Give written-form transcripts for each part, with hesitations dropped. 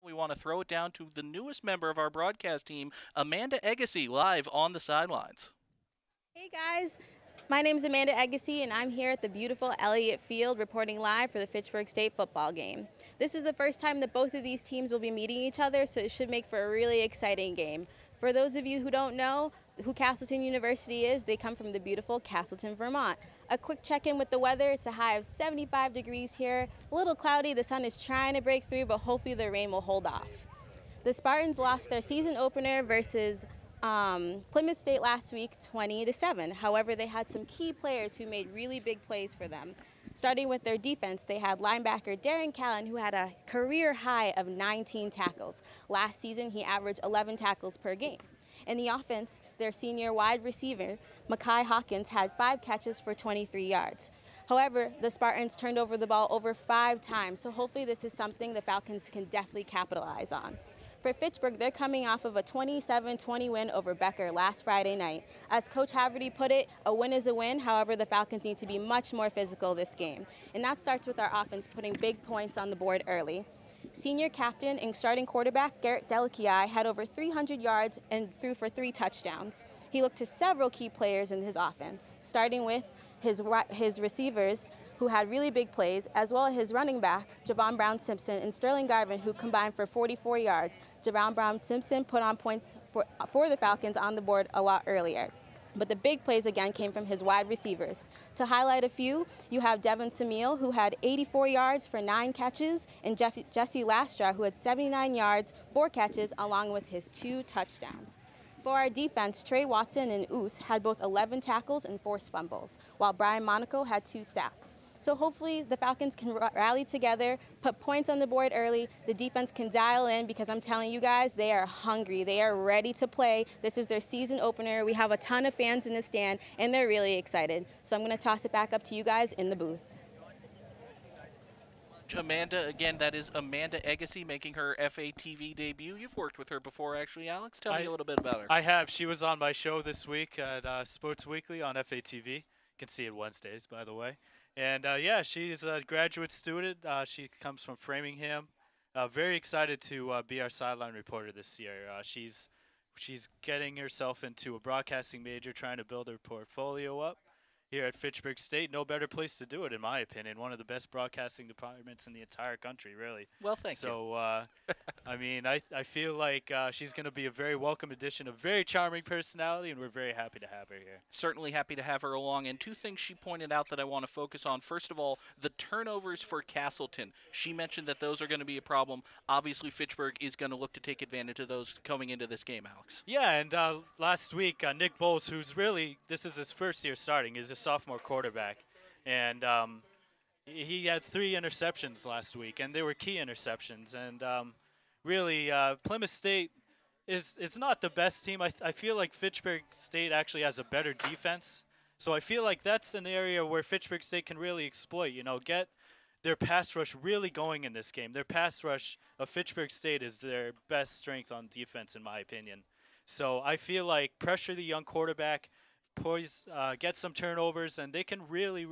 We want to throw it down to the newest member of our broadcast team, Amanda Agassi, live on the sidelines. Hey guys, my name is Amanda Agassi and I'm here at the beautiful Elliott Field reporting live for the Fitchburg State football game. This is the first time that both of these teams will be meeting each other, so it should make for a really exciting game. For those of you who don't know who Castleton University is, they come from the beautiful Castleton, Vermont. A quick check-in with the weather. It's a high of 75 degrees here. A little cloudy. The sun is trying to break through, but hopefully the rain will hold off. The Spartans lost their season opener versus Plymouth State last week 20-7. However, they had some key players who made really big plays for them. Starting with their defense, they had linebacker Darren Callan, who had a career high of 19 tackles. Last season, he averaged 11 tackles per game. In the offense, their senior wide receiver, Mekhi Hawkins, had 5 catches for 23 yards. However, the Spartans turned over the ball over 5 times, so hopefully this is something the Falcons can definitely capitalize on. For Fitchburg, they're coming off of a 27-20 win over Becker last Friday night. As Coach Haverty put it, a win is a win. However, the Falcons need to be much more physical this game. And that starts with our offense putting big points on the board early. Senior captain and starting quarterback Garrett Delichii had over 300 yards and threw for 3 touchdowns. He looked to several key players in his offense, starting with his receivers, who had really big plays, as well as his running back, Javon Brown-Simpson, and Sterling Garvin, who combined for 44 yards. Javon Brown-Simpson put on points for the Falcons on the board a lot earlier. But the big plays again came from his wide receivers. To highlight a few, you have Devin Samil, who had 84 yards for 9 catches, and Jesse Lastra, who had 79 yards, 4 catches, along with his 2 touchdowns. For our defense, Trey Watson and Oos had both 11 tackles and forced fumbles, while Brian Monaco had 2 sacks. So hopefully the Falcons can rally together, put points on the board early. The defense can dial in, because I'm telling you guys, they are hungry. They are ready to play. This is their season opener. We have a ton of fans in the stand, and they're really excited. So I'm going to toss it back up to you guys in the booth. Amanda, again, that is Amanda Agassi making her FATV debut. You've worked with her before, actually, Alex. Tell me a little bit about her. I have. She was on my show this week at Sports Weekly on FATV. You can see it Wednesdays, by the way. And yeah, she's a graduate student. She comes from Framingham. Very excited to be our sideline reporter this year. She's getting herself into a broadcasting major, trying to build her portfolio up here at Fitchburg State. No better place to do it, in my opinion. One of the best broadcasting departments in the entire country, really. Well, thank you. So, I mean, I feel like she's going to be a very welcome addition, a very charming personality, and we're very happy to have her here. Certainly happy to have her along. And 2 things she pointed out that I want to focus on. First of all, the turnovers for Castleton. She mentioned that those are going to be a problem. Obviously, Fitchburg is going to look to take advantage of those coming into this game, Alex. Yeah, and last week, Nick Bowles, who's really, this is his first year starting, is a sophomore quarterback. And he had 3 interceptions last week, and they were key interceptions. And really, Plymouth State is not the best team. I feel like Fitchburg State actually has a better defense. So I feel like that's an area where Fitchburg State can really exploit, you know, get their pass rush really going in this game. Their pass rush of Fitchburg State is their best strength on defense, in my opinion. So I feel like pressure the young quarterback, get some turnovers, and they can really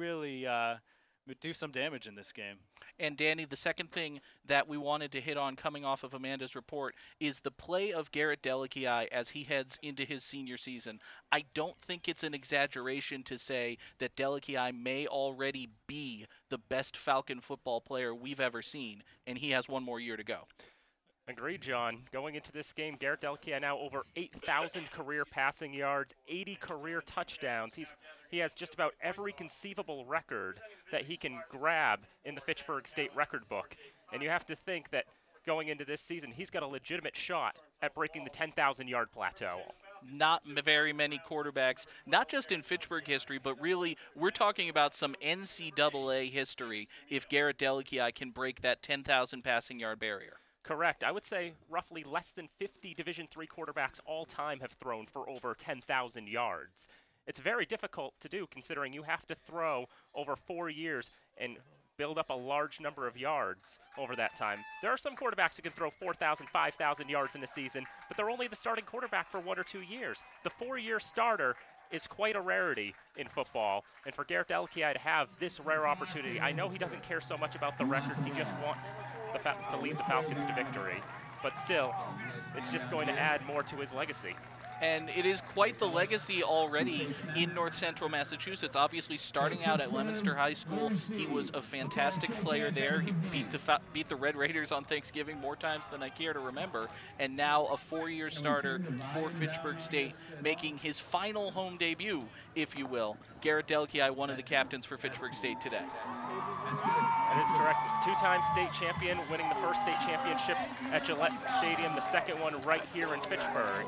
do some damage in this game. And Danny, the second thing that we wanted to hit on coming off of Amanda's report is the play of Garrett Delichii as he heads into his senior season. I don't think it's an exaggeration to say that Delichii may already be the best Falcon football player we've ever seen, and he has 1 more year to go. Agreed, John. Going into this game, Garrett Delichii now over 8,000 career passing yards, 80 career touchdowns. He has just about every conceivable record that he can grab in the Fitchburg State record book. And you have to think that going into this season, he's got a legitimate shot at breaking the 10,000-yard plateau. Not very many quarterbacks, not just in Fitchburg history, but really we're talking about some NCAA history if Garrett Delichii can break that 10,000 passing yard barrier. Correct. I would say roughly less than 50 Division III quarterbacks all time have thrown for over 10,000 yards. It's very difficult to do, considering you have to throw over 4 years and build up a large number of yards over that time. There are some quarterbacks who can throw 4,000, 5,000 yards in a season, but they're only the starting quarterback for 1 or 2 years. The 4-year starter is quite a rarity in football, and for Garrett Delichii to have this rare opportunity, I know he doesn't care so much about the records, he just wants to lead the Falcons to victory. but still, it's just going to add more to his legacy. And it is quite the legacy already in North Central Massachusetts. Obviously, starting out at Leominster High School, he was a fantastic player there. He beat the Red Raiders on Thanksgiving more times than I care to remember. And now a 4-year starter for Fitchburg State, making his final home debut, if you will. Garrett Delkey, one of the captains for Fitchburg State today. That is correct. Two-time state champion, winning the first state championship at Gillette Stadium, the second one right here in Fitchburg.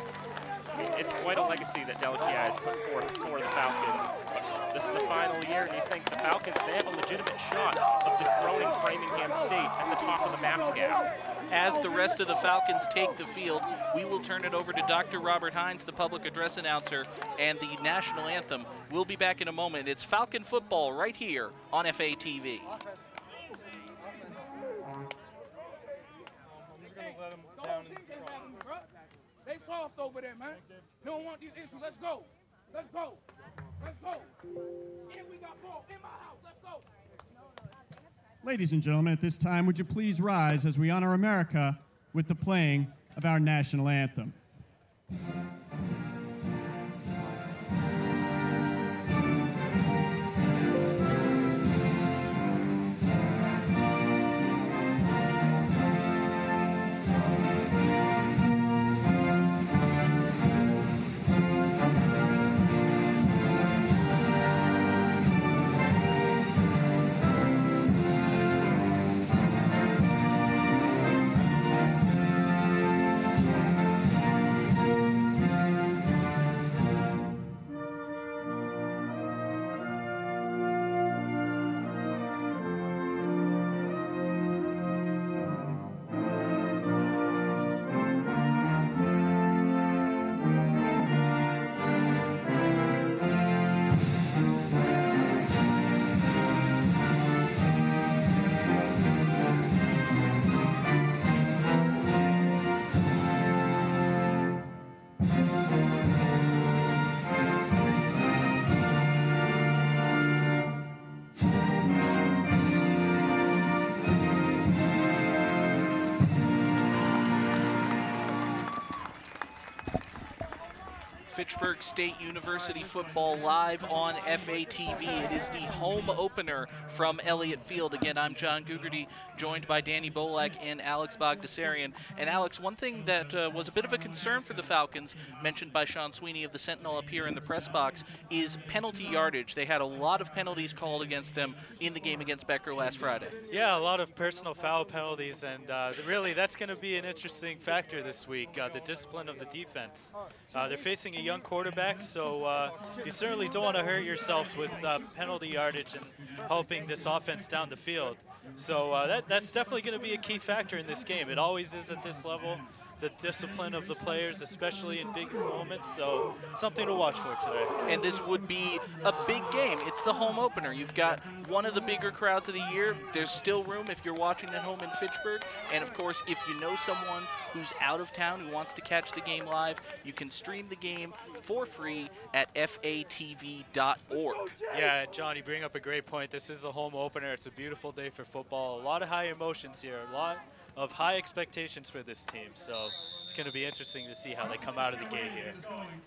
It's quite a legacy that Delkey has put forth for the Falcons. But this is the final year, and you think the Falcons, they have a legitimate shot of dethroning Framingham State at the top of the MASCAP. As the rest of the Falcons take the field, we will turn it over to Dr. Robert Hines, the public address announcer, and the national anthem. We'll be back in a moment. It's Falcon football right here on FATV. They soft over there, man. They don't want these issues. Let's go. Let's go. Let's go. And we got ball in my house. Let's go. Ladies and gentlemen, at this time, would you please rise as we honor America with the playing of our national anthem. Fitchburg State University football live on FATV. It is the home opener from Elliott Field. Again, I'm John Gugerty, joined by Danny Bolak and Alex Bogdasarian. And Alex, one thing that was a bit of a concern for the Falcons, mentioned by Sean Sweeney of the Sentinel up here in the press box, is penalty yardage. They had a lot of penalties called against them in the game against Becker last Friday. Yeah, a lot of personal foul penalties, and really that's going to be an interesting factor this week, the discipline of the defense. They're facing a young quarterback, so you certainly don't want to hurt yourselves with penalty yardage and helping this offense down the field. So that's definitely going to be a key factor in this game. It always is at this level, the discipline of the players, especially in big moments, so something to watch for today. And this would be a big game. It's the home opener. You've got one of the bigger crowds of the year. There's still room if you're watching at home in Fitchburg. And of course, if you know someone who's out of town who wants to catch the game live, you can stream the game for free at fatv.org. Yeah, John, you bring up a great point. This is a home opener. It's a beautiful day for football. A lot of high emotions here, a lot of high expectations for this team, so it's going to be interesting to see how they come out of the gate here.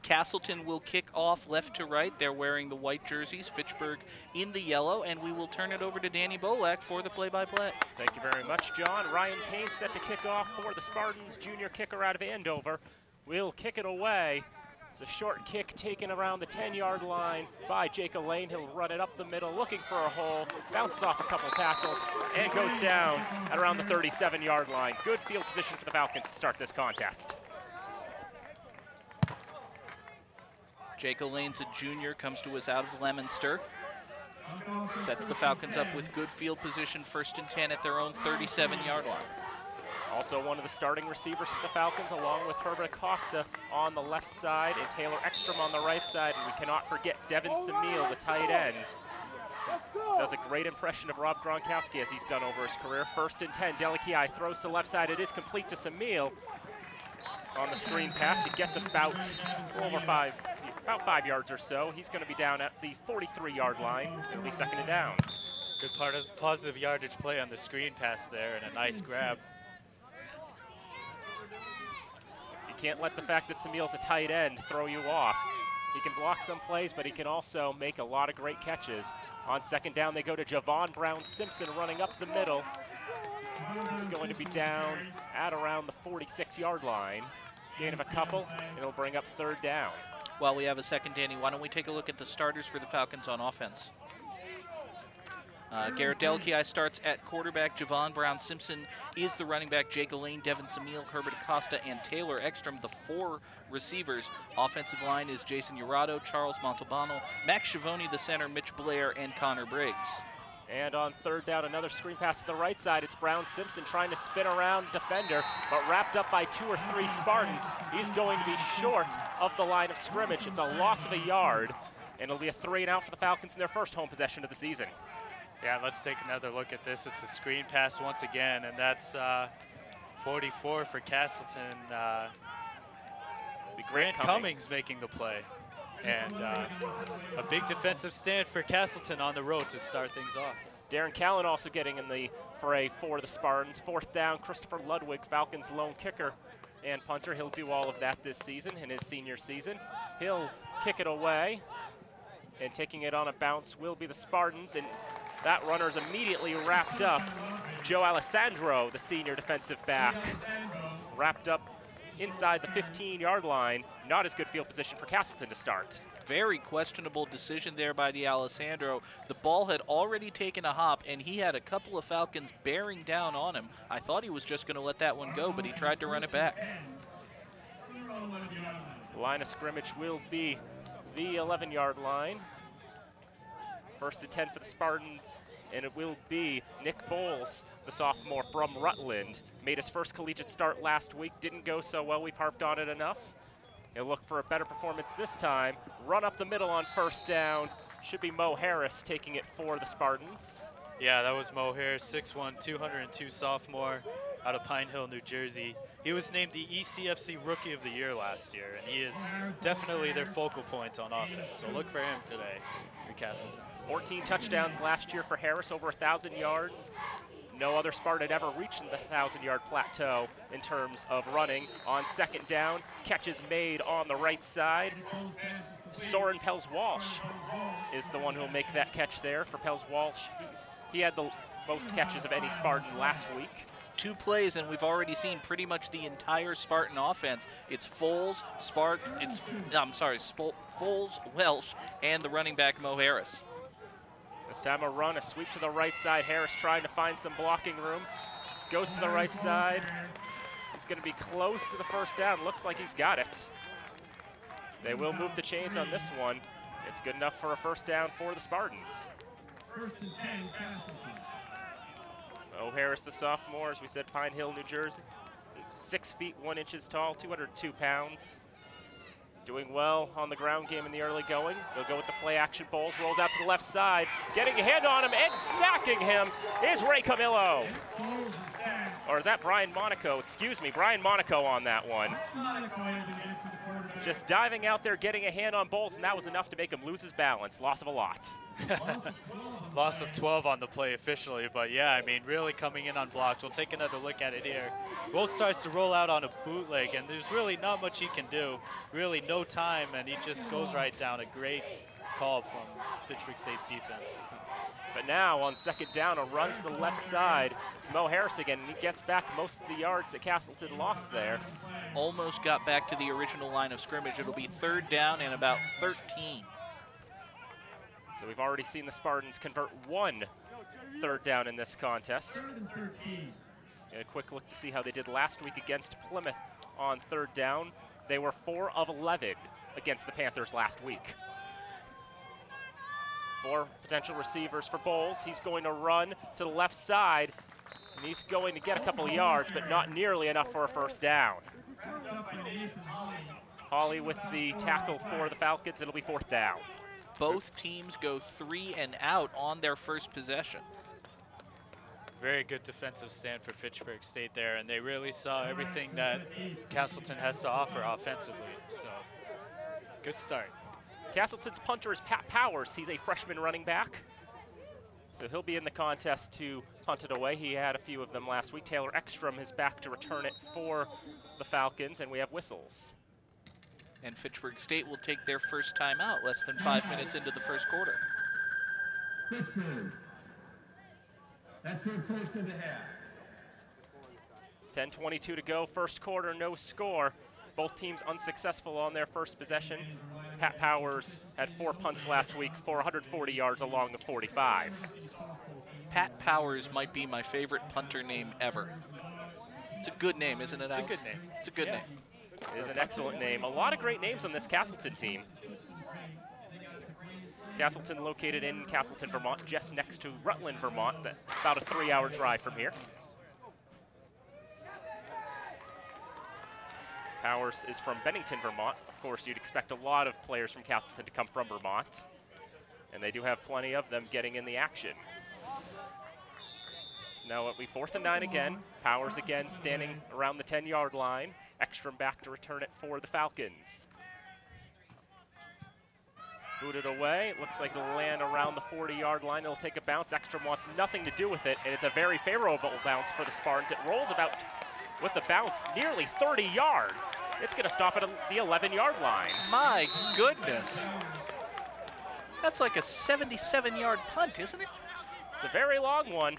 Castleton will kick off left to right. They're wearing the white jerseys, Fitchburg in the yellow, and we will turn it over to Danny Bolak for the play-by-play. Thank you very much, John. Ryan Payne set to kick off for the Spartans, junior kicker out of Andover. Will kick it away. It's a short kick taken around the 10-yard line by Jacob Lane. He'll run it up the middle, looking for a hole, bounces off a couple tackles, and goes down at around the 37-yard line. Good field position for the Falcons to start this contest. Jacob Lane's a junior, comes to us out of Leominster. Sets the Falcons up with good field position, 1st and 10 at their own 37-yard line. Also one of the starting receivers for the Falcons, along with Herbert Acosta on the left side and Taylor Ekstrom on the right side. And we cannot forget Devin Samil, the tight end. Does a great impression of Rob Gronkowski as he's done over his career. 1st and 10, Delkey throws to left side. It is complete to Samil. On the screen pass, he gets about 5 yards or so. He's going to be down at the 43-yard line. It'll be 2nd and down. Good part of positive yardage play on the screen pass there, and a nice grab. can't let the fact that Samil's a tight end throw you off. He can block some plays, but he can also make a lot of great catches. On second down, they go to Javon Brown-Simpson running up the middle. He's going to be down at around the 46-yard line. Gain of a couple, and it'll bring up third down. While we have a second, Danny, why don't we take a look at the starters for the Falcons on offense? Garrett Delkey starts at quarterback. Javon Brown-Simpson is the running back. Jake Elaine, Devin Samil, Herbert Acosta, and Taylor Ekstrom, the 4 receivers. Offensive line is Jason Urado, Charles Montalbano, Max Schiavone, the center, Mitch Blair, and Connor Briggs. And on third down, another screen pass to the right side. It's Brown-Simpson trying to spin around defender, but wrapped up by 2 or 3 Spartans. He's going to be short of the line of scrimmage. It's a loss of a yard, and it'll be a 3 and out for the Falcons in their first home possession of the season. Yeah, let's take another look at this. It's a screen pass once again, and that's 44 for Castleton. Grant Cummings making the play. And a big defensive stand for Castleton on the road to start things off. Darren Callan also getting in the fray for the Spartans. Fourth down, Christopher Ludwig, Falcons' lone kicker and punter. He'll do all of that this season in his senior season. He'll kick it away, and taking it on a bounce will be the Spartans. And that runner's immediately wrapped up. Joe Alessandro, the senior defensive back, wrapped up inside the 15-yard line. Not as good field position for Castleton to start. Very questionable decision there by the Alessandro. The ball had already taken a hop, and he had a couple of Falcons bearing down on him. I thought he was just going to let that one go, but he tried to run it back. Line of scrimmage will be the 11-yard line. First and 10 for the Spartans, and it will be Nick Bowles, the sophomore from Rutland. Made his first collegiate start last week. Didn't go so well. We've harped on it enough. He'll look for a better performance this time. Run up the middle on first down. Should be Mo Harris taking it for the Spartans. Yeah, that was Mo Harris, 6'1", 202 sophomore out of Pine Hill, New Jersey. He was named the ECFC Rookie of the Year last year, and he is definitely their focal point on offense. So look for him today for Castleton. 14 touchdowns last year for Harris, over 1,000 yards. No other Spartan had ever reached the 1,000-yard plateau in terms of running. On second down, catches made on the right side. Soren Pels-Walsh is the one who will make that catch there for Pels-Walsh. He had the most catches of any Spartan last week. 2 plays, and we've already seen pretty much the entire Spartan offense. It's Foles, Foles, Welsh, and the running back Mo Harris. This time a run, a sweep to the right side. Harris trying to find some blocking room. Goes to the right side. He's going to be close to the first down. Looks like he's got it. They will move the chains on this one. It's good enough for a first down for the Spartans. Mo Harris, the sophomore, as we said, Pine Hill, New Jersey. 6 feet 1 inches tall, 202 pounds. Doing well on the ground game in the early going. They'll go with the play action. Bowles rolls out to the left side. Getting a hand on him and sacking him is Ray Camillo. Or is that Brian Monaco? Excuse me, Brian Monaco on that one. Just diving out there, getting a hand on Bowles, and that was enough to make him lose his balance. Loss of a lot. Loss of 12 on the play officially, but yeah, I mean, really coming in unblocked. We'll take another look at it here. Bowles starts to roll out on a bootleg, and there's really not much he can do. Really no time, and he just goes right down. A great call from Fitchburg State's defense. But now on second down, a run to the left side. It's Mo Harris again, and he gets back most of the yards that Castleton lost there. Almost got back to the original line of scrimmage. It'll be third down and about 13. So we've already seen the Spartans convert 1 third down in this contest. A quick look to see how they did last week against Plymouth on third down. They were 4 of 11 against the Panthers last week. 4 potential receivers for Bowles. He's going to run to the left side, and he's going to get a couple of yards, but not nearly enough for a first down. Hawley with the tackle for the Falcons. It'll be fourth down. Both teams go 3 and out on their first possession. Very good defensive stand for Fitchburg State there, and they really saw everything that Castleton has to offer offensively, so good start. Castleton's punter is Pat Powers. He's a freshman running back. So he'll be in the contest to punt it away. He had a few of them last week. Taylor Ekstrom is back to return it for the Falcons, and we have whistles. And Fitchburg State will take their first time out less than 5 minutes into the first quarter. Fitchburg. That's your first of the half. 10:22 to go, first quarter, no score. Both teams unsuccessful on their first possession. Pat Powers had 4 punts last week for 140 yards along the 45. Pat Powers might be my favorite punter name ever. It's a good name, isn't it, Alex? It's a good name. It's a good name. It is an excellent name. A lot of great names on this Castleton team. Castleton located in Castleton, Vermont, just next to Rutland, Vermont, about a 3-hour drive from here. Powers is from Bennington, Vermont. Of course, you'd expect a lot of players from Castleton to come from Vermont. And they do have plenty of them getting in the action. So now it'll be 4th and 9 again. Powers again standing around the 10-yard line. Ekstrom back to return it for the Falcons. Booted away. It looks like it'll land around the 40-yard line. It'll take a bounce. Ekstrom wants nothing to do with it, and it's a very favorable bounce for the Spartans. It rolls about, with the bounce, nearly 30 yards. It's going to stop at the 11-yard line. My goodness. That's like a 77-yard punt, isn't it? It's a very long one.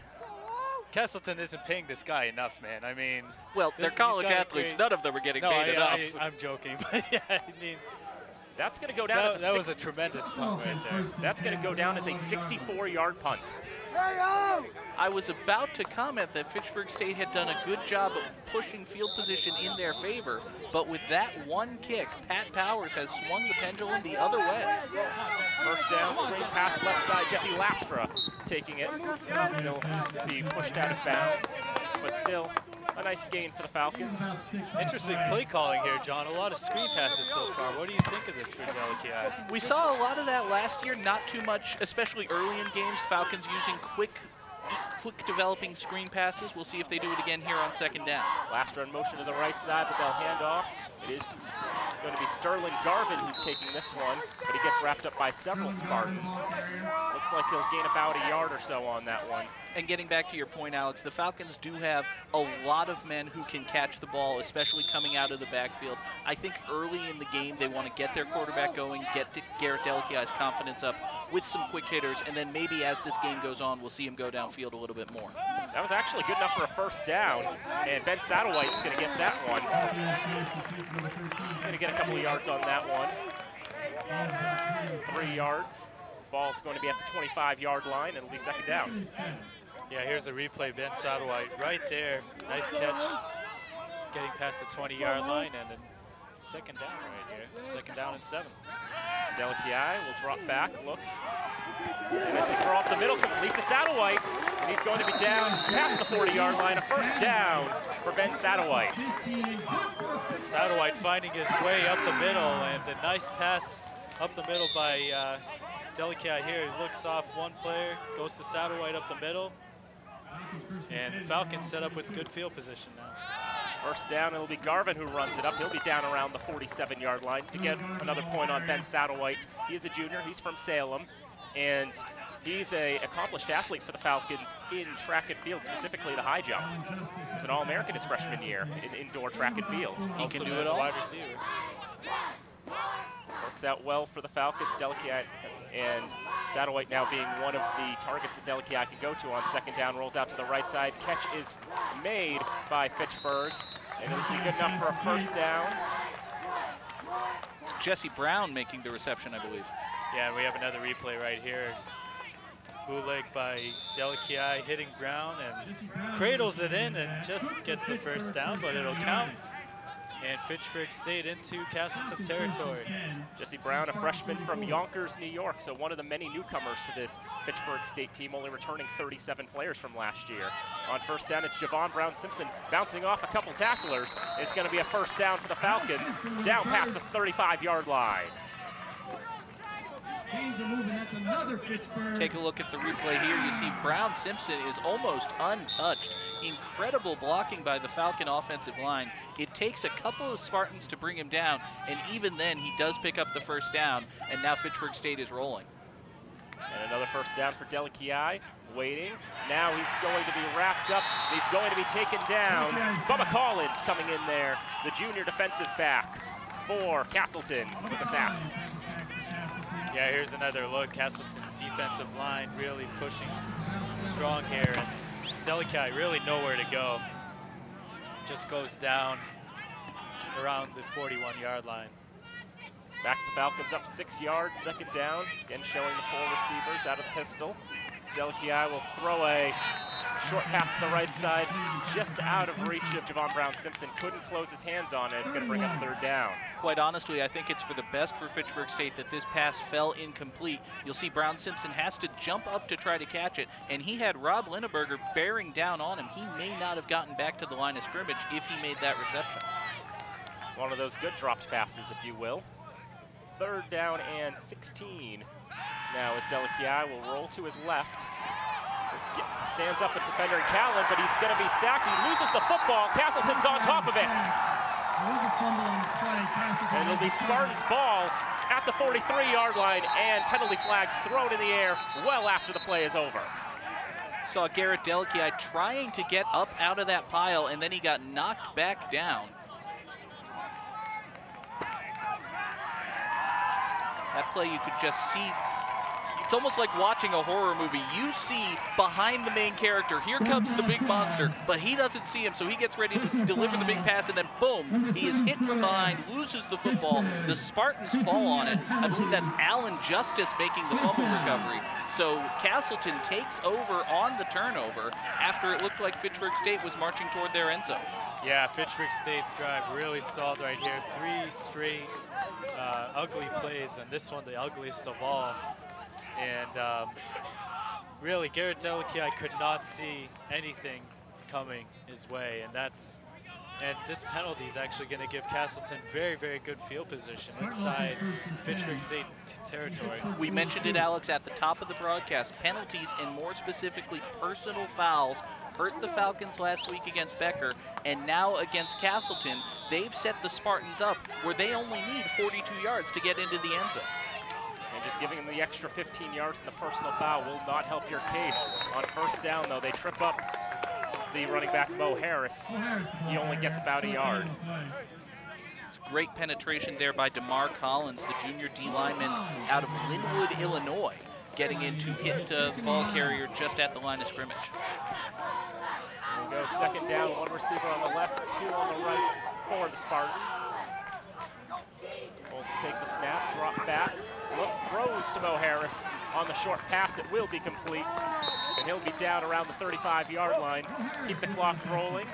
Castleton isn't paying this guy enough, man. I mean, well, they're college athletes. None of them are getting paid enough. I'm joking, but yeah, I mean, that's going to go down as a that was a tremendous punt right there. That's going to go down as a 64-yard punt. I was about to comment that Fitchburg State had done a good job of pushing field position in their favor, but with that one kick, Pat Powers has swung the pendulum the other way. First down, screen pass left side, Jesse Lastra taking it. It'll be pushed out of bounds, but still a nice gain for the Falcons. Interesting play calling here, John. A lot of screen passes so far. What do you think of this for Delicia? We saw a lot of that last year, not too much, especially early in games. Falcons using quick developing screen passes. We'll see if they do it again here on 2nd down. Lastra in motion to the right side, but they'll hand off. It is going to be Sterling Garvin who's taking this one, but he gets wrapped up by several Spartans. Looks like he'll gain about a yard or so on that one. And getting back to your point, Alex, the Falcons do have a lot of men who can catch the ball, especially coming out of the backfield. I think early in the game they want to get their quarterback going, get Garrett Delikiai's confidence up with some quick hitters, and then maybe as this game goes on, we'll see him go downfield a little bit more. That was actually good enough for a first down, and Ben Satterwhite's going to get that one. Going to get a couple of yards on that one. 3 yards. Ball's going to be at the 25-yard line. It'll be 2nd down. Yeah, here's the replay. Ben Satterwhite right there. Nice catch. Getting past the 20-yard line, and then 2nd down right here. 2nd down and 7. Delikiai will drop back, looks, and it's a throw up the middle, complete to Satterwhite, and he's going to be down past the 40-yard line. A first down for Ben Satterwhite. Satterwhite finding his way up the middle, and a nice pass up the middle by Delikiai here. He looks off one player, goes to Satterwhite up the middle, and Falcons set up with good field position now. First down, it'll be Garvin who runs it up. He'll be down around the 47-yard line to get another point on Ben Satterwhite. He is a junior. He's from Salem, and he's an accomplished athlete for the Falcons in track and field, specifically the high jump. He's an All-American his freshman year in indoor track and field. He can do it all. Wide receiver. Works out well for the Falcons. Delikiai and Satterwhite now being one of the targets that Delikiai can go to on 2nd down. Rolls out to the right side. Catch is made by Fitchburg, and it'll be good enough for a first down. It's Jesse Brown making the reception, I believe. Yeah, we have another replay right here. Bootleg by Delikiai hitting Brown and cradles it in and just gets the first down, but it'll count. And Fitchburg State into Castleton territory. Jesse Brown, a freshman from Yonkers, New York, so one of the many newcomers to this Fitchburg State team, only returning 37 players from last year. On first down, it's Javon Brown-Simpson bouncing off a couple tacklers. It's going to be a first down for the Falcons, down past the 35-yard line. Take a look at the replay here. You see Brown-Simpson is almost untouched. Incredible blocking by the Falcon offensive line. It takes a couple of Spartans to bring him down, and even then he does pick up the first down, and now Fitchburg State is rolling. And another first down for Delikiai, waiting. Now he's going to be wrapped up. He's going to be taken down. Bubba Collins coming in there, the junior defensive back for Castleton with a sack. Yeah, here's another look. Castleton's defensive line really pushing strong here, and Delikiai really nowhere to go. Just goes down around the 41-yard line. Backs the Falcons up 6 yards, second down. Again, showing the 4 receivers out of the pistol. Delikiai will throw a short pass to the right side, just out of reach of Javon Brown-Simpson. Couldn't close his hands on it. It's going to bring up third down. Quite honestly, I think it's for the best for Fitchburg State that this pass fell incomplete. You'll see Brown-Simpson has to jump up to try to catch it, and he had Rob Lineberger bearing down on him. He may not have gotten back to the line of scrimmage if he made that reception. One of those good dropped passes, if you will. Third down and 16. Now as Delikiai will roll to his left. Stands up at defender Callan, but he's going to be sacked. He loses the football. Castleton's on top of it. And it'll be Spartans' ball at the 43-yard line, and penalty flags thrown in the air well after the play is over. Saw Garrett Delikiai trying to get up out of that pile, and then he got knocked back down. That play you could just see. It's almost like watching a horror movie. You see behind the main character, here comes the big monster, but he doesn't see him, so he gets ready to deliver the big pass, and then boom, he is hit from behind, loses the football. The Spartans fall on it. I believe that's Alan Justice making the fumble recovery. So Castleton takes over on the turnover after it looked like Fitchburg State was marching toward their end zone. Yeah, Fitchburg State's drive really stalled right here. 3 straight ugly plays, and this one the ugliest of all. And really, Garrett Delikiai could not see anything coming his way, and this penalty is actually going to give Castleton very, very good field position inside Fitchburg State territory. We mentioned it, Alex, at the top of the broadcast. Penalties, and more specifically personal fouls, hurt the Falcons last week against Becker, and now against Castleton, they've set the Spartans up where they only need 42 yards to get into the end zone. And just giving them the extra 15 yards in the personal foul will not help your case. On first down, though, they trip up the running back, Mo Harris. He only gets about a yard. It's great penetration there by DeMar Collins, the junior D lineman out of Linwood, Illinois, getting in to hit the ball carrier just at the line of scrimmage. We'll go second down, 1 receiver on the left, 2 on the right for the Spartans. Both take the snap, drop back. Look, throws to Mo Harris on the short pass. It will be complete, and he'll be down around the 35-yard line. Keep the clock rolling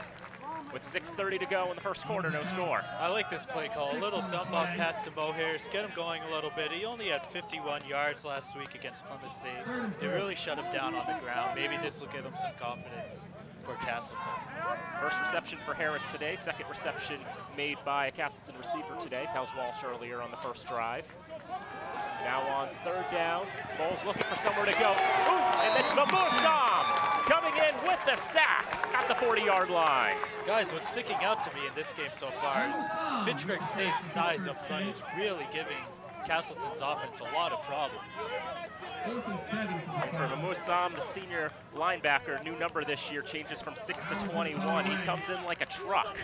with 6:30 to go in the first quarter, no score. I like this play call. A little dump-off pass to Mo Harris, get him going a little bit. He only had 51 yards last week against Plymouth State. They really shut him down on the ground. Maybe this will give him some confidence for Castleton. First reception for Harris today. Second reception made by a Castleton receiver today. Pels Walsh earlier on the first drive. Now on third down, Bowles looking for somewhere to go. Ooh, and it's Mamusam coming in with the sack at the 40-yard line. Guys, what's sticking out to me in this game so far is Fitchburg State's size up front is really giving Castleton's offense a lot of problems. And for Mamusam, the senior linebacker, new number this year, changes from 6 to 21. He comes in like a truck.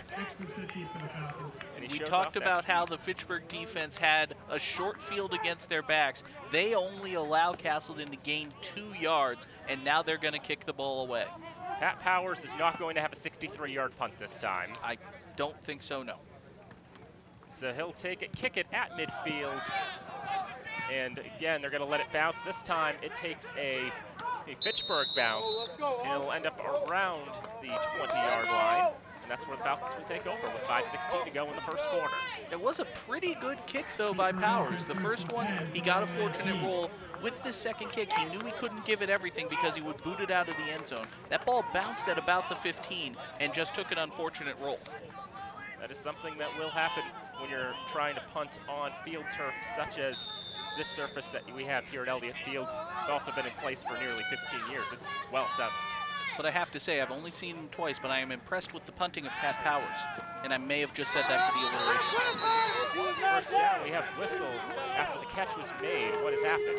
We talked about how the Fitchburg defense had a short field against their backs. They only allow Castleton to gain 2 yards, and now they're going to kick the ball away. Pat Powers is not going to have a 63-yard punt this time. I don't think so, no. So he'll take it, kick it at midfield. And again, they're going to let it bounce. This time it takes a Fitchburg bounce, and it'll end up around the 20-yard line. And that's where the Falcons will take over with 5:16 to go in the first quarter. It was a pretty good kick, though, by Powers. The first one, he got a fortunate roll. With the second kick, he knew he couldn't give it everything because he would boot it out of the end zone. That ball bounced at about the 15 and just took an unfortunate roll. That is something that will happen when you're trying to punt on field turf such as this surface that we have here at Elliott Field. It's also been in place for nearly 15 years. It's well settled. But I have to say, I've only seen him twice, but I am impressed with the punting of Pat Powers. And I may have just said that for the alliteration. First down, we have whistles after the catch was made. What has happened?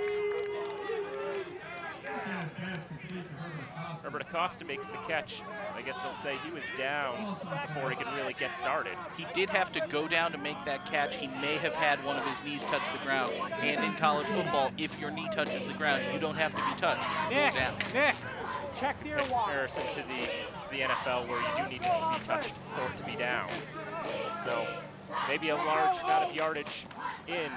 Herbert Acosta makes the catch. I guess they'll say he was down before he could really get started. He did have to go down to make that catch. He may have had one of his knees touch the ground. And in college football, if your knee touches the ground, you don't have to be touched. Go down. Check the comparison to the NFL, where you do need to be touched for it to be down. So maybe a large amount of yardage in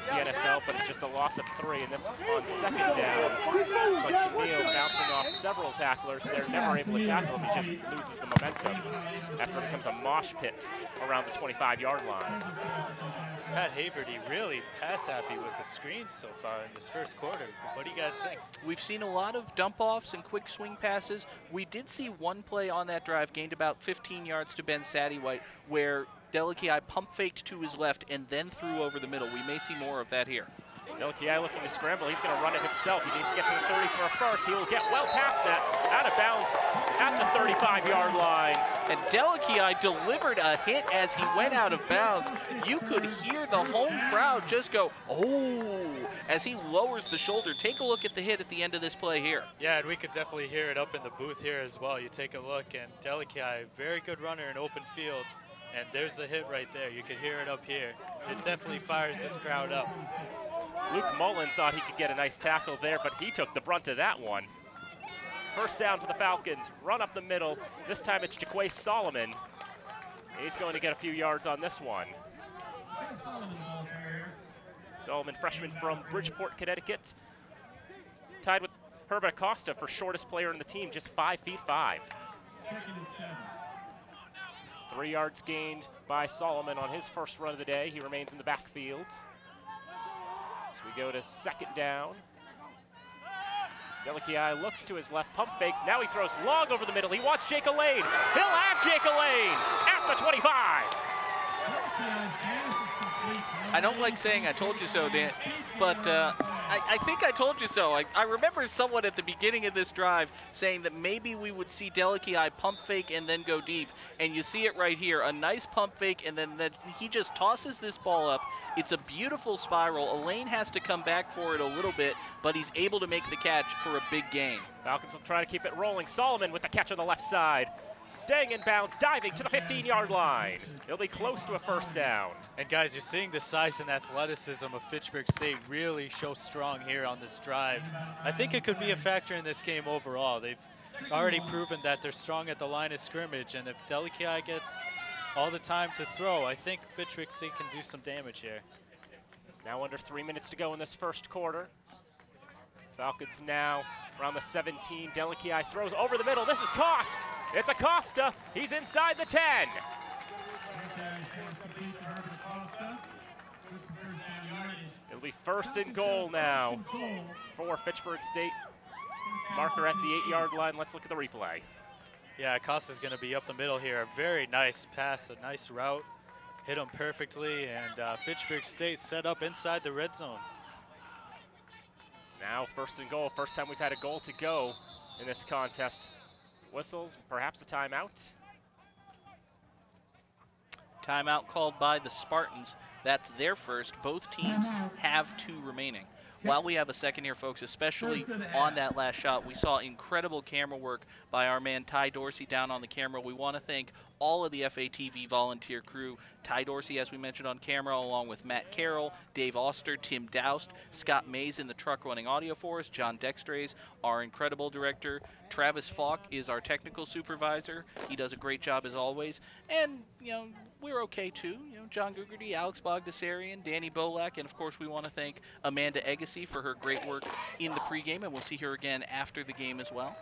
the NFL, but it's just a loss of 3, and this on second down. It's like Shamil bouncing off several tacklers. They're never able to tackle him. He just loses the momentum after it becomes a mosh pit around the 25-yard line. Pat Haverty really pass happy with the screens so far in this first quarter. What do you guys think? We've seen a lot of dump-offs and quick swing passes. We did see one play on that drive, gained about 15 yards to Ben Sattywhite, where Delakiai pump faked to his left and then threw over the middle. We may see more of that here. Delakiai looking to scramble. He's going to run it himself. He needs to get to the 30 for a first. He will get well past that, out of bounds at the 35-yard line. And Delakiai delivered a hit as he went out of bounds. You could hear the home crowd just go, oh, as he lowers the shoulder. Take a look at the hit at the end of this play here. Yeah, and we could definitely hear it up in the booth here as well. You take a look, and Delakiai, very good runner in open field. And there's the hit right there. You could hear it up here. It definitely fires this crowd up. Luke Mullen thought he could get a nice tackle there, but he took the brunt of that one. First down for the Falcons. Run up the middle. This time it's Jaquay Solomon. He's going to get a few yards on this one. Solomon, freshman from Bridgeport, Connecticut. Tied with Herbert Acosta for shortest player on the team, just 5'5". 3 yards gained by Solomon on his first run of the day. He remains in the backfield. So we go to second down. Delakiai looks to his left, pump fakes. Now he throws long over the middle. He wants Jake Lane. He'll have Jake Lane at the 25. I don't like saying I told you so, Dan, but I think I told you so. I remember someone at the beginning of this drive saying that maybe we would see Delakiai pump fake and then go deep, and you see it right here, a nice pump fake, and then he just tosses this ball up. It's a beautiful spiral. Elaine has to come back for it a little bit, but he's able to make the catch for a big gain. Falcons will try to keep it rolling. Solomon with the catch on the left side. Staying in bounds, diving to the 15-yard line. He'll be close to a first down. And guys, you're seeing the size and athleticism of Fitchburg State really show strong here on this drive. I think it could be a factor in this game overall. They've already proven that they're strong at the line of scrimmage, and if Delakiai gets all the time to throw, I think Fitchburg State can do some damage here. Now under 3 minutes to go in this first quarter. Falcons now around the 17. Delakiai throws over the middle. This is caught. It's Acosta. He's inside the 10. It'll be first and goal now for Fitchburg State. Marker at the 8-yard line. Let's look at the replay. Yeah, Acosta's going to be up the middle here. A very nice pass, a nice route. Hit him perfectly, and Fitchburg State set up inside the red zone. Now first and goal. First time we've had a goal to go in this contest. Whistles, perhaps a timeout. Timeout called by the Spartans. That's their first. Both teams have 2 remaining. While we have a second here, folks, especially on that last shot, we saw incredible camera work by our man Ty Dorsey down on the camera. We want to thank all of the FATV volunteer crew. Ty Dorsey, as we mentioned on camera, along with Matt Carroll, Dave Oster, Tim Doust, Scott Mays in the truck running audio for us, John Dextrays, our incredible director, Travis Falk is our technical supervisor. He does a great job as always. And, you know, we're okay too. You know, John Gugerty, Alex Bogdasarian, Danny Bolak, and of course we want to thank Amanda Agassi for her great work in the pregame, and we'll see her again after the game as well.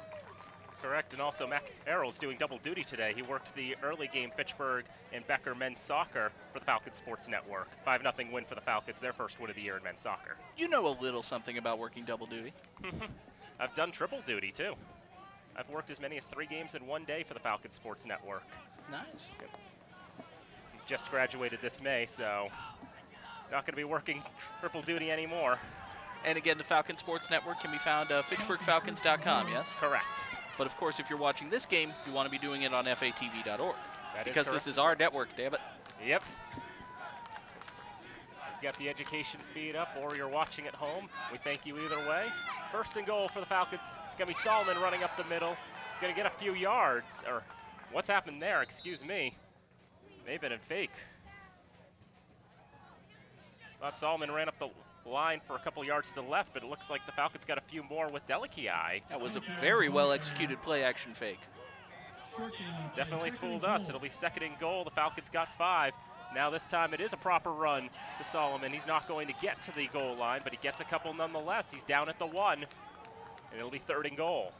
Correct, and also Mac Errol's doing double duty today. He worked the early game Fitchburg and Becker men's soccer for the Falcon Sports Network. 5-0 win for the Falcons, their first win of the year in men's soccer. You know a little something about working double duty. I've done triple duty too. I've worked as many as 3 games in one day for the Falcon Sports Network. Nice. Yep. Just graduated this May, so not going to be working triple duty anymore. And again, the Falcon Sports Network can be found at FitchburgFalcons.com, yes? Correct. But of course, if you're watching this game, you want to be doing it on FATV.org. Because correct. this is our network, damn it. Yep. You've got the education feed up, or you're watching at home. We thank you either way. First and goal for the Falcons. It's going to be Solomon running up the middle. He's going to get a few yards. Or what's happened there? Excuse me. May have been a fake. Thought Solomon ran up the line for a couple yards to the left, but it looks like the Falcons got a few more with Delikiai. That was a very well-executed play-action fake. Definitely fooled us. It'll be 2nd and goal. The Falcons got 5. Now this time it is a proper run to Solomon. He's not going to get to the goal line, but he gets a couple nonetheless. He's down at the 1, and it'll be 3rd and goal.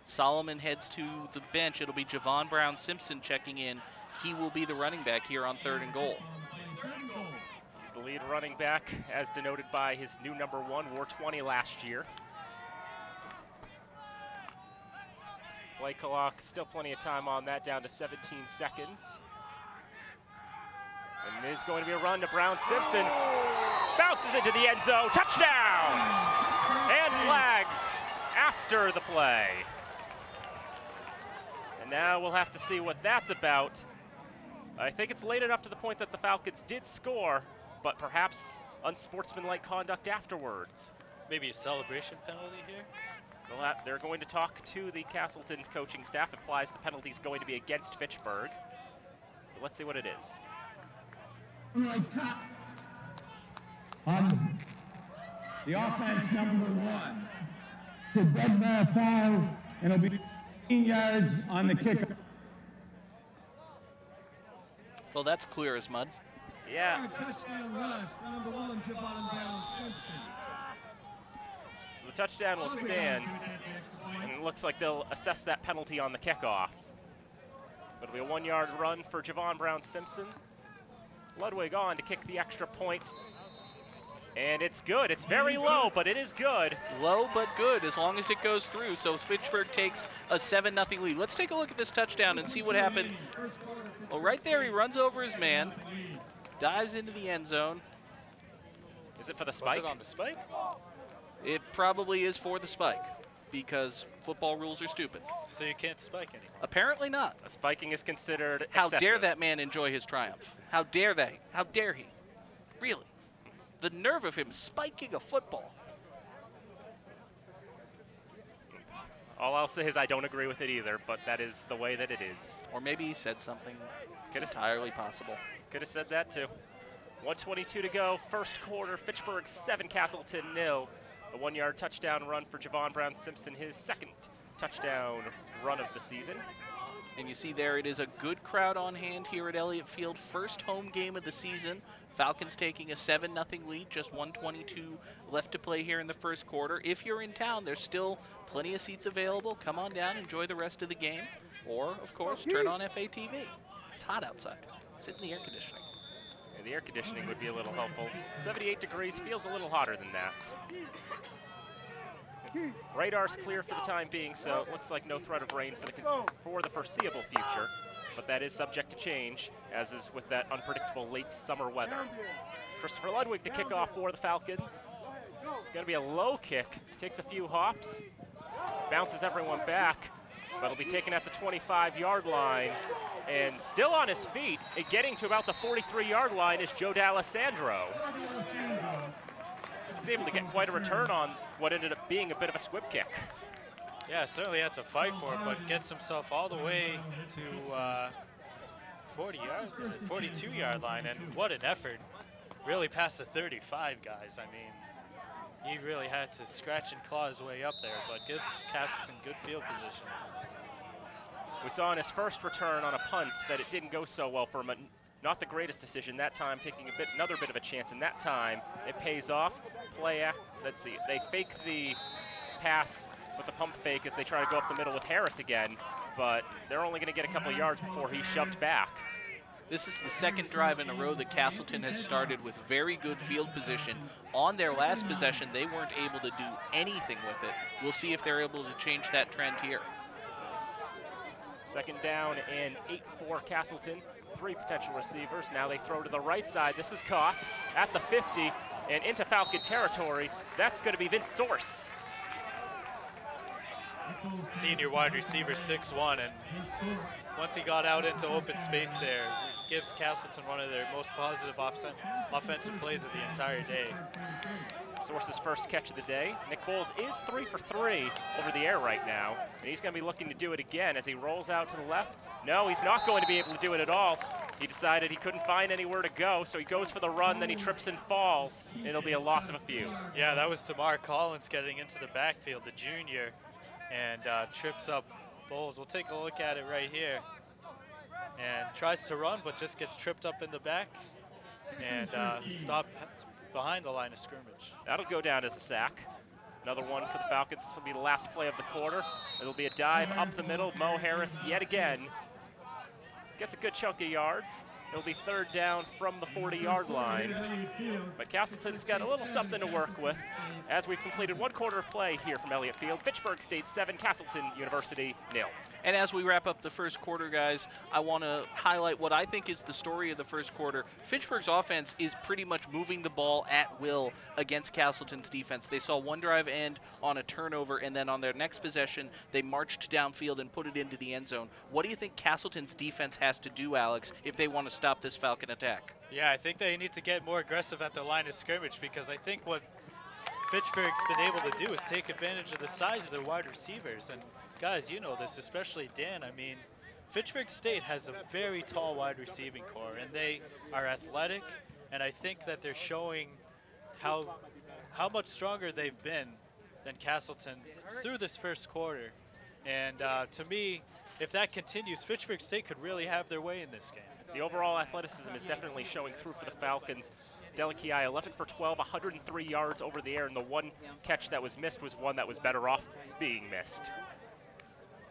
Solomon heads to the bench. It'll be Javon Brown-Simpson checking in. He will be the running back here on 3rd and goal. He's the lead running back, as denoted by his new number 1, wore 20 last year. Play clock, still plenty of time on that, down to 17 seconds. And it is going to be a run to Brown-Simpson. Bounces into the end zone, touchdown! And flags after the play. And now we'll have to see what that's about. I think it's late enough to the point that the Falcons did score, but perhaps unsportsmanlike conduct afterwards. Maybe a celebration penalty here? They're going to talk to the Castleton coaching staff. Implies the penalty is going to be against Fitchburg. But let's see what it is. The offense number 1. It's a dead ball foul, and it'll be 15 yards on the kicker. Well, that's clear as mud. Yeah. Touchdown rush, number 1, Javon Brown-Simpson. So the touchdown will stand, and it looks like they'll assess that penalty on the kickoff. It'll be a 1-yard run for Javon Brown-Simpson. Ludwig on to kick the extra point. And it's good. It's very low, but it is good. Low but good as long as it goes through. So Fitchburg takes a 7-0 lead. Let's take a look at this touchdown and see what happened. Well, right there, he runs over his man, dives into the end zone. Is it for the spike? Was it on the spike? It probably is for the spike because football rules are stupid. So you can't spike anymore? Apparently not. A spiking is considered How excessive. dare that man enjoy his triumph? How dare they? How dare he? Really? The nerve of him spiking a football. All I'll say is I don't agree with it either, but that is the way that it is. Or maybe he said something. Could It's entirely possible. Could have said that too. 1:22 to go, first quarter. Fitchburg 7, Castleton 0. A 1-yard touchdown run for Javon Brown-Simpson, his 2nd touchdown run of the season. And you see there it is a good crowd on hand here at Elliott Field. First home game of the season. Falcons taking a 7-0 lead, just 1:22 left to play here in the first quarter. If you're in town, there's still plenty of seats available. Come on down, enjoy the rest of the game. Or, of course, turn on FATV. It's hot outside. Sit in the air conditioning. And the air conditioning would be a little helpful. 78 degrees, feels a little hotter than that. Radar's clear for the time being, so it looks like no threat of rain for the foreseeable future. But that is subject to change, as is with that unpredictable late summer weather. Christopher Ludwig to kick off for the Falcons. It's going to be a low kick. Takes a few hops, bounces everyone back, but it'll be taken at the 25-yard line. And still on his feet, and getting to about the 43-yard line is Joe D'Alessandro. He's able to get quite a return on what ended up being a bit of a squib kick. Yeah, certainly had to fight for it, but gets himself all the way to 42-yard line, and what an effort. Really past the 35, guys. I mean, he really had to scratch and claw his way up there, but gives Castleton good field position. We saw in his first return on a punt that it didn't go so well for him. Not the greatest decision that time, taking another bit of a chance, and that time it pays off. Let's see, they fake the pass with the pump fake as they try to go up the middle with Harris again, but they're only going to get a couple yards before he's shoved back. This is the 2nd drive in a row that Castleton has started with very good field position. On their last possession, they weren't able to do anything with it. We'll see if they're able to change that trend here. 2nd down and 8 for Castleton. 3 potential receivers. Now they throw to the right side. This is caught at the 50 and into Falcon territory. That's going to be Vince Source. senior wide receiver, 6'1", and once he got out into open space there, it gives Castleton one of their most positive offensive plays of the entire day. Source's first catch of the day. Nick Bowles is 3 for 3 over the air right now, and he's going to be looking to do it again as he rolls out to the left. No, he's not going to be able to do it at all. He decided he couldn't find anywhere to go, so he goes for the run, then he trips and falls, and it'll be a loss of a few. Yeah, that was DeMar Collins getting into the backfield, the junior, and trips up Bowles. We'll take a look at it right here. And tries to run, but just gets tripped up in the back and stopped behind the line of scrimmage. That'll go down as a sack. Another one for the Falcons. This will be the last play of the quarter. It'll be a dive up the middle. Mo Harris yet again gets a good chunk of yards. It'll be 3rd down from the 40-yard line. But Castleton's got a little something to work with as we've completed 1 quarter of play here from Elliott Field. Fitchburg State 7, Castleton University 0. And as we wrap up the first quarter, guys, I want to highlight what I think is the story of the first quarter. Fitchburg's offense is pretty much moving the ball at will against Castleton's defense. They saw one drive end on a turnover, and then on their next possession, they marched downfield and put it into the end zone. What do you think Castleton's defense has to do, Alex, if they want to stop this Falcon attack? Yeah, I think they need to get more aggressive at the line of scrimmage, because I think what Fitchburg's been able to do is take advantage of the size of their wide receivers. And guys, you know this, especially Dan. I mean, Fitchburg State has a very tall wide receiving core, and they are athletic, and I think that they're showing how much stronger they've been than Castleton through this first quarter. And to me, if that continues, Fitchburg State could really have their way in this game. The overall athleticism is definitely showing through for the Falcons. Delakiai 11 for 12, 103 yards over the air, and the one catch that was missed was one that was better off being missed.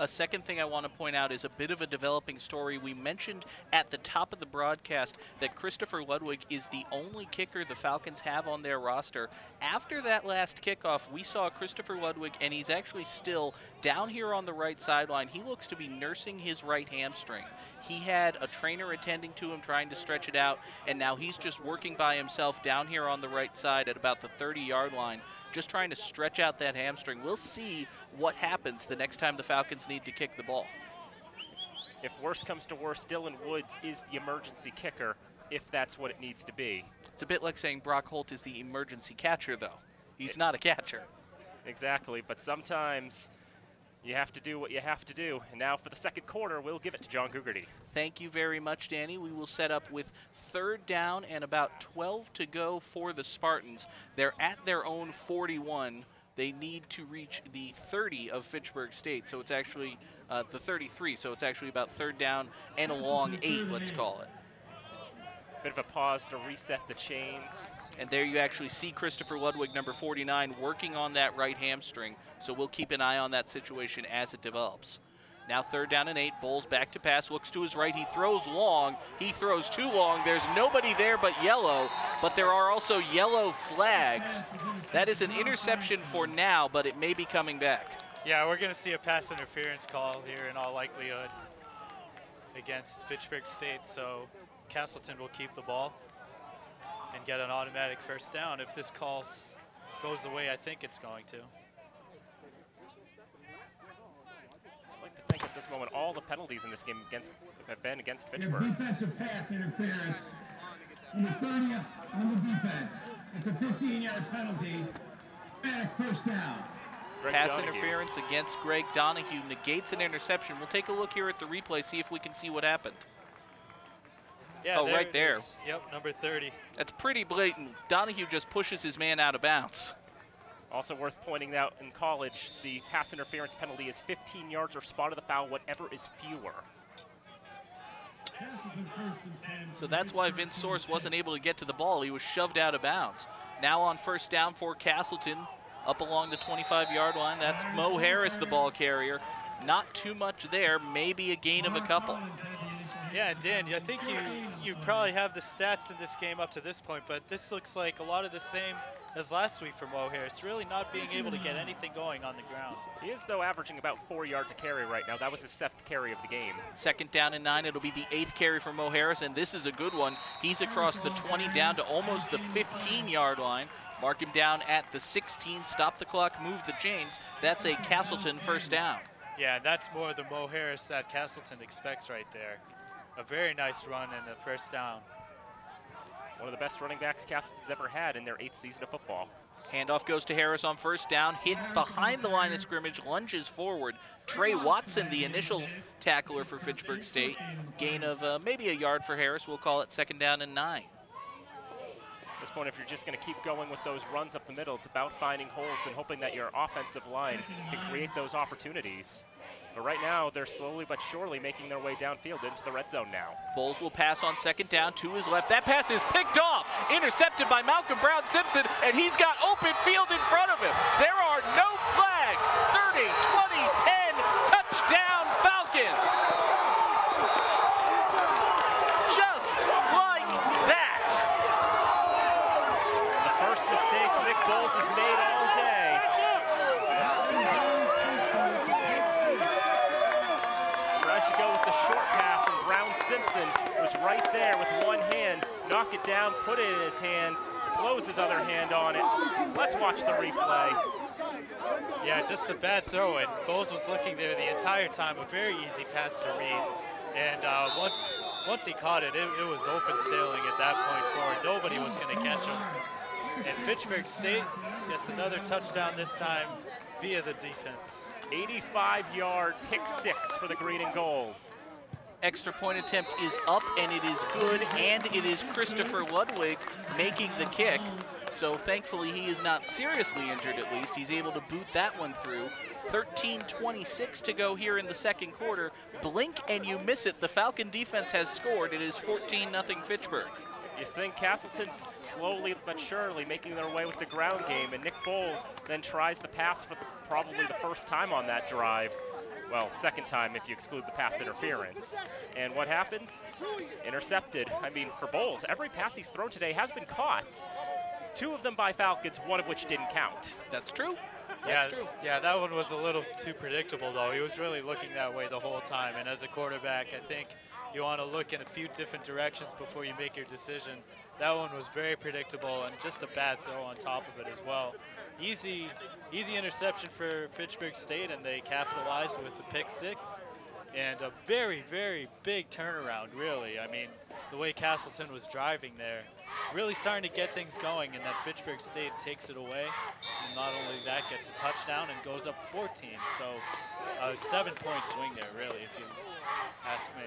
A second thing I want to point out is a bit of a developing story. We mentioned at the top of the broadcast that Christopher Ludwig is the only kicker the Falcons have on their roster. After that last kickoff, we saw Christopher Ludwig, and he's actually still down here on the right sideline. He looks to be nursing his right hamstring. He had a trainer attending to him, trying to stretch it out, and now he's just working by himself down here on the right side at about the 30-yard line, just trying to stretch out that hamstring. We'll see what happens the next time the Falcons need to kick the ball. If worse comes to worse, Dylan Woods is the emergency kicker, if that's what it needs to be. It's a bit like saying Brock Holt is the emergency catcher, though. He's not a catcher. Exactly, but sometimes you have to do what you have to do. And now for the second quarter, we'll give it to John Gugerty. Thank you very much, Danny. We will set up with 3rd down and about 12 to go for the Spartans. They're at their own 41. They need to reach the 30 of Fitchburg State, so it's actually the 33, so it's actually about 3rd down and a long 8, let's call it. Bit of a pause to reset the chains. And there you actually see Christopher Ludwig, number 49, working on that right hamstring, so we'll keep an eye on that situation as it develops. Now 3rd down and 8, Bowles back to pass, looks to his right, he throws long, he throws too long, there's nobody there but yellow, but there are also yellow flags. That is an interception for now, but it may be coming back. Yeah, we're gonna see a pass interference call here in all likelihood against Fitchburg State, so Castleton will keep the ball and get an automatic 1st down if this call goes the way I think it's going to. I think at this moment all the penalties in this game have been against Fitchburg. Defensive pass interference. Number 30 on the defense. It's a 15-yard penalty. And a 1st down. Pass interference against Greg Donahue negates an interception. We'll take a look here at the replay, see if we can see what happened. Yeah, oh, right there. Yep, number 30. That's pretty blatant. Donahue just pushes his man out of bounds. Also worth pointing out, in college, the pass interference penalty is 15 yards or spot of the foul, whatever is fewer. So that's why Vince Source wasn't able to get to the ball. He was shoved out of bounds. Now on 1st down for Castleton, up along the 25-yard line. That's Mo Harris, the ball carrier. Not too much there, maybe a gain of a couple. Yeah, Dan, I think you probably have the stats in this game up to this point, but this looks like a lot of the same as last week for Mo Harris, really not being able to get anything going on the ground. He is, though, averaging about 4 yards a carry right now. That was his 7th carry of the game. 2nd down and 9. It'll be the 8th carry for Mo Harris, and this is a good one. He's across the 20 down to almost the 15-yard line. Mark him down at the 16. Stop the clock, move the chains. That's a Castleton 1st down. Yeah, that's more the Mo Harris that Castleton expects right there. A very nice run and a first down. One of the best running backs Castleton's ever had in their 8th season of football. Handoff goes to Harris on first down, hit behind the line of scrimmage, lunges forward. Trey Watson, the initial tackler for Fitchburg State. Gain of maybe a yard for Harris. We'll call it 2nd down and 9. At this point, if you're just going to keep going with those runs up the middle, it's about finding holes and hoping that your offensive line can create those opportunities. But right now, they're slowly but surely making their way downfield into the red zone now. Bowles will pass on 2nd down to his left. That pass is picked off, intercepted by Malcolm Brown-Simpson, and he's got open field in front of him. There are no flags. 30, 20, 10, touchdown Falcons. Just like that. The first mistake Nick Bowles has made all day. Tries to go with the short pass, and Brown-Simpson was right there with one hand. Knock it down, put it in his hand, close his other hand on it. Let's watch the replay. Yeah, just a bad throw, and Bowles was looking there the entire time. A very easy pass to read, and once he caught it, it was open sailing at that point forward. Nobody was going to catch him. And Fitchburg State gets another touchdown this time via the defense. 85-yard pick 6 for the green and gold. Extra point attempt is up, and it is good, and it is Christopher Ludwig making the kick. So thankfully he is not seriously injured, at least. He's able to boot that one through. 13:26 to go here in the 2nd quarter. Blink and you miss it. The Falcon defense has scored. It is 14-0 Fitchburg. You think Castleton's slowly but surely making their way with the ground game, and Nick Bowles then tries the pass for probably the first time on that drive. Well, 2nd time if you exclude the pass interference. And what happens? Intercepted. I mean, for Bowles, every pass he's thrown today has been caught. 2 of them by Falcons, one of which didn't count. That's true. That's true. Yeah, that one was a little too predictable, though. He was really looking that way the whole time. And as a quarterback, I think you want to look in a few different directions before you make your decision. That one was very predictable and just a bad throw on top of it as well. Easy interception for Fitchburg State, and they capitalized with the pick 6. And a very, very big turnaround, really. I mean, the way Castleton was driving there, really starting to get things going, and then Fitchburg State takes it away. And not only that, gets a touchdown and goes up 14. So a 7-point swing there, really, if you ask me.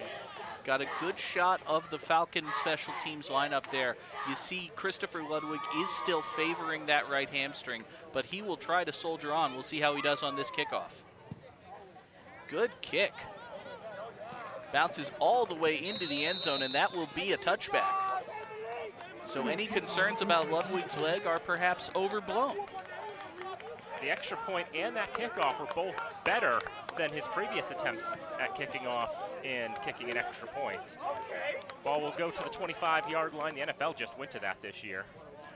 Got a good shot of the Falcon special teams lineup there. You see Christopher Ludwig is still favoring that right hamstring, but he will try to soldier on. We'll see how he does on this kickoff. Good kick. Bounces all the way into the end zone, and that will be a touchback. So any concerns about Ludwig's leg are perhaps overblown. The extra point and that kickoff were both better than his previous attempts at kicking off and kicking an extra point. Ball will go to the 25-yard line. The NFL just went to that this year.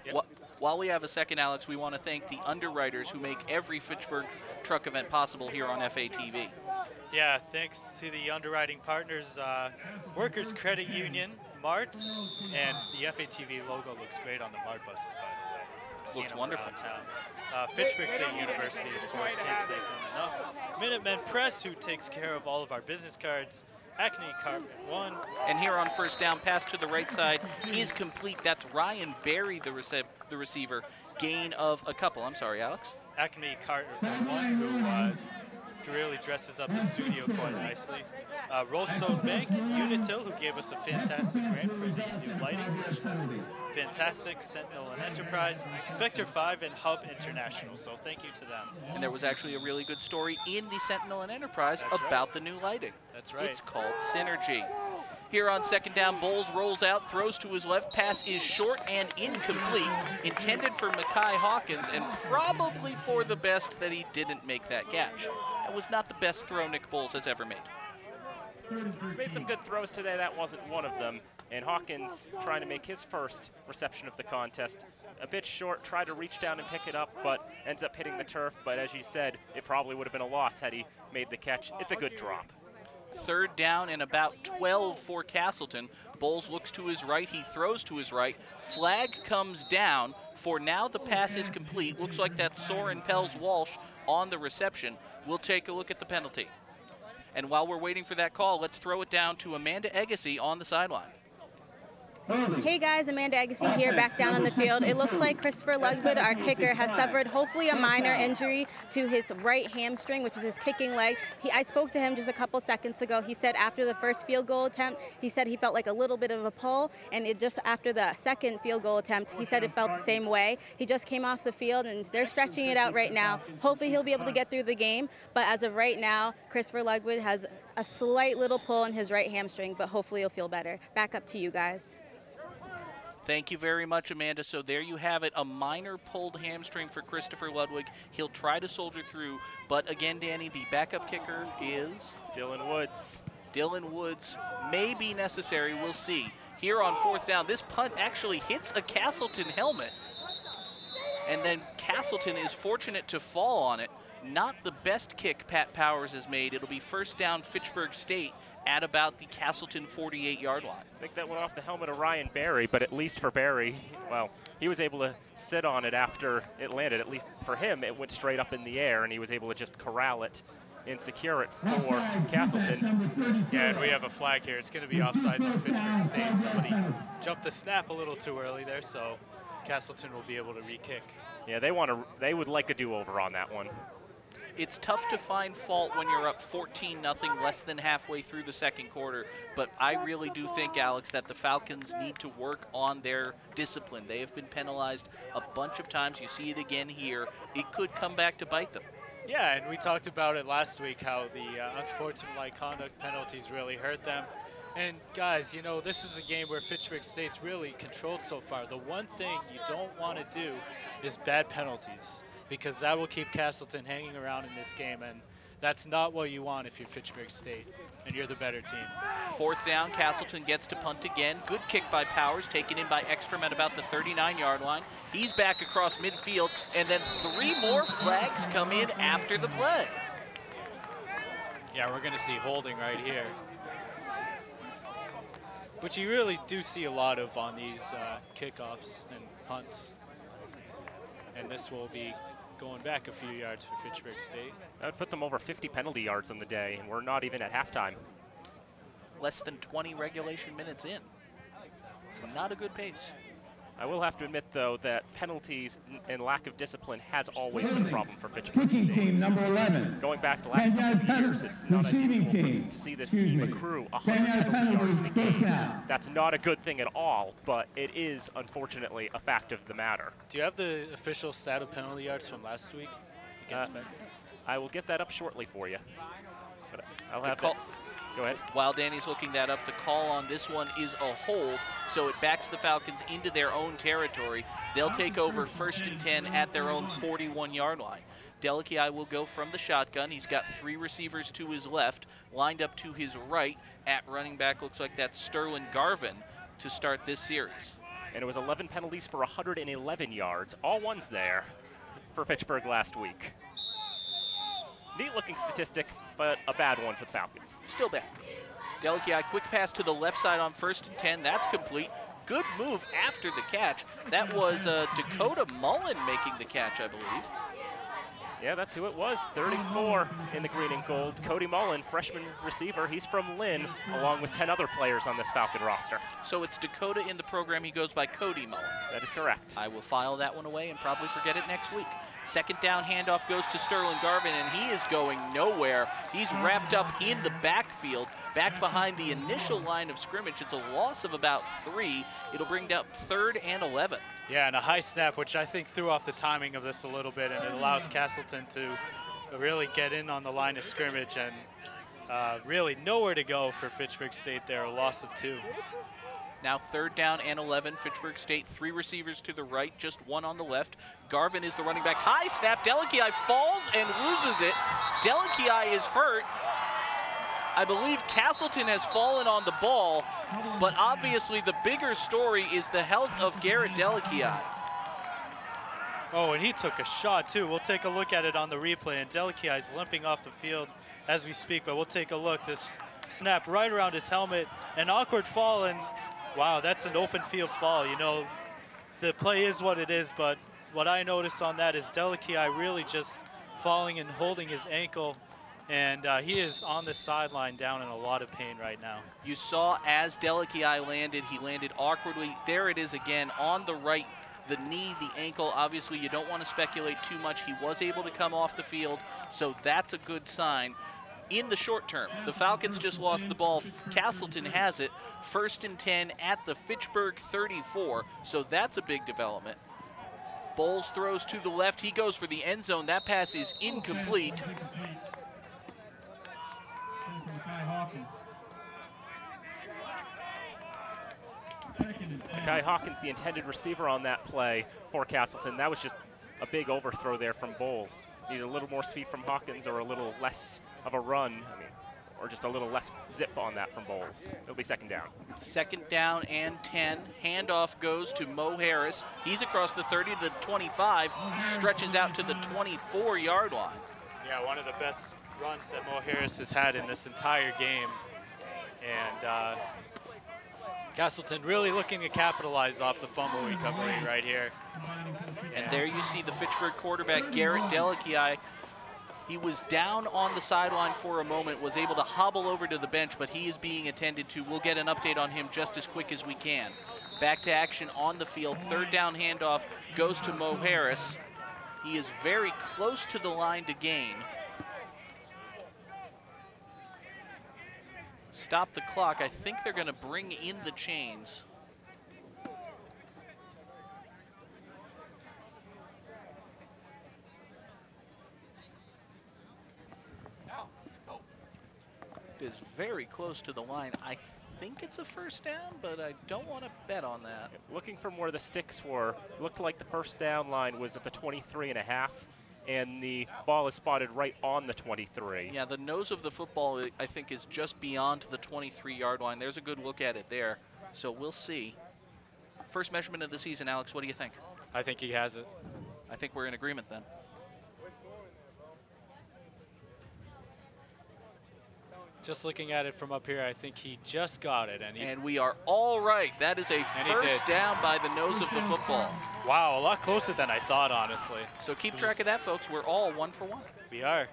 Yep. While we have a second, Alex, we want to thank the underwriters who make every Fitchburg truck event possible here on FATV. Yeah, thanks to the underwriting partners, Workers Credit Union, MART, and the FATV logo looks great on the MART buses, by the way. Looks wonderful. Town. Fitchburg State University, of course, can't thank them enough. Minutemen Press, who takes care of all of our business cards. Acme Carpet 1. And here on first down, pass to the right side is complete. That's Ryan Berry, the receiver. Gain of a couple. I'm sorry, Alex. Acme Carpet 1, who really dresses up the studio quite nicely. Rollstone Bank, Unitil, who gave us a fantastic grant for the new lighting, which was fantastic. Sentinel and Enterprise, Vector 5, and Hub International. So thank you to them. And there was actually a really good story in the Sentinel and Enterprise about the new lighting. That's right. It's called Synergy. Here on second down, Bowles rolls out, throws to his left. Pass is short and incomplete. Intended for Mekhi Hawkins, and probably for the best that he didn't make that catch. That was not the best throw Nick Bowles has ever made. He's made some good throws today. That wasn't one of them. And Hawkins trying to make his first reception of the contest. A bit short, tried to reach down and pick it up, but ends up hitting the turf. But as you said, it probably would have been a loss had he made the catch. It's a good drop. Third down and about 12 for Castleton. Bowles looks to his right, he throws to his right. Flag comes down. For now, the pass is complete. Looks like that's Soren Pels Walsh on the reception. We'll take a look at the penalty. And while we're waiting for that call, let's throw it down to Amanda Agassi on the sideline. Hey guys, Amanda Agassi here, back down on the field. It looks like Christopher Lugwood, our kicker, has suffered hopefully a minor injury to his right hamstring, which is his kicking leg. I spoke to him just a couple seconds ago. He said after the first field goal attempt, he said he felt like a little bit of a pull, and just after the second field goal attempt, he said it felt the same way. He just came off the field, and they're stretching it out right now. Hopefully he'll be able to get through the game, but as of right now, Christopher Lugwood has a slight little pull in his right hamstring, but hopefully he'll feel better. Back up to you guys. Thank you very much, Amanda. So there you have it, a minor pulled hamstring for Christopher Ludwig. He'll try to soldier through, but again, Danny, the backup kicker is Dylan Woods. Dylan Woods may be necessary. We'll see. Here on fourth down, this punt actually hits a Castleton helmet, and then Castleton is fortunate to fall on it. Not the best kick Pat Powers has made. It'll be first down Fitchburg State at about the Castleton 48-yard line. I think that went off the helmet of Ryan Barry, but at least for Barry, well, he was able to sit on it after it landed. At least for him, it went straight up in the air, and he was able to just corral it and secure it for Castleton. Yeah, and we have a flag here. It's going to be offsides on Fitchburg State. Somebody jumped the snap a little too early there, so Castleton will be able to re-kick. Yeah, they would like a do-over on that one. It's tough to find fault when you're up 14-0, less than halfway through the second quarter, but I really do think, Alex, that the Falcons need to work on their discipline. They have been penalized a bunch of times. You see it again here. It could come back to bite them. Yeah, and we talked about it last week, how the unsportsmanlike conduct penalties really hurt them. And guys, you know, this is a game where Fitchburg State's really controlled so far. The one thing you don't want to do is bad penalties, because that will keep Castleton hanging around in this game, and that's not what you want if you're Fitchburg State and you're the better team. Fourth down, Castleton gets to punt again. Good kick by Powers, taken in by Ekstrom at about the 39-yard line. He's back across midfield, and then 3 more flags come in after the play. Yeah, we're going to see holding right here, which you really do see a lot of on these kickoffs and punts. And this will be going back a few yards for Fitchburg State. That would put them over 50 penalty yards on the day, and we're not even at halftime. Less than 20 regulation minutes in. It's not a good pace. I will have to admit, though, that penalties and lack of discipline has always been a problem for Fitchburg Kicking State. team number 11. Going back the last couple of years, it's not unusual to see this team accrue 100 penalty yards in a game. That's not a good thing at all, but it is, unfortunately, a fact of the matter. Do you have the official stat of penalty yards from last week against Becker? I will get that up shortly for you. But I'll have call. Go ahead. While Danny's looking that up, the call on this one is a hold, so it backs the Falcons into their own territory. They'll take over 1st and 10 at their own 41-yard line. Delikiai will go from the shotgun. He's got 3 receivers to his left, lined up to his right. At running back, looks like that's Sterling Garvin to start this series. And it was 11 penalties for 111 yards, all ones there for Fitchburg last week. Neat-looking statistic, but a bad one for the Falcons. Still bad. Delikiai, quick pass to the left side on 1st and 10. That's complete. Good move after the catch. That was Dakota Mullen making the catch, I believe. Yeah, that's who it was. 34 in the green and gold. Cody Mullen, freshman receiver. He's from Lynn, along with 10 other players on this Falcon roster. So it's Dakota in the program. He goes by Cody Mullen. That is correct. I will file that one away and probably forget it next week. Second down handoff goes to Sterling Garvin, and he is going nowhere. He's wrapped up in the backfield, back behind the initial line of scrimmage. It's a loss of about 3. It'll bring down 3rd and 11. Yeah, and a high snap, which I think threw off the timing of this a little bit, and it allows Castleton to really get in on the line of scrimmage, and really nowhere to go for Fitchburg State there, a loss of 2. Now 3rd down and 11. Fitchburg State, 3 receivers to the right, just 1 on the left. Garvin is the running back. High snap. Delikiai falls and loses it. Delikiai is hurt. I believe Castleton has fallen on the ball, but obviously the bigger story is the health of Garrett Delikiai. Oh, and he took a shot too. We'll take a look at it on the replay, and Delikiai is limping off the field as we speak, but we'll take a look. This snap right around his helmet, an awkward fall, and wow, that's an open field fall. You know, the play is what it is, but what I noticed on that is Delikiai really just falling and holding his ankle, And he is on the sideline down in a lot of pain right now. You saw as Delici landed, he landed awkwardly. There it is again on the right, the knee, the ankle. Obviously, you don't want to speculate too much. He was able to come off the field, so that's a good sign. In the short term, the Falcons just lost the ball. Castleton has it, 1st and 10 at the Fitchburg 34, so that's a big development. Bowles throws to the left. He goes for the end zone. That pass is incomplete. Kai Hawkins, the intended receiver on that play for Castleton. That was just a big overthrow there from Bowles. Needed a little more speed from Hawkins or a little less of a run, or just a little less zip on that from Bowles. It'll be 2nd down. 2nd down and 10. Handoff goes to Mo Harris. He's across the 30 to the 25, stretches out to the 24-yard line. Yeah, one of the best runs that Mo Harris has had in this entire game. And Castleton really looking to capitalize off the fumble recovery right here. And there you see the Fitchburg quarterback, Garrett Delici. He was down on the sideline for a moment, was able to hobble over to the bench, but he is being attended to. We'll get an update on him just as quick as we can. Back to action on the field. 3rd down handoff goes to Mo Harris. He is very close to the line to gain. Stop the clock. I think they're going to bring in the chains. It is very close to the line. I think it's a 1st down, but I don't want to bet on that. Looking from where the sticks were, looked like the 1st down line was at the 23.5. And the ball is spotted right on the 23. Yeah, the nose of the football, I think, is just beyond the 23-yard line. There's a good look at it there. So we'll see. First measurement of the season, Alex, what do you think? I think he has it. I think we're in agreement then. Just looking at it from up here, I think he just got it. And we are all right. That is a 1st down by the nose of the football. Wow, a lot closer than I thought, honestly. So keep track of that, folks. We're all 1 for 1. We are.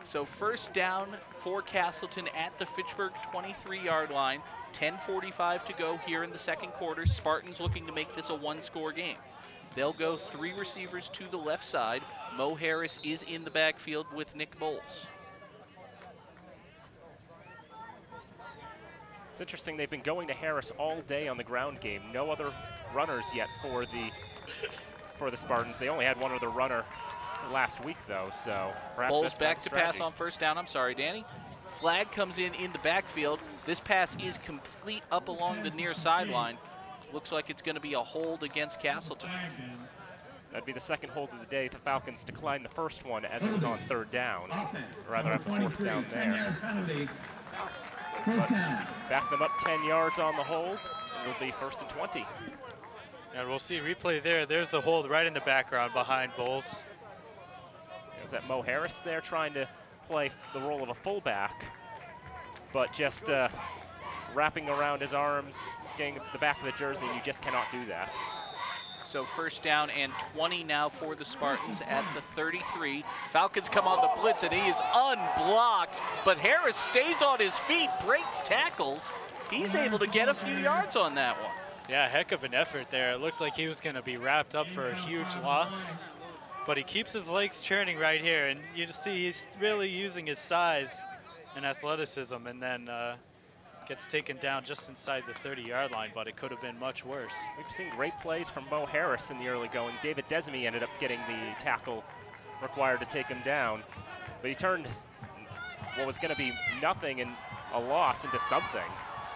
So 1st down for Castleton at the Fitchburg 23-yard line. 10:45 to go here in the 2nd quarter. Spartans looking to make this a 1-score game. They'll go 3 receivers to the left side. Mo Harris is in the backfield with Nick Bowles. It's interesting, they've been going to Harris all day on the ground game. No other runners yet for the Spartans. They only had one other runner last week, though, so perhaps Bowles that's back to pass on 1st down. I'm sorry, Danny. Flag comes in the backfield. This pass is complete up along the near sideline. Looks like it's going to be a hold against Castleton. That'd be the 2nd hold of the day. The Falcons declined the 1st one as it was on 3rd down. Or rather, at the 4th down there. But back them up 10 yards on the hold. It'll be 1st and 20. And we'll see replay there. There's the hold right in the background behind Bowles. Is that Mo Harris there trying to play the role of a fullback, but just wrapping around his arms, getting the back of the jersey, and you just cannot do that. So 1st down and 20 now for the Spartans at the 33. Falcons come on the blitz, and he is unblocked, but Harris stays on his feet, breaks tackles. He's able to get a few yards on that one. Yeah, heck of an effort there. It looked like he was going to be wrapped up for a huge loss, but he keeps his legs churning right here, and you see he's really using his size and athleticism, and then gets taken down just inside the 30-yard line, but it could have been much worse. We've seen great plays from Mo Harris in the early going. David Desmey ended up getting the tackle required to take him down, but he turned what was going to be nothing and a loss into something.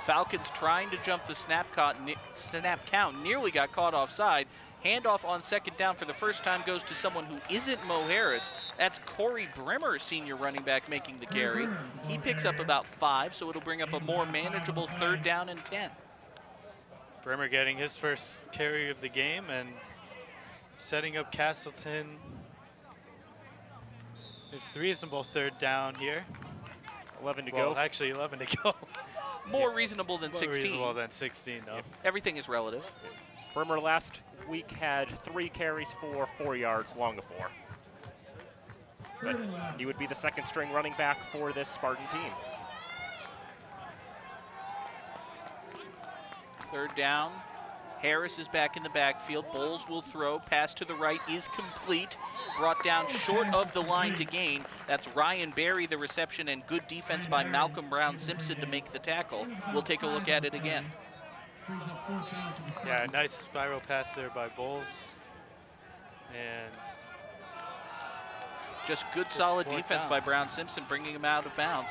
Falcons trying to jump the snap count, nearly got caught offside. Handoff on 2nd down for the 1st time goes to someone who isn't Mo Harris. That's Corey Brimmer, senior running back, making the carry. He picks up about 5, so it'll bring up a more manageable 3rd down and 10. Brimmer getting his first carry of the game and setting up Castleton with reasonable 3rd down here. 11 to go. Actually, 11 to go. More reasonable than 16. More reasonable than 16, though. Everything is relative. Brimmer last week had 3 carries for 4 yards long before. but he would be the second string running back for this Spartan team. Third down. Harris is back in the backfield. Bowles will throw. Pass to the right is complete. Brought down short of the line to gain. That's Ryan Berry, the reception, and good defense by Malcolm Brown Simpson to make the tackle. We'll take a look at it again. Yeah, nice spiral pass there by Bowles. And just good solid defense by Brown Simpson, bringing him out of bounds.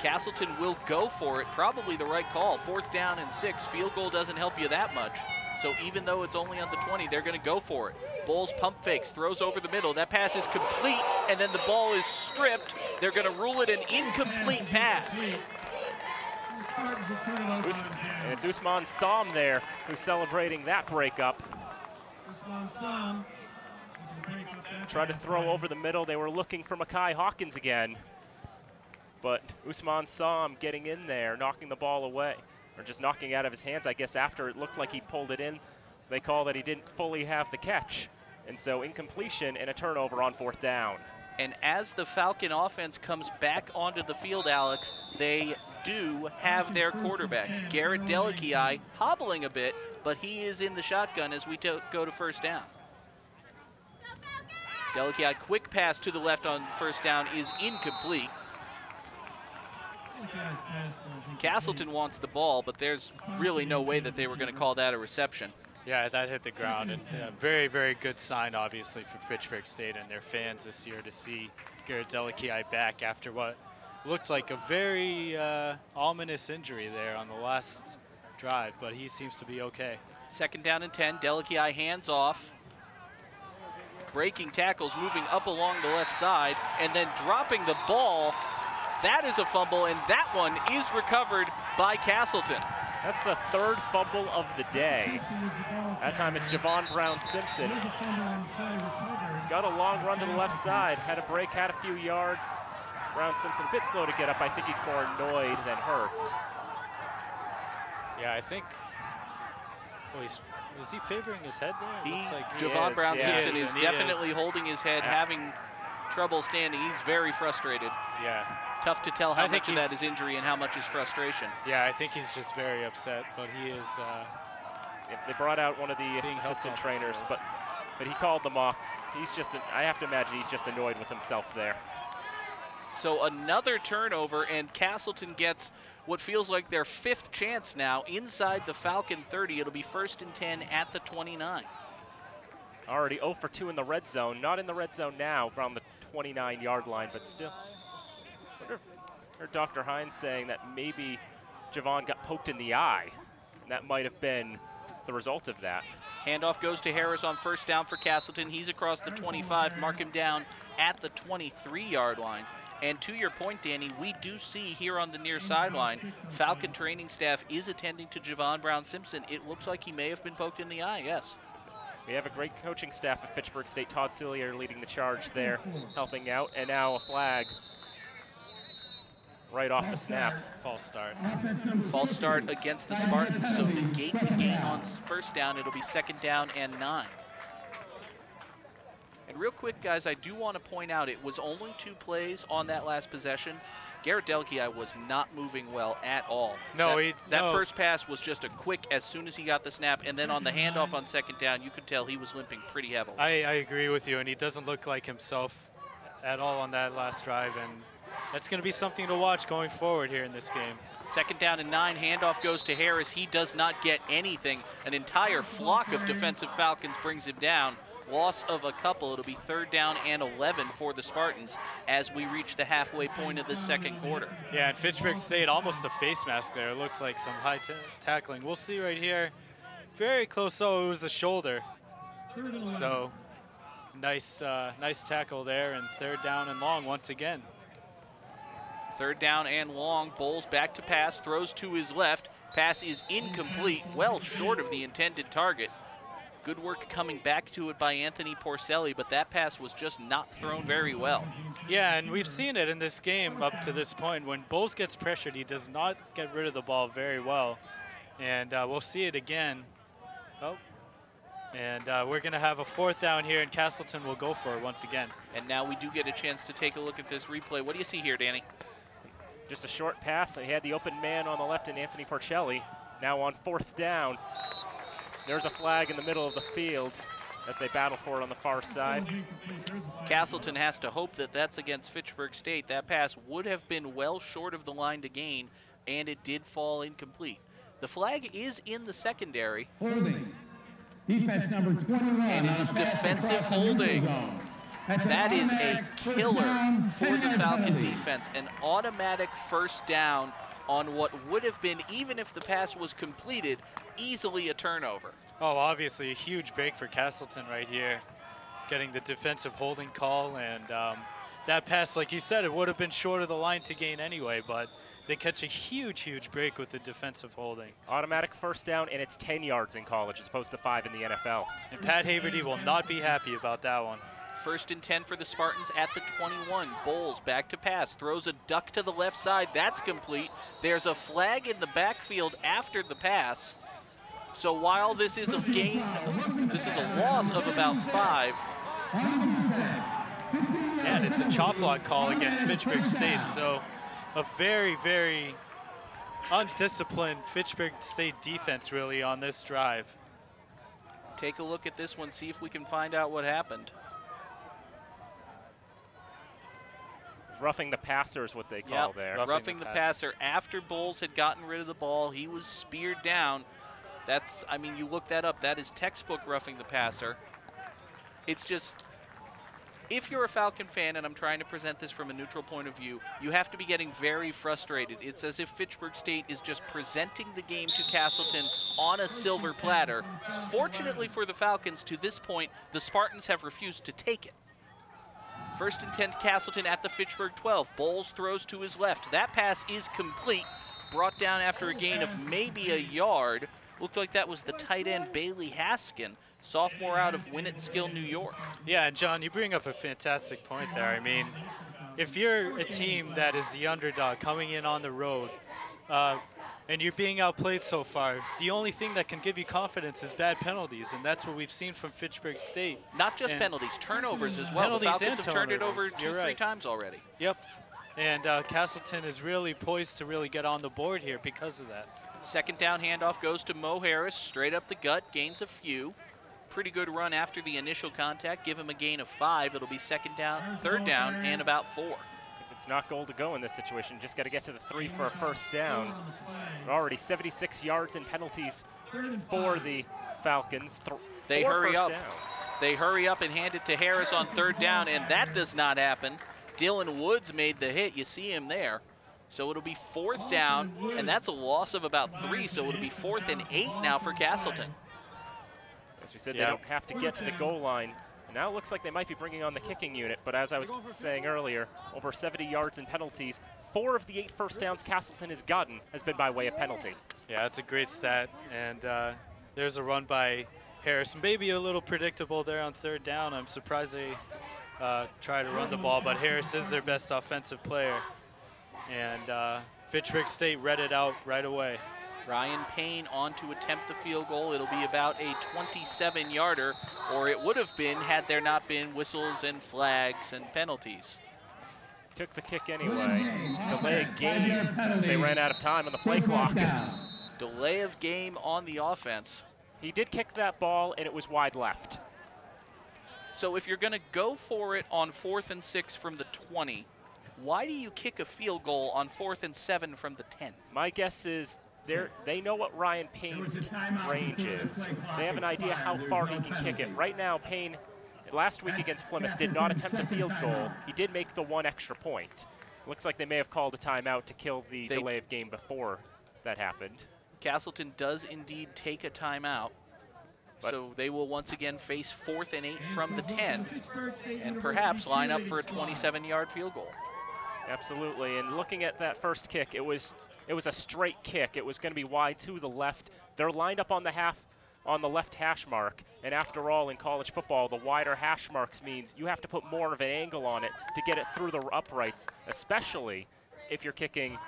Castleton will go for it, probably the right call. 4th down and 6. Field goal doesn't help you that much. So even though it's only on the 20, they're going to go for it. Bowles pump fakes, throws over the middle. That pass is complete, and then the ball is stripped. They're going to rule it an incomplete pass. And it's Usman Sam there who's celebrating that breakup. Tried to throw over the middle. They were looking for Mekhi Hawkins again. But Usman Sam getting in there, knocking the ball away. Or just knocking it out of his hands, I guess, after it looked like he pulled it in. They call that he didn't fully have the catch. And so incompletion and a turnover on 4th down. And as the Falcon offense comes back onto the field, Alex, they do have their quarterback, Garrett Delikiai, hobbling a bit, but he is in the shotgun as we go to 1st down. Delikiai, quick pass to the left on 1st down is incomplete. Castleton wants the ball, but there's really no way that they were going to call that a reception. yeah, that hit the ground. And very, very good sign, obviously, for Fitchburg State and their fans this year to see Garrett Delikiai back after what looked like a very ominous injury there on the last drive, but he seems to be okay. 2nd down and 10. Delikiai hands off. Breaking tackles, moving up along the left side, and then dropping the ball. That is a fumble, and that one is recovered by Castleton. That's the 3rd fumble of the day. That time it's Javon Brown Simpson. Got a long run to the left side, had a break, had a few yards. Brown Simpson a bit slow to get up. I think he's more annoyed than hurt. Yeah, I think, is he favoring his head there? Javon Brown Simpson is definitely holding his head, having trouble standing. He's very frustrated. Yeah. Tough to tell how much of that is injury and how much is frustration. Yeah, I think he's just very upset, but he is. They brought out one of the assistant trainers, but he called them off. He's just, I have to imagine he's just annoyed with himself there. So another turnover, and Castleton gets what feels like their 5th chance now inside the Falcon 30. It'll be 1st and 10 at the 29. Already 0 for 2 in the red zone. Not in the red zone now, around the 29-yard line, but still. I heard Dr. Hines saying that maybe Javon got poked in the eye, and that might have been the result of that. Handoff goes to Harris on 1st down for Castleton. He's across the 25, mark him down at the 23-yard line. And to your point, Danny, we do see here on the near sideline, Falcon training staff is attending to Javon Brown Simpson. It looks like he may have been poked in the eye, yes. We have a great coaching staff at Fitchburg State. Todd Cillier leading the charge there, helping out. And now a flag right off the snap. False start. False start against the Spartans, so negate the gain on 1st down. It'll be 2nd down and 9. And real quick, guys, I do want to point out it was only 2 plays on that last possession. Garrett Delikiai was not moving well at all. No, that first pass was just a quick as soon as he got the snap, and then on the handoff on 2nd down, you could tell he was limping pretty heavily. I agree with you, and he doesn't look like himself at all on that last drive, and that's going to be something to watch going forward here in this game. 2nd down and 9, handoff goes to Harris. He does not get anything. An entire flock of defensive Falcons brings him down. Loss of a couple. It'll be 3rd down and 11 for the Spartans as we reach the halfway point of the 2nd quarter. Yeah, and Fitchburg State almost a face mask there. It looks like some high tackling. We'll see right here. Very close, though. It was the shoulder. So nice tackle there, and 3rd down and long once again. 3rd down and long. Bowles back to pass, throws to his left. Pass is incomplete, well short of the intended target. Good work coming back to it by Anthony Porcelli, but that pass was just not thrown very well. Yeah, and we've seen it in this game up to this point. When Bowles gets pressured, he does not get rid of the ball very well. And we'll see it again. Oh, And we're going to have a 4th down here, and Castleton will go for it once again. And now we do get a chance to take a look at this replay. What do you see here, Danny? Just a short pass. He had the open man on the left in Anthony Porcelli. Now on 4th down. There's a flag in the middle of the field as they battle for it on the far side. Castleton has to hope that that's against Fitchburg State. That pass would have been well short of the line to gain, and it did fall incomplete. The flag is in the secondary. Holding. Defense number 21. And it is defensive holding. That is a killer for the Falcon defense. An automatic 1st down on what would have been, even if the pass was completed, easily a turnover. Oh, obviously a huge break for Castleton right here, getting the defensive holding call. And that pass, like you said, it would have been short of the line to gain anyway, but they catch a huge, huge break with the defensive holding. Automatic 1st down, and it's 10 yards in college as opposed to 5 in the NFL. And Pat Haverty will not be happy about that one. 1st and 10 for the Spartans at the 21. Bowles back to pass, throws a duck to the left side. That's complete. There's a flag in the backfield after the pass. So while this is a gain, this is a loss of about 5. And it's a chop block call against Fitchburg State. So a very, very undisciplined Fitchburg State defense really on this drive. Take a look at this one, see if we can find out what happened. Roughing the passer is what they call there. Roughing the passer. After Bowles had gotten rid of the ball, he was speared down. That's, I mean, you look that up, that is textbook roughing the passer. It's just, if you're a Falcon fan, and I'm trying to present this from a neutral point of view, you have to be getting very frustrated. It's as if Fitchburg State is just presenting the game to Castleton on a silver platter. Fortunately for the Falcons, to this point, the Spartans have refused to take it. 1st and 10, Castleton at the Fitchburg 12. Bowles throws to his left. That pass is complete. Brought down after a gain of maybe a yard. Looked like that was the tight end Bailey Haskin, sophomore out of Winnetskill, New York. Yeah, and John, you bring up a fantastic point there. I mean, if you're a team that is the underdog coming in on the road, and you're being outplayed so far, the only thing that can give you confidence is bad penalties, and that's what we've seen from Fitchburg State. Not just penalties, turnovers as well. The Falcons have turned it over two, 3 times already. Yep, and Castleton is really poised to really get on the board here because of that. 2nd down handoff goes to Mo Harris, straight up the gut, gains a few. Pretty good run after the initial contact, give him a gain of 5. It'll be 2nd down, 3rd down, and about 4. It's not goal to go in this situation. Just got to get to the 3 for a 1st down. Already 76 yards in penalties for the Falcons. They hurry up. They hurry up and hand it to Harris on 3rd down, and that does not happen. Dylan Woods made the hit. You see him there. So it'll be 4th down, and that's a loss of about 3, so it'll be 4th and 8 now for Castleton. As we said, they don't have to get to the goal line. Now it looks like they might be bringing on the kicking unit, but as I was saying earlier, over 70 yards in penalties. 4 of the 8 first downs Castleton has gotten has been by way of penalty. Yeah, that's a great stat, and there's a run by Harris. Maybe a little predictable there on 3rd down. I'm surprised they try to run the ball, but Harris is their best offensive player. And Fitchburg State read it out right away. Ryan Payne on to attempt the field goal. It'll be about a 27-yarder, or it would have been had there not been whistles and flags and penalties. Took the kick anyway. Delay of game. They ran out of time on the play clock. Delay of game on the offense. He did kick that ball, and it was wide left. So if you're going to go for it on 4th and 6 from the 20, why do you kick a field goal on 4th and 7 from the 10? My guess is they know what Ryan Payne's range is. They have an idea how far he can kick it. Right now, Payne, last week against Plymouth, did not attempt a field goal. He did make the 1 extra point. Looks like they may have called a timeout to kill the delay of game before that happened. Castleton does indeed take a timeout. So they will once again face 4th and 8 from the 10 and perhaps line up for a 27-yard field goal. Absolutely, and looking at that first kick, it was a straight kick. It was going to be wide to the left. They're lined up on the left hash mark, and after all, in college football, the wider hash marks means you have to put more of an angle on it to get it through the uprights, especially if you're kicking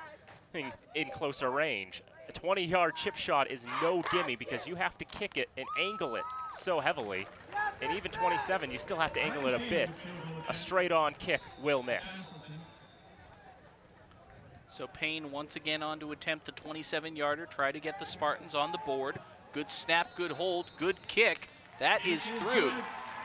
in closer range. A 20-yard chip shot is no gimme because you have to kick it and angle it so heavily. And even 27, you still have to angle it a bit. A straight-on kick will miss. So Payne once again on to attempt the 27-yarder, try to get the Spartans on the board. Good snap, good hold, good kick. That is through.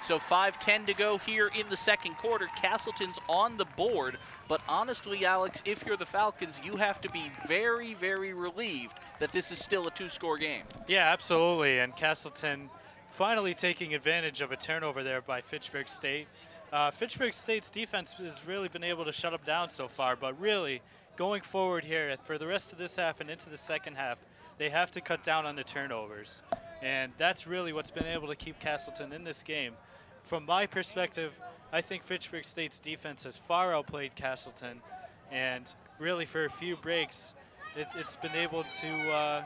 So 5:10 to go here in the second quarter. Castleton's on the board, but honestly, Alex, if you're the Falcons, you have to be very, very relieved that this is still a two-score game. Yeah, absolutely, and Castleton finally taking advantage of a turnover there by Fitchburg State. Fitchburg State's defense has really been able to shut them down so far, but really, going forward here for the rest of this half and into the second half, they have to cut down on the turnovers. And that's really what's been able to keep Castleton in this game. From my perspective, I think Fitchburg State's defense has far outplayed Castleton. And really for a few breaks, it's been able to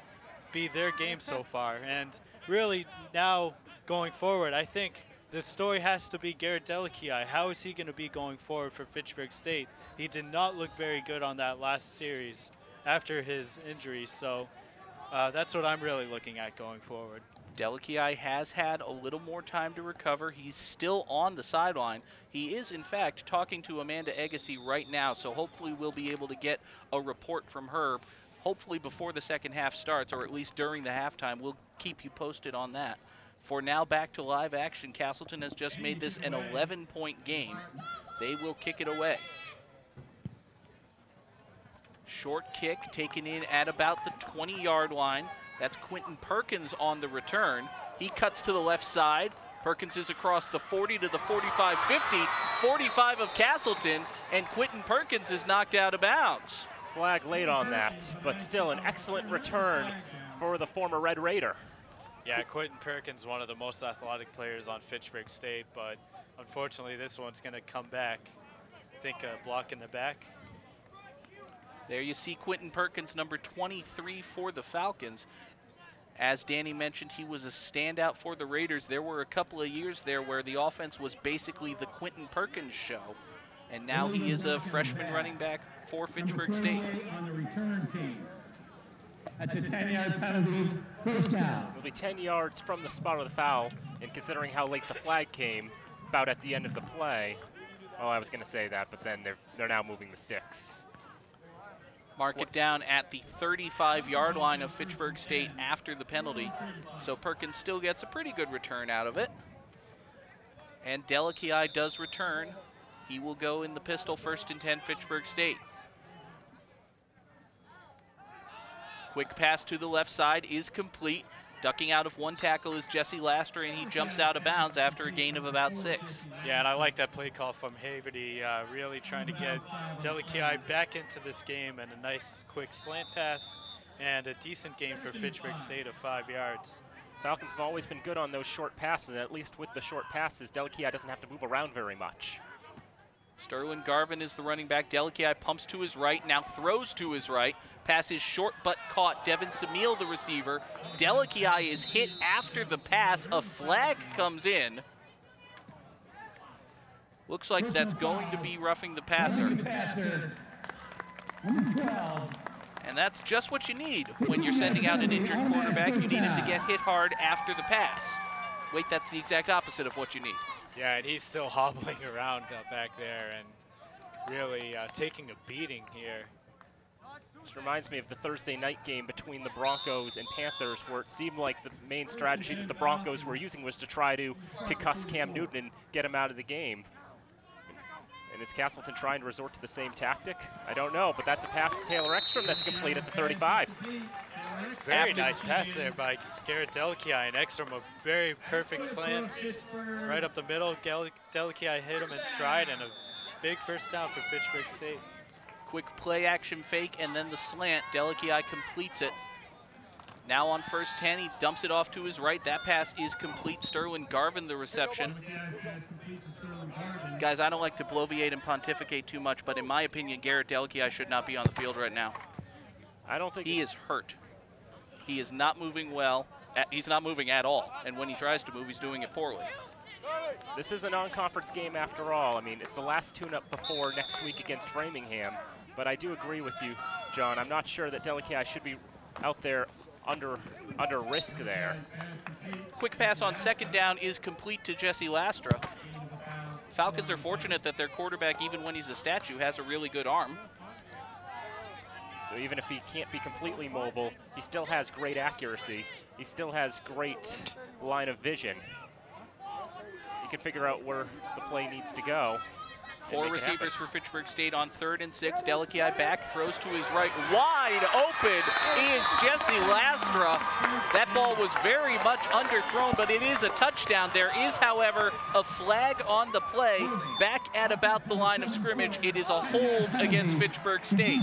be their game so far. And really now going forward, I think the story has to be Garrett Delakiai. How is he going to be going forward for Fitchburg State? He did not look very good on that last series after his injury, so that's what I'm really looking at going forward. Delakiai has had a little more time to recover. He's still on the sideline. He is, in fact, talking to Amanda Agassi right now, so hopefully we'll be able to get a report from her, hopefully before the second half starts, or at least during the halftime. We'll keep you posted on that. For now, back to live action. Castleton has just made this an 11-point game. They will kick it away. Short kick taken in at about the 20-yard line. That's Quentin Perkins on the return. He cuts to the left side. Perkins is across the 40 to the 45-50, 45 of Castleton, and Quentin Perkins is knocked out of bounds. Flag late on that, but still an excellent return for the former Red Raider. Yeah, Quentin Perkins, one of the most athletic players on Fitchburg State, but unfortunately this one's going to come back. I think a block in the back. There you see Quentin Perkins, number 23 for the Falcons. As Danny mentioned, he was a standout for the Raiders. There were a couple of years there where the offense was basically the Quentin Perkins show. And now he is a freshman running back for Fitchburg State. On the return team. That's a 10-yard penalty, first down. It'll be 10 yards from the spot of the foul, and considering how late the flag came, about at the end of the play. Oh, I was going to say that, but then they're now moving the sticks. Mark it down at the 35-yard line of Fitchburg State after the penalty. So Perkins still gets a pretty good return out of it. And Delakiai does return. He will go in the pistol, 1st and 10, Fitchburg State. Quick pass to the left side is complete. Ducking out of one tackle is Jesse Laster, and he jumps out of bounds after a gain of about 6. Yeah, and I like that play call from Haverty, really trying to get Delakiai back into this game, and a nice quick slant pass and a decent gain for Fitchburg State of 5 yards. Falcons have always been good on those short passes, and at least with the short passes, Delakiai doesn't have to move around very much. Sterling Garvin is the running back. Delakiai pumps to his right, now throws to his right. Pass is short but caught. Devin Samil, the receiver. Delakiai is hit after the pass. A flag comes in. Looks like that's going to be roughing the passer. And that's just what you need when you're sending out an injured quarterback. You need him to get hit hard after the pass. Wait, that's the exact opposite of what you need. Yeah, and he's still hobbling around back there and really taking a beating here. Which reminds me of the Thursday night game between the Broncos and Panthers, where it seemed like the main strategy that the Broncos were using was to try to concuss Cam Newton and get him out of the game. And is Castleton trying to resort to the same tactic? I don't know, but that's a pass to Taylor Ekstrom that's complete at the 35. Very nice pass there by Garrett Delakiai, and Ekstrom a very perfect slant right up the middle. Delakiai hit him in stride, and a big first down for Fitchburg State. Quick play action fake and then the slant. Delakiai completes it. Now on 1st 10, he dumps it off to his right. That pass is complete. Sterling Garvin the reception. Guys, I don't like to bloviate and pontificate too much, but in my opinion, Garrett Delakiai should not be on the field right now. I don't think he is hurt. He is not moving well. He's not moving at all. And when he tries to move, he's doing it poorly. This is a non-conference game after all. I mean, it's the last tune-up before next week against Framingham. But I do agree with you, John. I'm not sure that Delakiai should be out there under risk there. Quick pass on second down is complete to Jesse Lastra. Falcons are fortunate that their quarterback, even when he's a statue, has a really good arm. So even if he can't be completely mobile, he still has great accuracy. He still has great line of vision. He can figure out where the play needs to go. 4 receivers for Fitchburg State on 3rd and 6. Delici back, throws to his right. Wide open is Jesse Lastra. That ball was very much underthrown, but it is a touchdown. There is, however, a flag on the play back at about the line of scrimmage. It is a hold against Fitchburg State.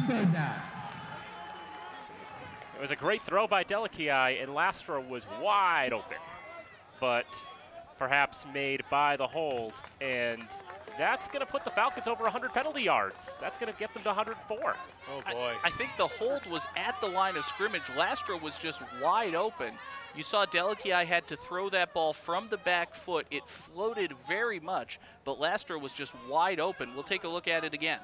It was a great throw by Delici, and Lastra was wide open, but perhaps made by the hold, and that's going to put the Falcons over 100 penalty yards. That's going to get them to 104. Oh, boy. I think the hold was at the line of scrimmage. Lastra was just wide open. You saw Delici had to throw that ball from the back foot. It floated very much, but Lastra was just wide open. We'll take a look at it again.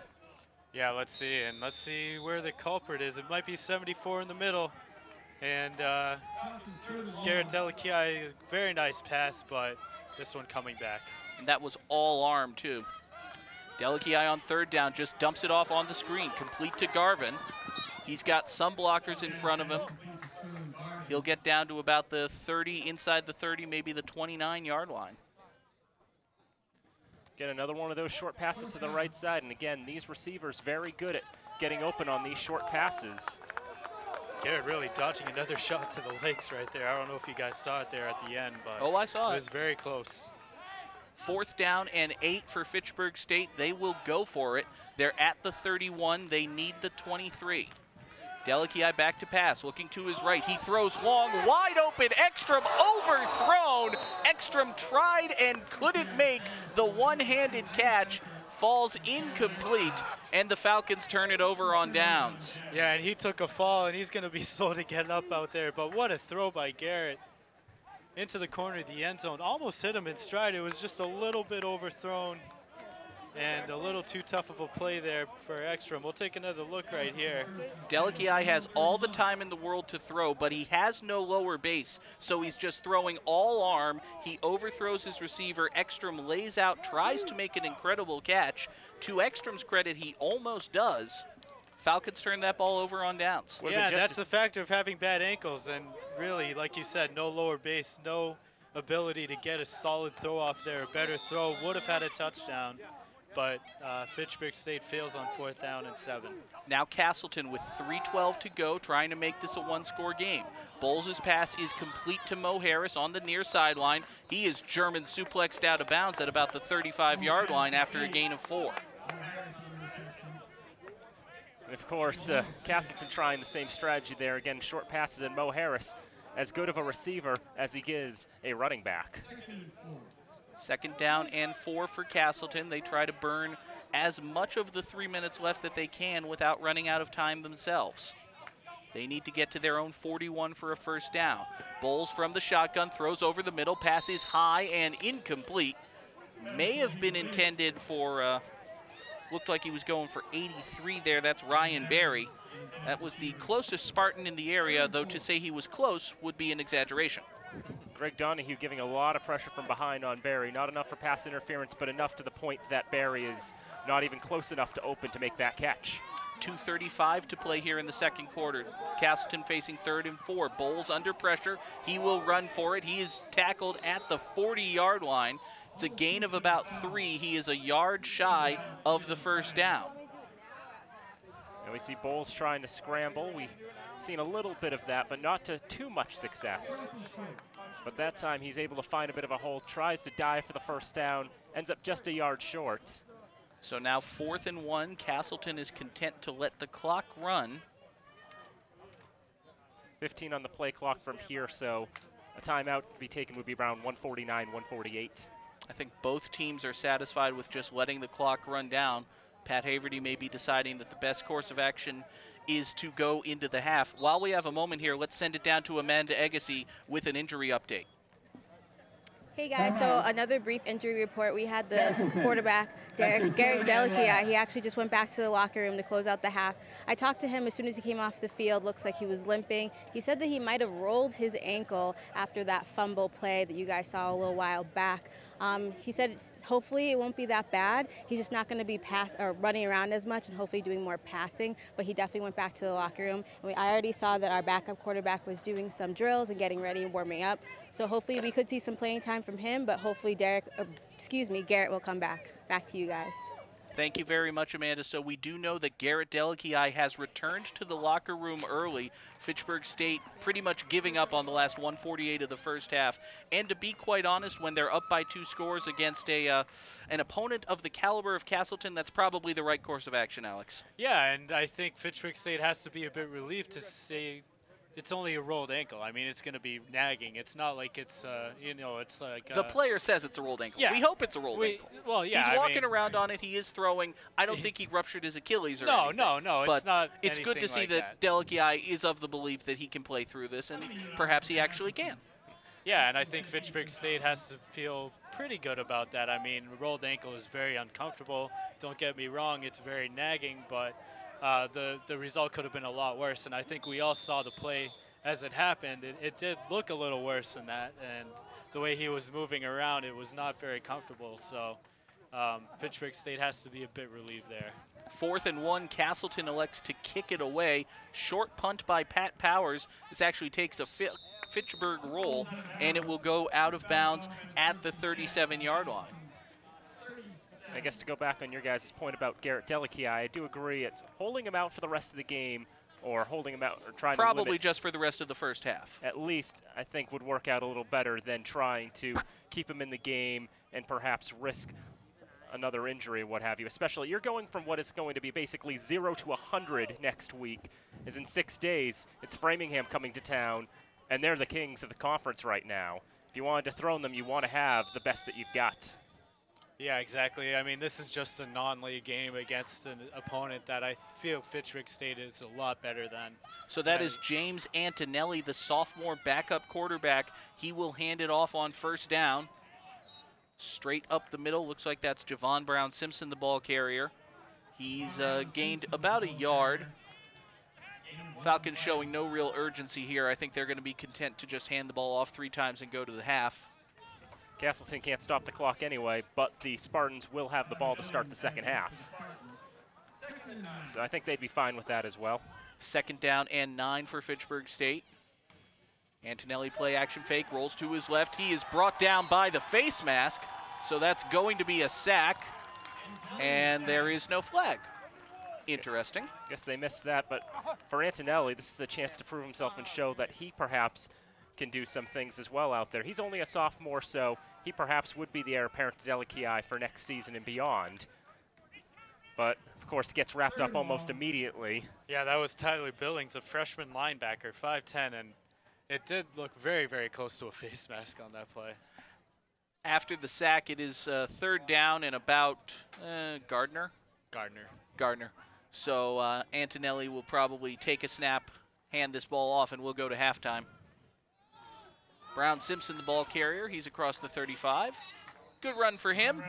Yeah, let's see, and let's see where the culprit is. It might be 74 in the middle, and Garrett Delici, very nice pass, but this one coming back. And that was all arm, too. Delici on 3rd down just dumps it off on the screen, complete to Garvin. He's got some blockers in front of him. He'll get down to about the 30, inside the 30, maybe the 29-yard line. Get another one of those short passes to the right side, and again, these receivers very good at getting open on these short passes. Garrett really dodging another shot to the legs right there. I don't know if you guys saw it there at the end, but I saw it. It was very close. 4th down and 8 for Fitchburg State. They will go for it. They're at the 31. They need the 23. Delici back to pass, looking to his right. He throws long, wide open. Ekstrom overthrown. Ekstrom tried and couldn't make the one-handed catch. Falls incomplete, and the Falcons turn it over on downs. Yeah, and he took a fall, and he's going to be slow to get up out there. But what a throw by Garrett into the corner of the end zone. Almost hit him in stride. It was just a little bit overthrown and a little too tough of a play there for Ekstrom. We'll take another look right here. Delici has all the time in the world to throw, but he has no lower base, so he's just throwing all arm. He overthrows his receiver. Ekstrom lays out, tries to make an incredible catch. To Ekstrom's credit, he almost does. Falcons turn that ball over on downs. Yeah, that's the factor of having bad ankles, and really, like you said, no lower base, no ability to get a solid throw off there. A better throw would have had a touchdown, but Fitchburg State fails on 4th down and 7. Now Castleton with 3:12 to go, trying to make this a one-score game. Bowles' pass is complete to Mo Harris on the near sideline. He is German suplexed out of bounds at about the 35-yard line after a gain of 4. And of course, Castleton trying the same strategy there. Again, short passes, and Mo Harris, as good of a receiver as he is a running back. 2nd down and 4 for Castleton. They try to burn as much of the 3 minutes left that they can without running out of time themselves. They need to get to their own 41 for a 1st down. Bowles from the shotgun, throws over the middle, pass is high and incomplete. May have been intended for, looked like he was going for 83 there. That's Ryan Berry. That was the closest Spartan in the area, though to say he was close would be an exaggeration. Greg Donahue giving a lot of pressure from behind on Barry. Not enough for pass interference, but enough to the point that Barry is not even close enough to open to make that catch. 2:35 to play here in the 2nd quarter. Castleton facing 3rd and 4. Bowles under pressure. He will run for it. He is tackled at the 40-yard line. It's a gain of about 3. He is a yard shy of the 1st down. And we see Bowles trying to scramble. We've seen a little bit of that, but not to too much success. But that time he's able to find a bit of a hole, tries to dive for the 1st down, ends up just a yard short. So now 4th and 1. Castleton is content to let the clock run. 15 on the play clock from here, so a timeout to be taken would be around 149, 148. I think both teams are satisfied with just letting the clock run down. Pat Haverty may be deciding that the best course of action is to go into the half. While we have a moment here, let's send it down to Amanda Agassi with an injury update. Hey guys, so another brief injury report. We had the quarterback, Garrett Delicia. He actually just went back to the locker room to close out the half. I talked to him as soon as he came off the field. Looks like he was limping. He said that he might have rolled his ankle after that fumble play that you guys saw a little while back. He said hopefully it won't be that bad. He's just not going to be running around as much and hopefully doing more passing, but he definitely went back to the locker room. And I already saw that our backup quarterback was doing some drills and getting ready and warming up. So hopefully we could see some playing time from him, but hopefully Garrett will come back. Back to you guys. Thank you very much, Amanda. So we do know that Garrett Delicia has returned to the locker room early. Fitchburg State pretty much giving up on the last 148 of the first half. And to be quite honest, when they're up by 2 scores against an opponent of the caliber of Castleton, that's probably the right course of action, Alex. Yeah, and I think Fitchburg State has to be a bit relieved to say it's only a rolled ankle. I mean, it's going to be nagging. It's not like it's, it's like... the player says it's a rolled ankle. Yeah. We hope it's a rolled ankle. Well, yeah. He's walking around on it. He is throwing. I don't think he ruptured his Achilles or anything. No. But it's not it's good to see that Delicia is of the belief that he can play through this, and perhaps he actually can. Yeah, and I think Fitchburg State has to feel pretty good about that. I mean, rolled ankle is very uncomfortable. Don't get me wrong, it's very nagging, but the result could have been a lot worse. And I think we all saw the play as it happened. It did look a little worse than that, and the way he was moving around, it was not very comfortable. So Fitchburg State has to be a bit relieved there. 4th and 1, Castleton elects to kick it away. Short punt by Pat Powers. This actually takes a Fitchburg roll, and it will go out of bounds at the 37-yard line. I guess to go back on your guys' point about Garrett Delicia, I do agree it's holding him out for the rest of the game, or holding him out, or trying to probably just for the rest of the first half. At least, I think, would work out a little better than trying to keep him in the game and perhaps risk another injury, what have you. Especially, you're going from what is going to be basically 0 to 100 next week, is in 6 days. It's Framingham coming to town, and they're the kings of the conference right now. If you wanted to throw them, you want to have the best that you've got. Yeah, exactly. I mean, this is just a non-league game against an opponent that I feel Fitchburg State is a lot better than. So that is James Antonelli, the sophomore backup quarterback. He will hand it off on first down. Straight up the middle. Looks like that's Javon Brown-Simpson, the ball carrier. He's gained about a yard. Falcons showing no real urgency here. I think they're going to be content to just hand the ball off 3 times and go to the half. Castleton can't stop the clock anyway, but the Spartans will have the ball to start the second half. So I think they'd be fine with that as well. 2nd down and 9 for Fitchburg State. Antonelli play action fake, rolls to his left. He is brought down by the face mask, so that's going to be a sack, and there is no flag. Interesting. Guess they missed that, but for Antonelli, this is a chance to prove himself and show that he perhaps can do some things as well out there. He's only a sophomore, so he perhaps would be the heir apparent to Delicia for next season and beyond. But, of course, gets wrapped up almost immediately. Yeah, that was Tyler Billings, a freshman linebacker, 5'10", and it did look very, very close to a face mask on that play. After the sack, it is 3rd down and about Gardner. So Antonelli will probably take a snap, hand this ball off, and we'll go to halftime. Brown-Simpson, the ball carrier. He's across the 35. Good run for him.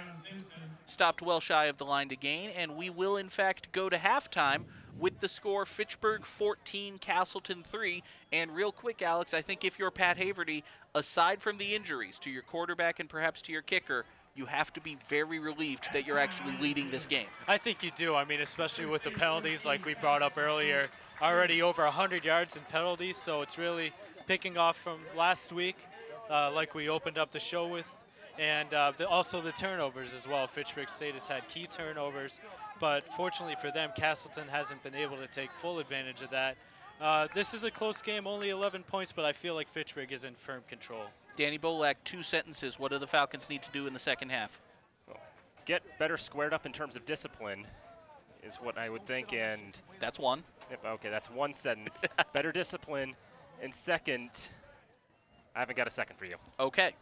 Stopped well shy of the line to gain, and we will, in fact, go to halftime with the score Fitchburg 14, Castleton 3. And real quick, Alex, I think if you're Pat Haverty, aside from the injuries to your quarterback and perhaps to your kicker, you have to be very relieved that you're actually leading this game. I think you do. I mean, especially with the penalties like we brought up earlier. Already over 100 yards in penalties, so it's really picking off from last week, like we opened up the show with. And also the turnovers as well. Fitchburg State has had key turnovers, but fortunately for them, Castleton hasn't been able to take full advantage of that. This is a close game, only 11 points, but I feel like Fitchburg is in firm control. Danny Bolak, 2 sentences. What do the Falcons need to do in the second half? Well, get better squared up in terms of discipline is what I would think, and that's one. Yep, okay, that's one sentence. Better discipline, and second, I haven't got a second for you. Okay.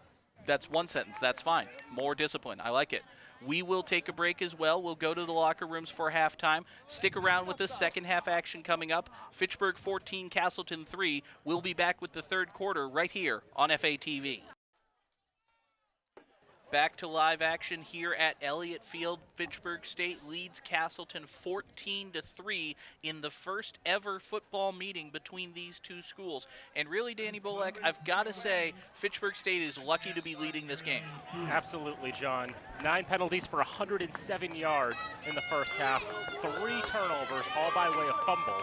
That's one sentence. That's fine. More discipline. I like it. We will take a break as well. We'll go to the locker rooms for halftime. Stick around with the second half action coming up. Fitchburg 14, Castleton 3. We'll be back with the third quarter right here on FATV. Back to live action here at Elliott Field. Fitchburg State leads Castleton 14-3 in the first ever football meeting between these two schools. And really, Danny Bolek, I've got to say, Fitchburg State is lucky to be leading this game. Absolutely, John. 9 penalties for 107 yards in the first half. 3 turnovers, all by way of fumble.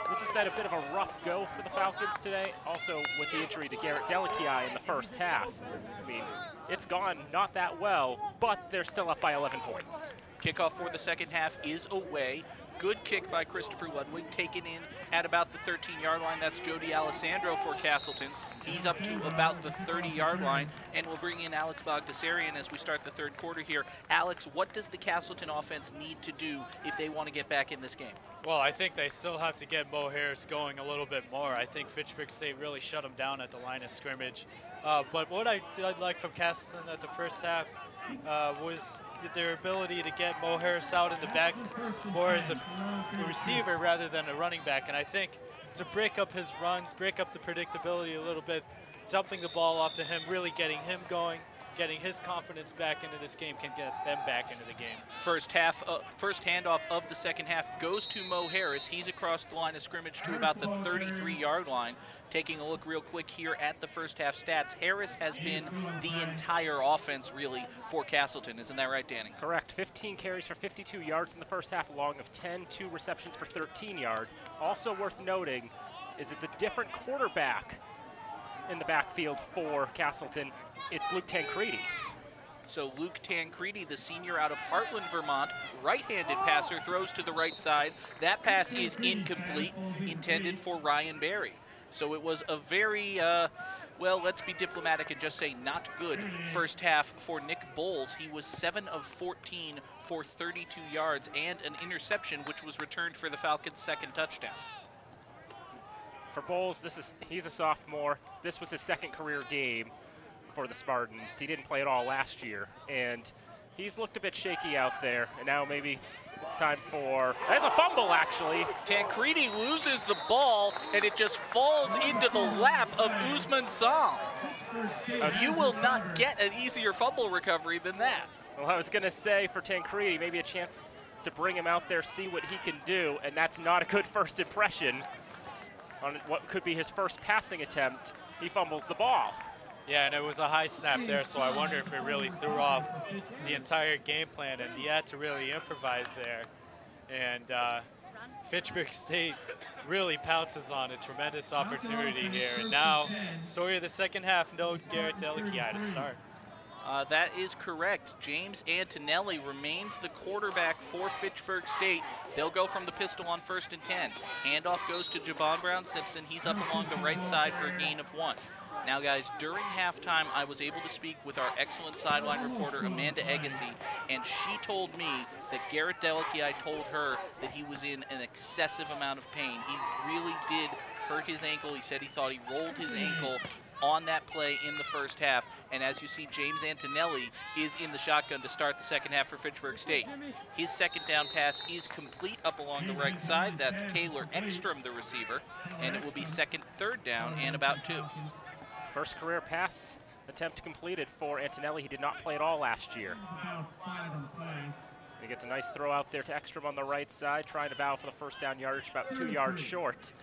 This has been a bit of a rough go for the Falcons today, also with the injury to Garrett Delakiai in the first half. I mean, it's gone not that well, but they're still up by 11 points. Kickoff for the second half is away. Good kick by Christopher Ludwig, taken in at about the 13-yard line. That's Jody Alessandro for Castleton. He's up to about the 30-yard line, and we'll bring in Alex Bogdasarian as we start the third quarter here. Alex, what does the Castleton offense need to do if they want to get back in this game? Well, I think they still have to get Mo Harris going a little bit more. I think Fitchburg State really shut him down at the line of scrimmage. But what I did like from Castleton at the first half was their ability to get Mo Harris out in the back more as a receiver rather than a running back. And I think to break up his runs, break up the predictability a little bit, dumping the ball off to him, really getting him going, getting his confidence back into this game can get them back into the game. First handoff of the second half goes to Mo Harris. He's across the line of scrimmage to about the 33-yard line. Taking a look real quick here at the first half stats, Harris has been the entire offense really for Castleton. Isn't that right, Danny? Correct. 15 carries for 52 yards in the first half, along of 10, 2 receptions for 13 yards. Also worth noting is it's a different quarterback in the backfield for Castleton. It's Luke Tancredi. So Luke Tancredi, the senior out of Heartland, Vermont, right-handed passer, throws to the right side. That pass is incomplete, intended for Ryan Berry. So it was a very, well, let's be diplomatic and just say not good first half for Nick Bowles. He was 7 of 14 for 32 yards and an interception, which was returned for the Falcons' second touchdown. For Bowles, he's a sophomore. This was his second career game for the Spartans. He didn't play at all last year, and he's looked a bit shaky out there, and now maybe it's time for, there's a fumble actually. Tancredi loses the ball and it just falls into the lap of Usman Sam. You will not get an easier fumble recovery than that. Well, I was gonna say for Tancredi, maybe a chance to bring him out there, see what he can do, and that's not a good first impression on what could be his first passing attempt. He fumbles the ball. Yeah, and it was a high snap there, so I wonder if it really threw off the entire game plan, and he had to really improvise there. And Fitchburg State really pounces on a tremendous opportunity here. And now, story of the second half, no Garrett Delakiai to start. That is correct. James Antonelli remains the quarterback for Fitchburg State. They'll go from the pistol on 1st and 10. Handoff goes to Javon Brown-Simpson. He's up along the right side for a gain of 1. Now, guys, during halftime, I was able to speak with our excellent sideline reporter, Amanda Agassi, and she told me that Garrett Delakiai told her that he was in an excessive amount of pain. He really did hurt his ankle. He said he thought he rolled his ankle on that play in the first half. And as you see, James Antonelli is in the shotgun to start the second half for Fitchburg State. His second down pass is complete up along the right side. That's Taylor Ekstrom, the receiver, and it will be third down and about 2. First career pass attempt completed for Antonelli. He did not play at all last year. He gets a nice throw out there to Ekstrom on the right side, trying to battle for the first down yardage, about 2 yards short.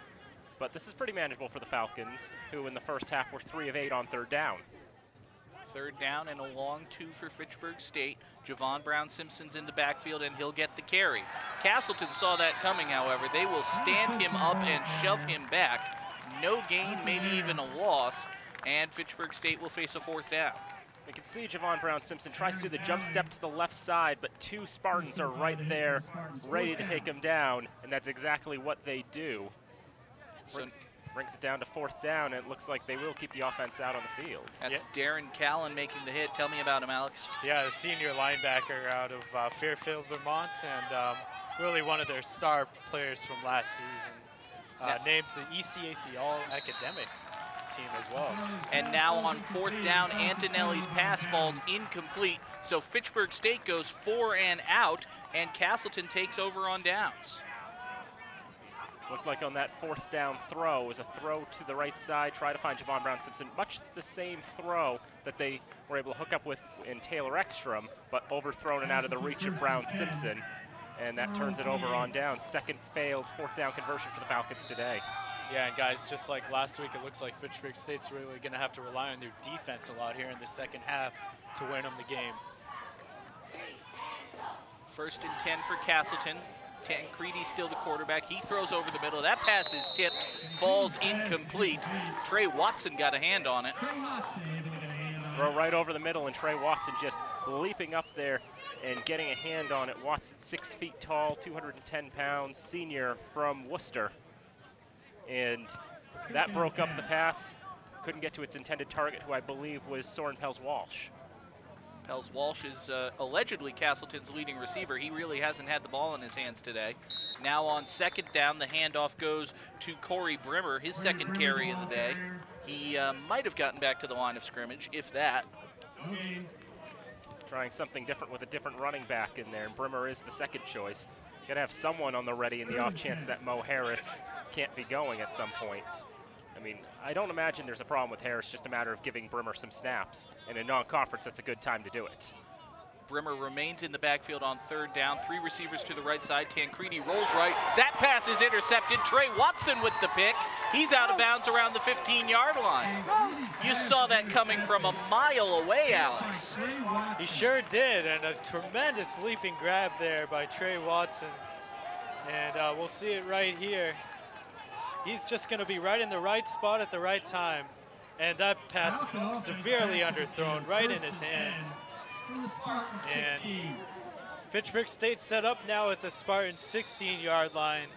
But this is pretty manageable for the Falcons, who in the first half were 3 of 8 on third down. Third down and a long 2 for Fitchburg State. Javon Brown-Simpson's in the backfield, and he'll get the carry. Castleton saw that coming, however. They will stand him up and shove him back. No gain, maybe even a loss, and Fitchburg State will face a 4th down. We can see Javon Brown-Simpson tries to do the jump step to the left side, but 2 Spartans are right there ready to take him down, and that's exactly what they do. Brings it down to 4th down, and it looks like they will keep the offense out on the field. That's Darren Callan making the hit. Tell me about him, Alex. Yeah, the senior linebacker out of Fairfield, Vermont, and really one of their star players from last season. Named to the ECAC All-Academic team as well. And now on 4th down, Antonelli's pass falls incomplete, so Fitchburg State goes 4 and out, and Castleton takes over on downs. Looked like on that 4th down throw, it was a throw to the right side, try to find Javon Brown-Simpson. Much the same throw that they were able to hook up with in Taylor Ekstrom, but overthrown and out of the reach of Brown-Simpson. And that turns it over on down. Second failed 4th down conversion for the Falcons today. Yeah, and guys, just like last week, it looks like Fitchburg State's really going to have to rely on their defense a lot here in the second half to win them the game. 1st and 10 for Castleton. Tancredi still the quarterback. He throws over the middle. That pass is tipped, falls incomplete. Trey Watson got a hand on it. Throw right over the middle, and Trey Watson just leaping up there and getting a hand on it. Watson, 6 feet tall, 210 pounds, senior from Worcester. And that broke up the pass. Couldn't get to its intended target, who I believe was Soren Pels-Walsh. Pels-Walsh is allegedly Castleton's leading receiver. He really hasn't had the ball in his hands today. Now on 2nd down, the handoff goes to Corey Brimmer, his 2nd carry of the day. He might have gotten back to the line of scrimmage, if that. Trying something different with a different running back in there, and Brimmer is the 2nd choice. Got to have someone on the ready in the off chance that Mo Harris can't be going at some point. I mean, I don't imagine there's a problem with Harris, just a matter of giving Brimmer some snaps. And in non-conference, that's a good time to do it. Brimmer remains in the backfield on 3rd down. 3 receivers to the right side. Tancredi rolls right. That pass is intercepted. Trey Watson with the pick. He's out of bounds around the 15-yard line. You saw that coming from a mile away, Alex. He sure did, and a tremendous leaping grab there by Trey Watson. And we'll see it right here. He's just going to be right in the right spot at the right time. And that pass severely underthrown right in his hands. And Fitchburg State set up now at the Spartan 16-yard line.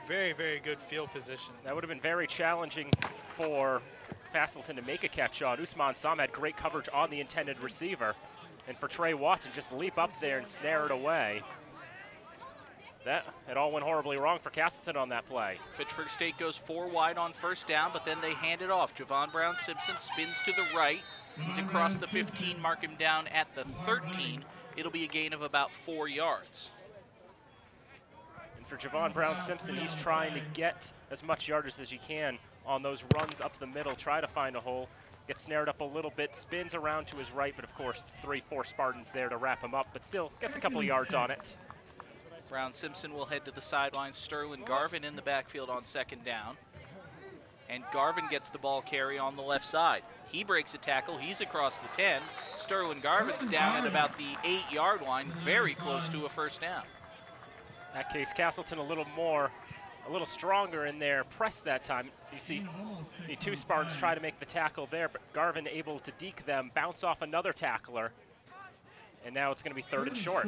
Very, very good field position. That would have been very challenging for Castleton to make a catch on. Usman Sam had great coverage on the intended receiver. And for Trey Watson, just leap up there and snare it away. It all went horribly wrong for Castleton on that play. Fitchburg State goes 4 wide on 1st down, but then they hand it off. Javon Brown-Simpson spins to the right. He's across the 15, mark him down at the 13. It'll be a gain of about 4 yards. And for Javon Brown-Simpson, he's trying to get as much yardage as he can on those runs up the middle, try to find a hole, gets snared up a little bit, spins around to his right, but of course 3-4 Spartans there to wrap him up, but still gets a couple of yards on it. Brown-Simpson will head to the sideline. Sterling Garvin in the backfield on 2nd down. And Garvin gets the ball carry on the left side. He breaks a tackle. He's across the 10. Sterling Garvin's down at about the 8-yard line, very close to a 1st down. In that case, Castleton a little stronger in their press that time. You see the 2 Spartans try to make the tackle there, but Garvin able to deke them, bounce off another tackler. And now it's going to be 3rd and short.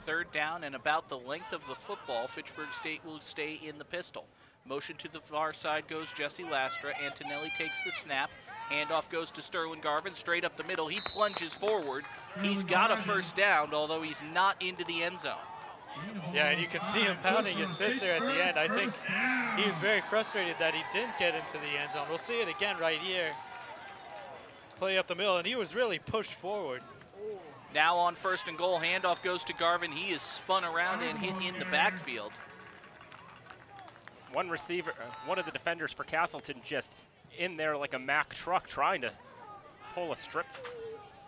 3rd down and about the length of the football. Fitchburg State will stay in the pistol. Motion to the far side goes Jesse Lastra. Antonelli takes the snap. Handoff goes to Sterling Garvin, straight up the middle. He plunges forward. He's got a 1st down, although he's not into the end zone. Yeah, and you can see him pounding his fist there at the end. I think he was very frustrated that he didn't get into the end zone. We'll see it again right here. Play up the middle, and he was really pushed forward. Now on 1st and goal, handoff goes to Garvin. He is spun around and hit in the backfield. One receiver, one of the defenders for Castleton just in there like a Mack truck trying to pull a strip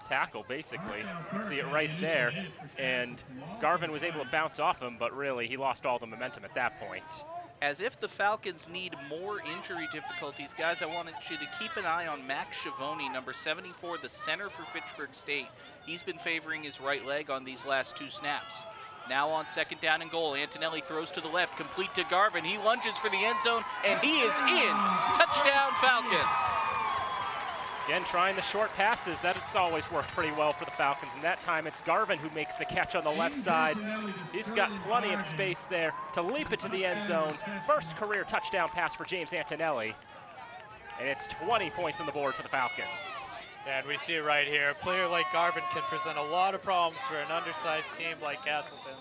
tackle, basically. You can see it right there. And Garvin was able to bounce off him, but really he lost all the momentum at that point. As if the Falcons need more injury difficulties, guys, I wanted you to keep an eye on Max Schiavone, number 74, the center for Fitchburg State. He's been favoring his right leg on these last 2 snaps. Now on 2nd down and goal, Antonelli throws to the left, complete to Garvin. He lunges for the end zone, and he is in. Touchdown, Falcons. Again, trying the short passes. That's always worked pretty well for the Falcons, and that time it's Garvin who makes the catch on the left side. He's got plenty of space there to leap it to the end zone. First career touchdown pass for James Antonelli, and it's 20 points on the board for the Falcons. And we see it right here. A player like Garvin can present a lot of problems for an undersized team like Castleton.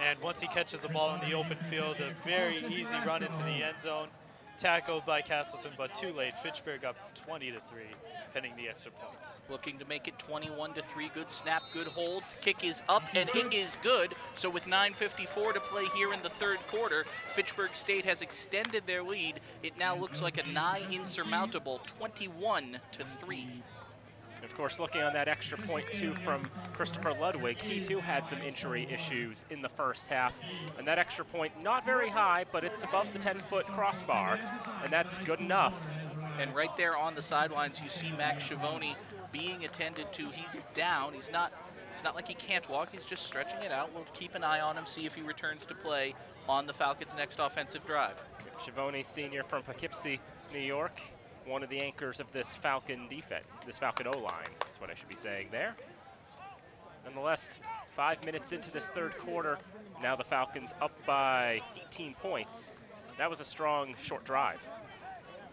And once he catches the ball in the open field, a very easy run into the end zone. tackled by Castleton, but too late. Fitchburg up 20-3, pending the extra points. Looking to make it 21-3. Good snap, good hold. Kick is up, and it is good. So with 9:54 to play here in the third quarter, Fitchburg State has extended their lead. It now looks like a nigh insurmountable 21-3. Of course, looking on that extra point, too, from Christopher Ludwig, he, too, had some injury issues in the first half. And that extra point, not very high, but it's above the 10-foot crossbar, and that's good enough. And right there on the sidelines, you see Max Schiavone being attended to. He's down. It's not like he can't walk. He's just stretching it out. We'll keep an eye on him, see if he returns to play on the Falcons' next offensive drive. Schiavone, senior from Poughkeepsie, New York. One of the anchors of this Falcon defense, this Falcon O-line, is what I should be saying there. Nonetheless, 5 minutes into this third quarter, now the Falcons up by 18 points. That was a strong, short drive.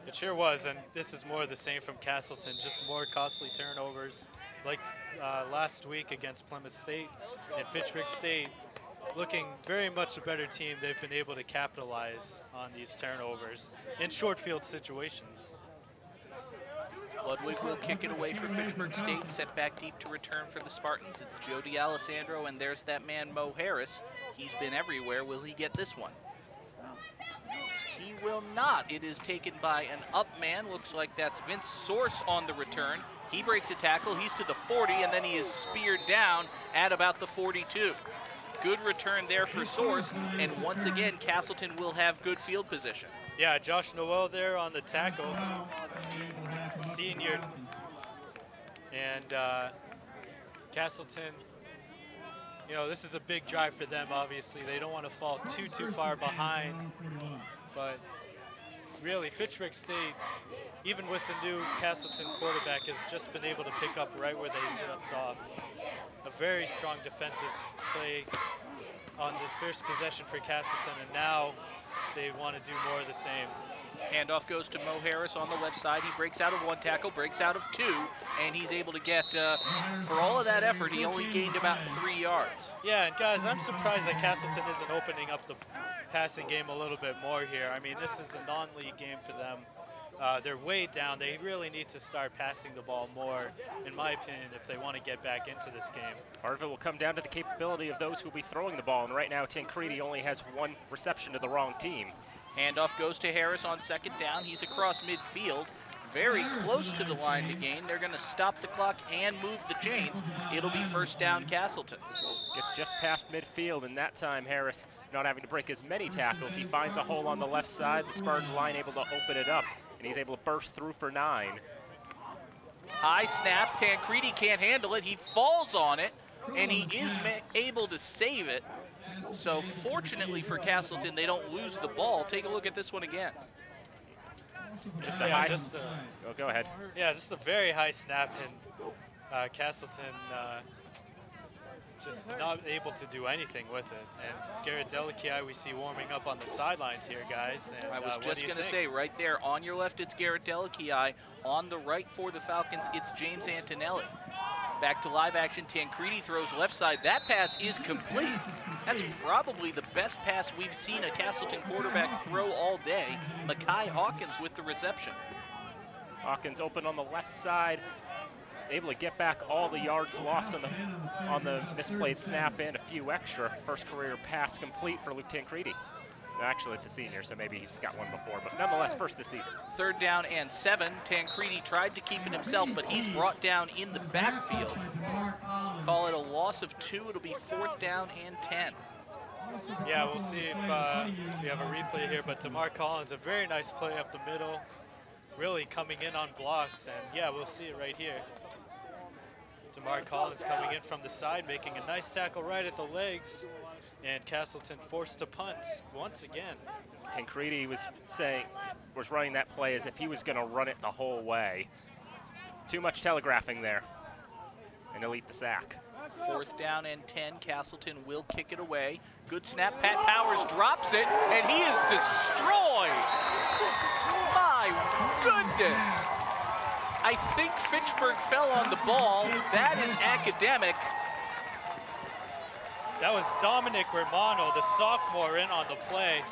It sure was, and this is more of the same from Castleton, just more costly turnovers. Like last week against Plymouth State and Fitchburg State, looking very much a better team. They've been able to capitalize on these turnovers in short field situations. Ludwig will kick it away for Fitchburg State, set back deep to return for the Spartans. It's Joe D'Alessandro, and there's that man, Mo Harris. He's been everywhere. Will he get this one? He will not. It is taken by an up man. Looks like that's Vince Source on the return. He breaks a tackle. He's to the 40, and then he is speared down at about the 42. Good return there for Source, and once again, Castleton will have good field position. Yeah, Josh Noel there on the tackle, senior, and Castleton, you know, this is a big drive for them, obviously. They don't want to fall too far behind, but really, Fitchburg State, even with the new Castleton quarterback, has just been able to pick up right where they left off. A very strong defensive play on the first possession for Castleton, and now they want to do more of the same. Handoff goes to Mo Harris on the left side. He breaks out of one tackle, breaks out of two, and he's able to get, for all of that effort, he only gained about 3 yards. Yeah, and guys, I'm surprised that Castleton isn't opening up the passing game a little bit more here. I mean, this is a non-league game for them. They're way down. They really need to start passing the ball more, in my opinion, if they want to get back into this game. Part of it will come down to the capability of those who will be throwing the ball, and right now Tancredi only has one reception to the wrong team. Handoff goes to Harris on second down. He's across midfield, very close to the line to gain. They're going to stop the clock and move the chains. It'll be first down Castleton. Gets just past midfield, and that time Harris, not having to break as many tackles, he finds a hole on the left side. The Spartan line able to open it up, and he's able to burst through for 9. High snap. Tancredi can't handle it. He falls on it, and he is able to save it. So fortunately for Castleton, they don't lose the ball. Take a look at this one again. Just a high. Go ahead. Yeah, just a very high snap, and Castleton just not able to do anything with it. And Garrett Delici, we see warming up on the sidelines here, guys. And, I was just going to say, right there on your left, it's Garrett Delici. On the right for the Falcons, it's James Antonelli. Back to live action. Tancredi throws left side. That pass is complete. That's probably the best pass we've seen a Castleton quarterback throw all day. Makai Hawkins with the reception. Hawkins open on the left side, able to get back all the yards lost on the misplayed snap and a few extra. First career pass complete for Luke Tancredi. Actually, it's a senior, so maybe he's got one before, but nonetheless, first this season. Third down and 7. Tancredi tried to keep it himself, but he's brought down in the backfield. Call it a loss of 2. It'll be fourth down and 10. Yeah, we'll see if we have a replay here, but DeMar Collins, a very nice play up the middle, really coming in unblocked, and yeah, we'll see it right here. DeMar Collins coming in from the side, making a nice tackle right at the legs. And Castleton forced to punt once again. Tancredi was running that play as if he was going to run it the whole way. Too much telegraphing there, and he'll eat the sack. Fourth down and 10. Castleton will kick it away. Good snap. Pat Powers drops it, and he is destroyed. My goodness. I think Fitchburg fell on the ball. That is academic. That was Dominic Romano, the sophomore, in on the play.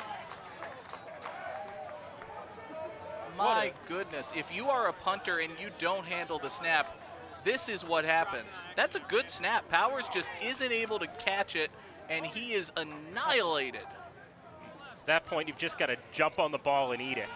My goodness, if you are a punter and you don't handle the snap, this is what happens. That's a good snap. Powers just isn't able to catch it, and he is annihilated. At that point, you've just got to jump on the ball and eat it.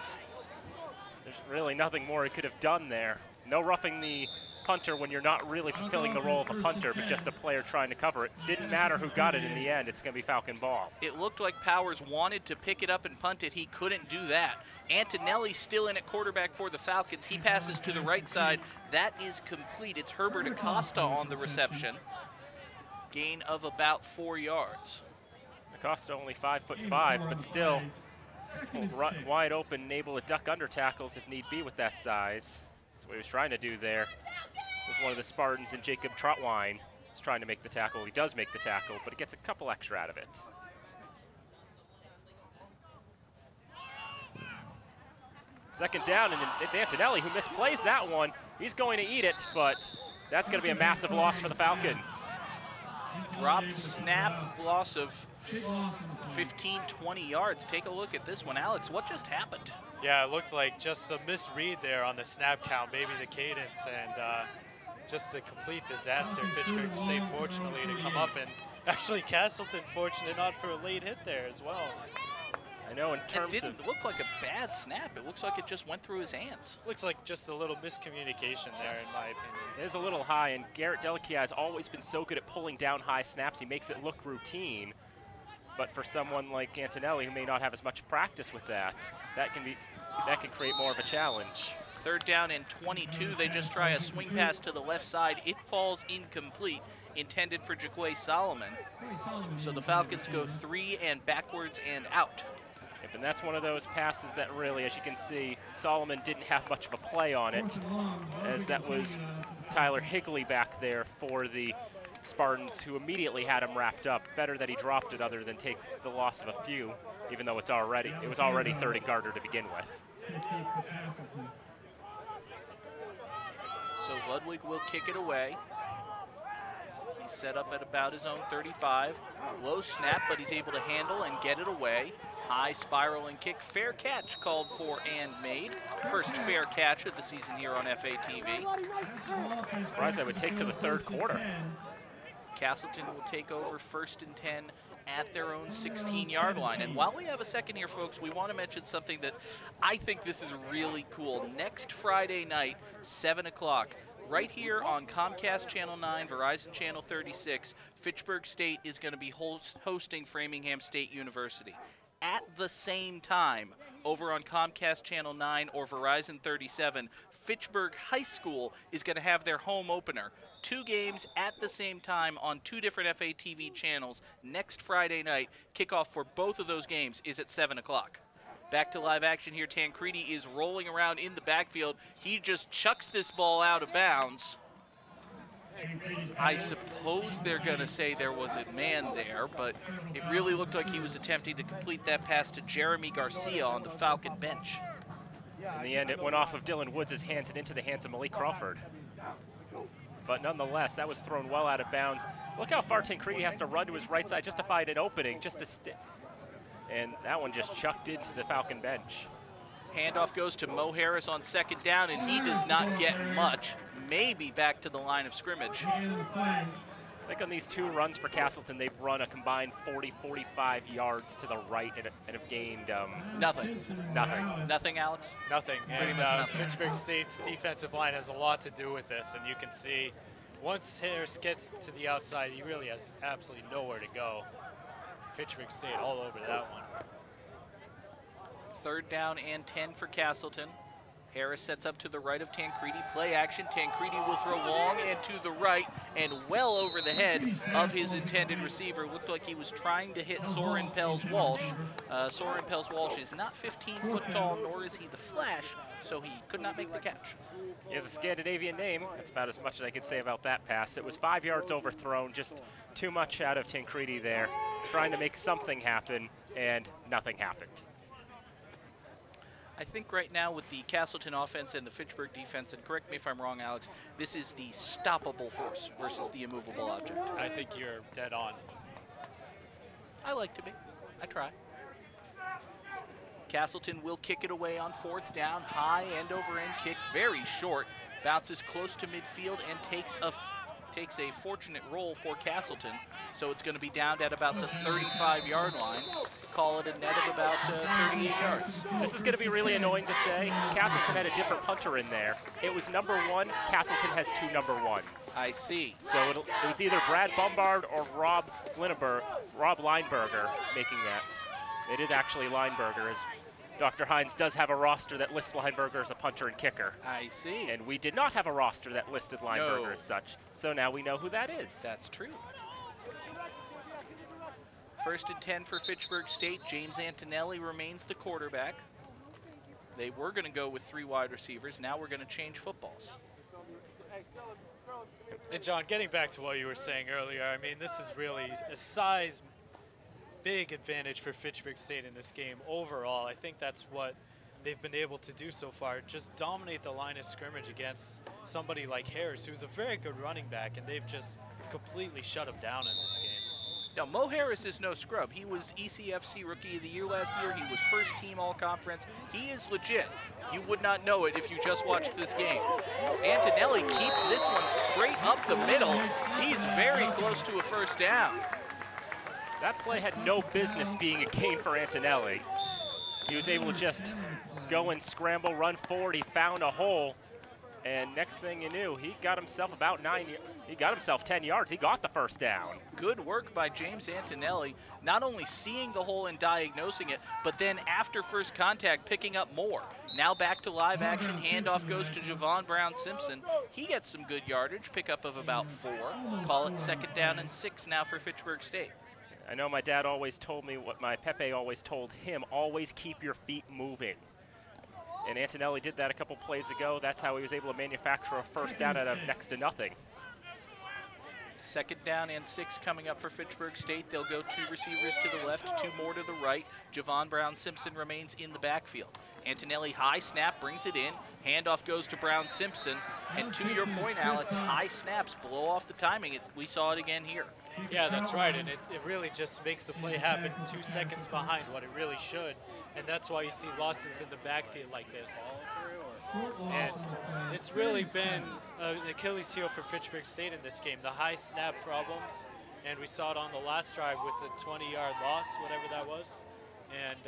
There's really nothing more he could have done there. No roughing the punter when you're not really fulfilling the role of a punter, but just a player trying to cover it. Didn't matter who got it in the end. It's going to be Falcon ball. It looked like Powers wanted to pick it up and punt it. He couldn't do that. Antonelli still in at quarterback for the Falcons. He passes to the right side. That is complete. It's Herbert Acosta on the reception. Gain of about 4 yards. Acosta only 5'5", but still wide open and able to duck under tackles if need be with that size. That's what he was trying to do there. It was one of the Spartans and Jacob Trotwine is trying to make the tackle. He does make the tackle, but he gets a couple extra out of it. Second down, and it's Antonelli who misplays that one. He's going to eat it, but that's going to be a massive loss for the Falcons. Drop, snap, loss of 15, 20 yards. Take a look at this one. Alex, what just happened? Yeah, it looked like just a misread there on the snap count, maybe the cadence, and just a complete disaster. Fitchburg State fortunately to come up, and actually Castleton fortunate not for a late hit there as well. I know in terms it didn't look like a bad snap. It looks like it just went through his hands. Looks like just a little miscommunication there, in my opinion. It is a little high, and Garrett Delakia has always been so good at pulling down high snaps. He makes it look routine. But for someone like Antonelli, who may not have as much practice with that, that can create more of a challenge. Third down and 22. They just try a swing pass to the left side. It falls incomplete, intended for Jaquay Solomon. So the Falcons go 3 and backwards and out. Yep, and that's one of those passes that really, as you can see, Solomon didn't have much of a play on it, as that was Tyler Higley back there for the Spartans, who immediately had him wrapped up. Better that he dropped it other than take the loss of a few, even though it was already third and Gardner to begin with. So Ludwig will kick it away. He's set up at about his own 35. Low snap, but he's able to handle and get it away. High spiraling kick, fair catch called for and made. First fair catch of the season here on FATV. Surprised I would take to the third quarter. Castleton will take over 1st and 10 at their own 16-yard line. And while we have a second here, folks, we want to mention something that I think this is really cool. Next Friday night, 7 o'clock, right here on Comcast Channel 9, Verizon Channel 36, Fitchburg State is going to be hosting Framingham State University. At the same time, over on Comcast Channel 9 or Verizon 37, Fitchburg High School is going to have their home opener. 2 games at the same time on 2 different FATV channels next Friday night. Kickoff for both of those games is at 7 o'clock. Back to live action here. Tancredi is rolling around in the backfield. He just chucks this ball out of bounds. I suppose they're going to say there was a man there, but it really looked like he was attempting to complete that pass to Jeremy Garcia on the Falcon bench. In the end, it went off of Dylan Woods' hands and into the hands of Malik Crawford. But nonetheless, that was thrown well out of bounds. Look how far Tancredi has to run to his right side just to find an opening, just to stick. And that one just chucked into the Falcon bench. Handoff goes to Mo Harris on 2nd down, and he does not get much. Maybe back to the line of scrimmage. I think on these 2 runs for Castleton, they've run a combined 40, 45 yards to the right and have gained nothing. Nothing, Alex? Nothing. Pretty And much nothing. Fitchburg State's defensive line has a lot to do with this, and you can see once Harris gets to the outside, he really has absolutely nowhere to go. Fitchburg State all over that one. 3rd down and 10 for Castleton. Harris sets up to the right of Tancredi. Play action. Tancredi will throw long and to the right and well over the head of his intended receiver. Looked like he was trying to hit Soren Pels-Walsh. Soren Pels-Walsh is not 15 foot tall, nor is he the Flash, so he could not make the catch. He has a Scandinavian name. That's about as much as I can say about that pass. It was 5 yards overthrown, just too much out of Tancredi there, trying to make something happen, and nothing happened. I think right now with the Castleton offense and the Fitchburg defense, and correct me if I'm wrong, Alex, this is the stoppable force versus the immovable object. I think you're dead on. I like to be. I try. Castleton will kick it away on 4th down. High end-over-end kick, very short. Bounces close to midfield and takes a fortunate roll for Castleton. So it's going to be downed at about the 35-yard line. Call it a net of about 38 yards. This is going to be really annoying to say. Castleton had a different punter in there. It was number 1. Castleton has 2 number 1s. I see. So it was either Brad Bombard or Rob Lineberger making that. It is actually Lineberger, as Dr. Hines does have a roster that lists Lineberger as a punter and kicker. I see. And we did not have a roster that listed Lineberger as such. So now we know who that is. That's true. 1st and 10 for Fitchburg State. James Antonelli remains the quarterback. They were going to go with 3 wide receivers. Now we're going to change footballs. And John, getting back to what you were saying earlier, I mean, this is really a size big advantage for Fitchburg State in this game overall. I think that's what they've been able to do so far, just dominate the line of scrimmage against somebody like Harris, who's a very good running back, and they've just completely shut him down in this game. Now, Mo Harris is no scrub. He was ECFC Rookie of the Year last year. He was first team all-conference. He is legit. You would not know it if you just watched this game. Antonelli keeps this one straight up the middle. He's very close to a 1st down. That play had no business being a gain for Antonelli. He was able to just go and scramble, run forward. He found a hole, and next thing you knew, he got himself about 10 yards. He got the 1st down. Good work by James Antonelli, not only seeing the hole and diagnosing it, but then after first contact, picking up more. Now back to live action. Handoff goes to Javon Brown-Simpson. He gets some good yardage, pickup of about 4. Call it 2nd down and 6 now for Fitchburg State. I know my dad always told me what my Pepe always told him, always keep your feet moving. And Antonelli did that a couple plays ago. That's how he was able to manufacture a 1st down out of next to nothing. 2nd down and 6 coming up for Fitchburg State. They'll go 2 receivers to the left, 2 more to the right. Javon Brown-Simpson remains in the backfield. Antonelli high snap, brings it in. Handoff goes to Brown-Simpson. And to your point, Alex, high snaps blow off the timing. We saw it again here. Yeah, that's right, and it really just makes the play happen 2 seconds behind what it really should, and that's why you see losses in the backfield like this. And it's really been an Achilles heel for Fitchburg State in this game, the high snap problems, and we saw it on the last drive with the 20-yard loss, whatever that was, and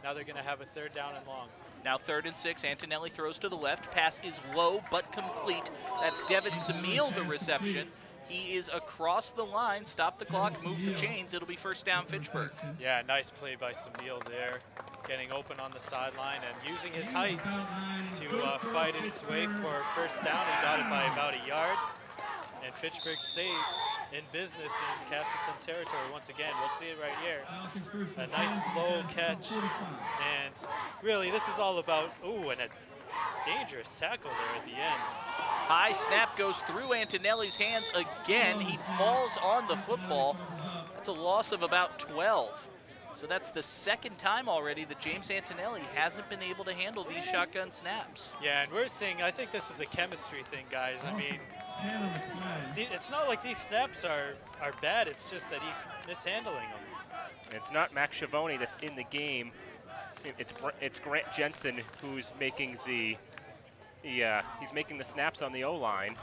now they're going to have a 3rd down and long. Now 3rd and 6, Antonelli throws to the left. Pass is low but complete. That's Devin Samil, the reception. He is across the line, stop the clock, move the chains. It'll be 1st down Fitchburg. Yeah, nice play by Samil there, getting open on the sideline and using his height to fight its way for 1st down. He got it by about a yard. And Fitchburg State in business in Castleton territory once again. We'll see it right here. A nice low catch. And really, this is all about, ooh, and a dangerous tackle there at the end. High snap goes through Antonelli's hands again. He falls on the football. That's a loss of about 12. So that's the 2nd time already that James Antonelli hasn't been able to handle these shotgun snaps. Yeah, and we're seeing, I think this is a chemistry thing, guys. I mean, it's not like these snaps are bad. It's just that he's mishandling them. It's not Max Schiavone that's in the game. It's Grant Jensen who's making the he's making the snaps on the O-line.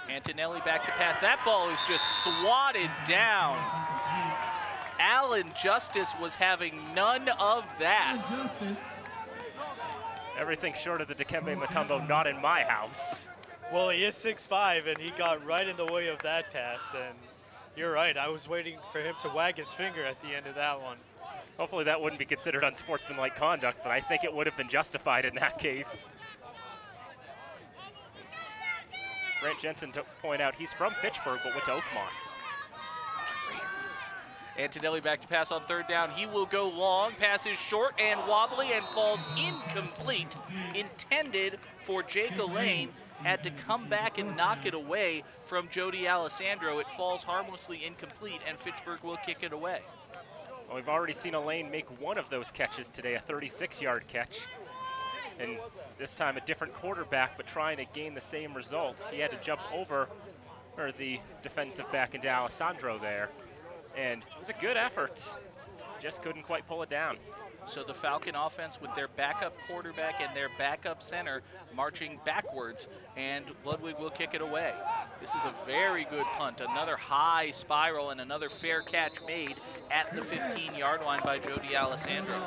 Antonelli back to pass. That ball is just swatted down. Alan Justice was having none of that. Everything short of the Dikembe Mutombo, not in my house. Well, he is 6'5", and he got right in the way of that pass. And you're right, I was waiting for him to wag his finger at the end of that one. Hopefully that wouldn't be considered unsportsmanlike conduct, but I think it would have been justified in that case. Grant Jensen, to point out, he's from Fitchburg, but went to Oakmont. Antonelli back to pass on 3rd down. He will go long. Pass is short and wobbly and falls incomplete. Intended for Jake Elaine. Had to come back and knock it away from Jody Alessandro. It falls harmlessly incomplete, and Fitchburg will kick it away. Well, we've already seen Elaine make one of those catches today, a 36-yard catch. And this time a different quarterback, but trying to gain the same result. He had to jump over the defensive back into Alessandro there. And it was a good effort. Just couldn't quite pull it down. So the Falcon offense with their backup quarterback and their backup center marching backwards, and Ludwig will kick it away. This is a very good punt. Another high spiral and another fair catch made at the 15-yard line by Joe D'Alessandro.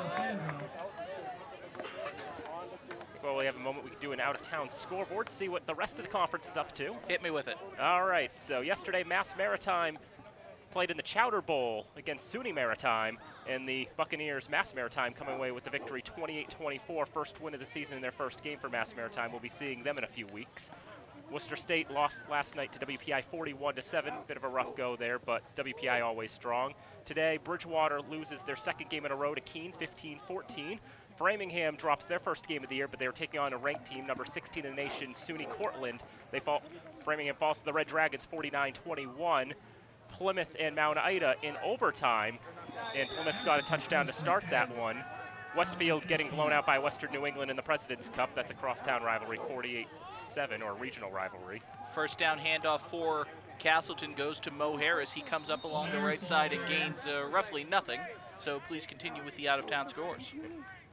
Well, we have a moment we can do an out-of-town scoreboard, see what the rest of the conference is up to. Hit me with it. All right, so yesterday Mass Maritime played in the Chowder Bowl against SUNY Maritime, and the Buccaneers, Mass Maritime, coming away with the victory 28-24, first win of the season in their first game for Mass Maritime. We'll be seeing them in a few weeks. Worcester State lost last night to WPI 41-7, bit of a rough go there, but WPI always strong. Today, Bridgewater loses their second game in a row to Keene, 15-14. Framingham drops their first game of the year, but they're taking on a ranked team, number 16 in the nation, SUNY Cortland. Framingham falls to the Red Dragons 49-21. Plymouth and Mount Ida in overtime, and Plymouth got a touchdown to start that one. Westfield getting blown out by Western New England in the President's Cup. That's a crosstown rivalry, 48-7, or a regional rivalry. First down handoff for Castleton goes to Mo Harris. He comes up along the right side and gains roughly nothing. So please continue with the out-of-town scores.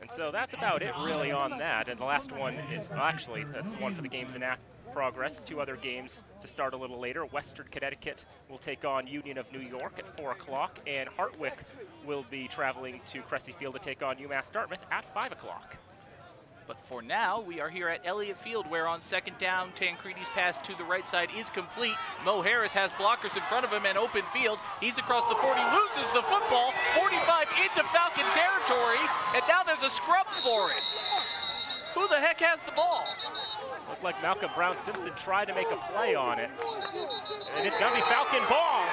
And so that's about it really on that. And the last one is, well, actually, that's the one for the games in progress. Two other games to start a little later. Western Connecticut will take on Union of New York at 4 o'clock, and Hartwick will be traveling to Cressy Field to take on UMass Dartmouth at 5 o'clock. But for now, we are here at Elliott Field, where on second down, Tancredi's pass to the right side is complete. Mo Harris has blockers in front of him and open field. He's across the 40, loses the football, 45 into Falcon territory, and now there's a scrub for it. Who the heck has the ball? Looked like Malcolm Brown Simpson tried to make a play on it. And it's gonna be Falcon ball.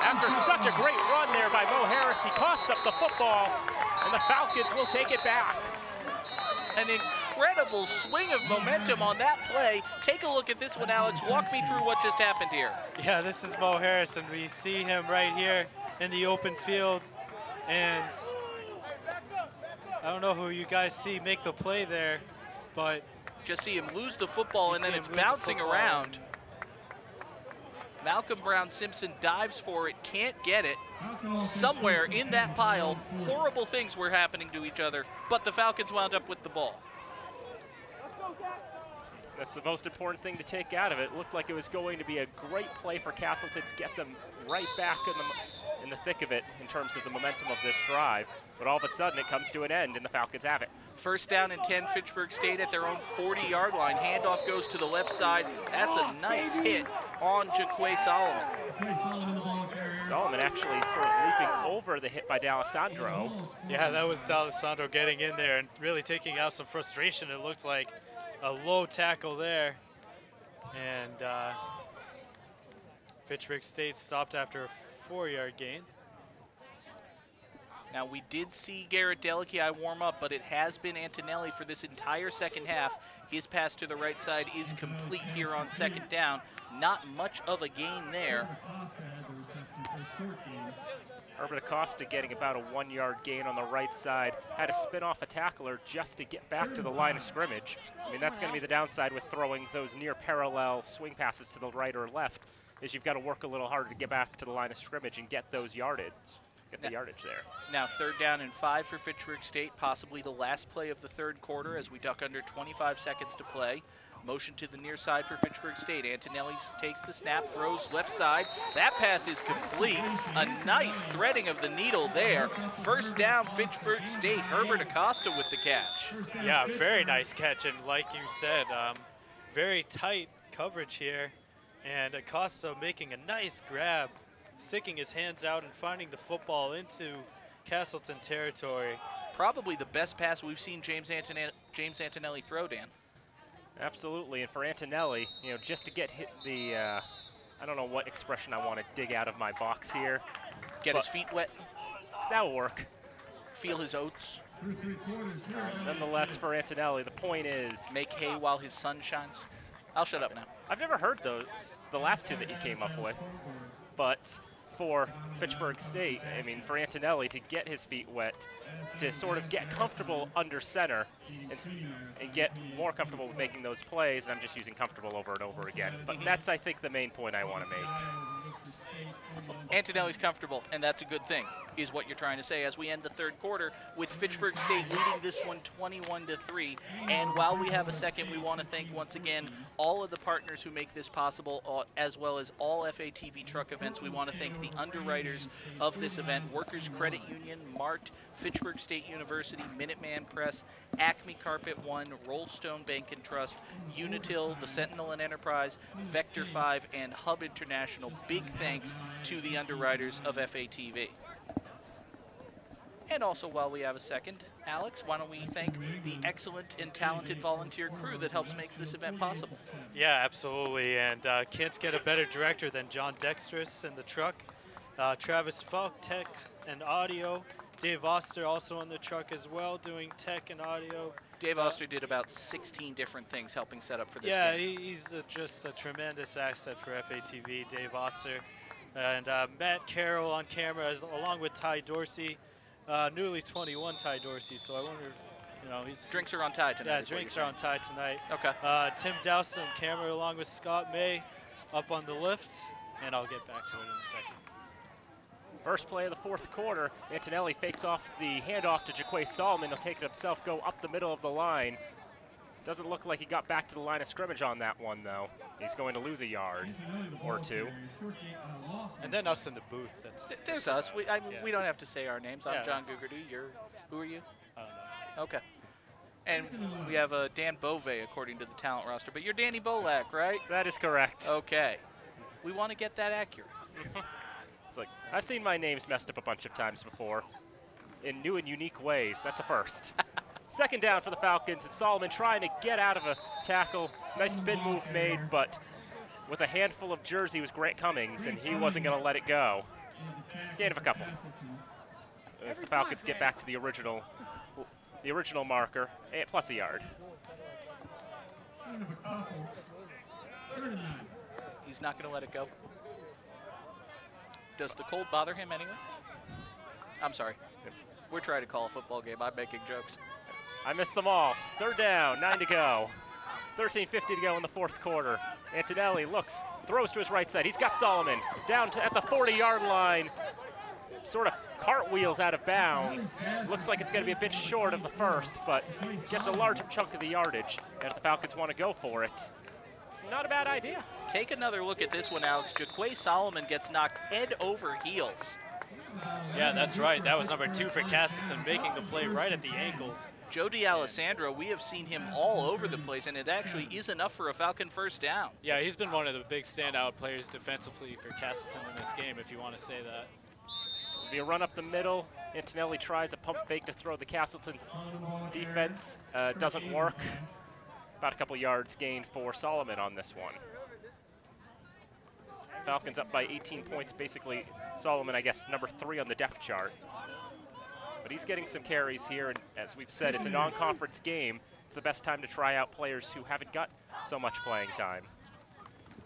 After such a great run there by Mo Harris, he coughs up the football, and the Falcons will take it back. An incredible swing of momentum on that play. Take a look at this one, Alex. Walk me through what just happened here. Yeah, this is Mo Harris, and we see him right here in the open field. And I don't know who you guys see make the play there, but just see him lose the football, and then it's bouncing around. Malcolm Brown Simpson dives for it, can't get it. Somewhere in that pile, horrible things were happening to each other, but the Falcons wound up with the ball. That's the most important thing to take out of it. It looked like it was going to be a great play for Castleton to get them right back in the thick of it in terms of the momentum of this drive. But all of a sudden, it comes to an end, and the Falcons have it. First down and 10, Fitchburg State at their own 40-yard line. Handoff goes to the left side. That's a nice hit on Jaquay Solomon. Solomon actually sort of leaping over the hit by D'Alessandro. Yeah, that was D'Alessandro getting in there and really taking out some frustration. It looked like a low tackle there. And Fitchburg State stopped after a 4-yard gain. Now, we did see Garrett Delici warm up, but it has been Antonelli for this entire second half. His pass to the right side is complete here on second down. Not much of a gain there. Herbert Acosta getting about a 1-yard gain on the right side. Had to spin off a tackler just to get back to the line of scrimmage. I mean, that's going to be the downside with throwing those near parallel swing passes to the right or left, is you've got to work a little harder to get back to the line of scrimmage and get those yardage. Get the yardage there. Now, third down and 5 for Fitchburg State, possibly the last play of the third quarter as we duck under 25 seconds to play. Motion to the near side for Fitchburg State. Antonelli takes the snap, throws left side. That pass is complete. A nice threading of the needle there. First down, Fitchburg State. Herbert Acosta with the catch. Yeah, very nice catch, and like you said, very tight coverage here. And Acosta making a nice grab, sticking his hands out and finding the football into Castleton territory. Probably the best pass we've seen James Antonelli throw, Dan. Absolutely, and for Antonelli, you know, just to get hit the, I don't know what expression I want to dig out of my box here. Get his feet wet. That'll work. Feel his oats. Nonetheless, for Antonelli, the point is, make hay while his sun shines. I'll shut up now. I've never heard those, the last two that you came up with, but for Fitchburg State, I mean, for Antonelli to get his feet wet, to sort of get comfortable under center and get more comfortable with making those plays, and I'm just using comfortable over and over again. But that's, I think, the main point I want to make. Antonelli's comfortable, and that's a good thing, is what you're trying to say, as we end the third quarter with Fitchburg State leading this one 21-3. And while we have a second, we want to thank once again all of the partners who make this possible, as well as all FATV truck events. We want to thank the underwriters of this event: Workers Credit Union, MART, Fitchburg State University, Minuteman Press, Acme Carpet One, Rollstone Bank and Trust, Unitil, the Sentinel and Enterprise, Vector 5, and Hub International. Big thanks to the underwriters of FATV. And also, while we have a second, Alex, why don't we thank the excellent and talented volunteer crew that helps make this event possible? Yeah, absolutely. And can't get a better director than John Dexterous in the truck. Travis Falk, tech and audio. Dave Oster also on the truck as well, doing tech and audio. Dave Oster did about 16 different things helping set up for this game. Yeah, he's just a tremendous asset for FATV, Dave Oster. And Matt Carroll on camera, along with Ty Dorsey, newly 21 Ty Dorsey. So I wonder if, he's... Drinks are on Ty tonight. Yeah, drinks are on Ty tonight. Okay. Tim Dowson on camera, along with Scott May up on the lifts. And I'll get back to it in a second. First play of the fourth quarter, Antonelli fakes off the handoff to Jaquay Solomon. He'll take it himself, go up the middle of the line. Doesn't look like he got back to the line of scrimmage on that one, though. He's going to lose a yard or two. And then us in the booth. There's us. We don't have to say our names. I'm John Gugarty. Who are you? I don't know. Okay. And we have Dan Bove, according to the talent roster. But you're Danny Bolak, right? That is correct. Okay. We want to get that accurate. It's like, I've seen my names messed up a bunch of times before in new and unique ways. That's a first. Second down for the Falcons, and Solomon trying to get out of a tackle. Nice spin move made, but with a handful of jersey was Grant Cummings, and he wasn't going to let it go. Gain of a couple. As the Falcons get back to the original marker, plus a yard. He's not going to let it go. Does the cold bother him anyway? I'm sorry. We're trying to call a football game. I'm making jokes. I missed them all. Third down, 9 to go. 13:50 to go in the fourth quarter. Antonelli looks, throws to his right side. He's got Solomon down at the 40-yard line. Sort of cartwheels out of bounds. Looks like it's going to be a bit short of the first, but gets a large chunk of the yardage. And if the Falcons want to go for it, it's not a bad idea. Take another look at this one, Alex. Jaquay Solomon gets knocked head over heels. Yeah, that's right. That was number 2 for Castleton, making the play right at the ankles. Joe D'Alessandro, we have seen him all over the place, and it actually is enough for a Falcon first down. Yeah, he's been one of the big standout players defensively for Castleton in this game, if you want to say that. It'll be a run up the middle. Antonelli tries a pump fake to throw the Castleton defense. Doesn't work. About a couple yards gained for Solomon on this one. Falcons up by 18 points, basically. Solomon, I guess, number 3 on the depth chart. But he's getting some carries here, and as we've said, it's a non-conference game. It's the best time to try out players who haven't got so much playing time.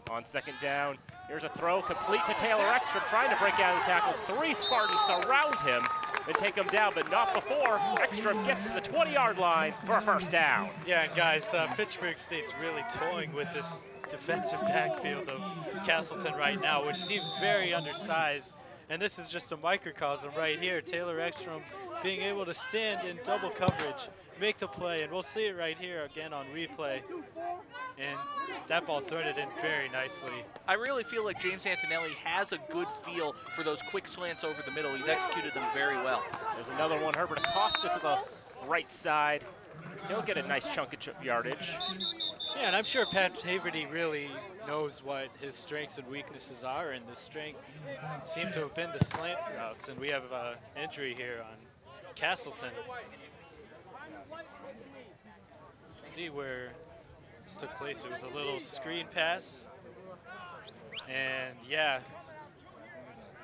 On second down, here's a throw complete to Taylor Ekstrom, trying to break out of the tackle. 3 Spartans surround him and take him down, but not before Ekstrom gets to the 20-yard line for a first down. Yeah, and guys, Fitchburg State's really toying with this defensive backfield of Castleton right now, which seems very undersized. And this is just a microcosm right here. Taylor Ekstrom being able to stand in double coverage, make the play, and we'll see it right here again on replay. And that ball threaded in very nicely. I really feel like James Antonelli has a good feel for those quick slants over the middle. He's executed them very well. There's another one, Herbert Acosta to the right side. He'll get a nice chunk of yardage. Yeah, and I'm sure Pat Haverty really knows what his strengths and weaknesses are, and the strengths seem to have been the slant routes, and we have an injury here on Castleton. See where this took place. It was a little screen pass, and yeah,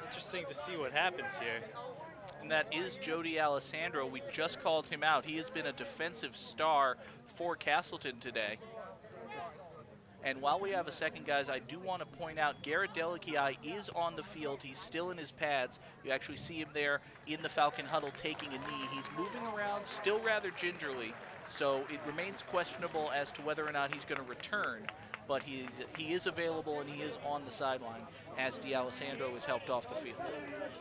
interesting to see what happens here. And that is Joe D'Alessandro. We just called him out. He has been a defensive star for Castleton today. And while we have a second, guys, I do want to point out Garrett Delikiai is on the field. He's still in his pads. You actually see him there in the Falcon huddle taking a knee. He's moving around still rather gingerly, so it remains questionable as to whether or not he's going to return. but he is available and he is on the sideline as D'Alessandro is helped off the field.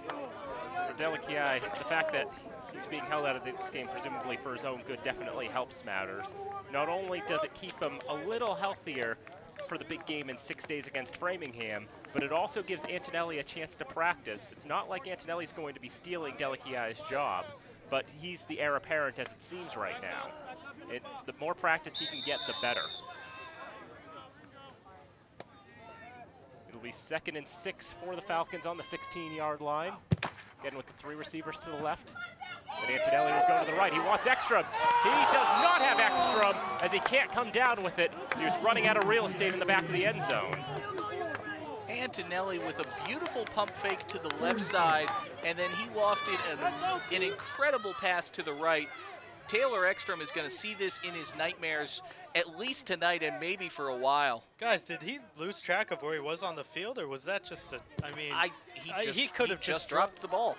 For Delakiai, the fact that he's being held out of this game presumably for his own good definitely helps matters. Not only does it keep him a little healthier for the big game in 6 days against Framingham, but it also gives Antonelli a chance to practice. It's not like Antonelli's going to be stealing Delakiai's job, but he's the heir apparent as it seems right now. The more practice he can get, the better. It'll be 2nd and 6 for the Falcons on the 16-yard line. Again with the 3 receivers to the left. And Antonelli will go to the right. He wants Ekstrom. He does not have Ekstrom as he can't come down with it. So he's running out of real estate in the back of the end zone. Antonelli with a beautiful pump fake to the left side, and then he lofted an incredible pass to the right. Taylor Ekstrom is going to see this in his nightmares at least tonight and maybe for a while. Guys, did he lose track of where he was on the field, or was that just a, I mean, he could have just dropped the ball.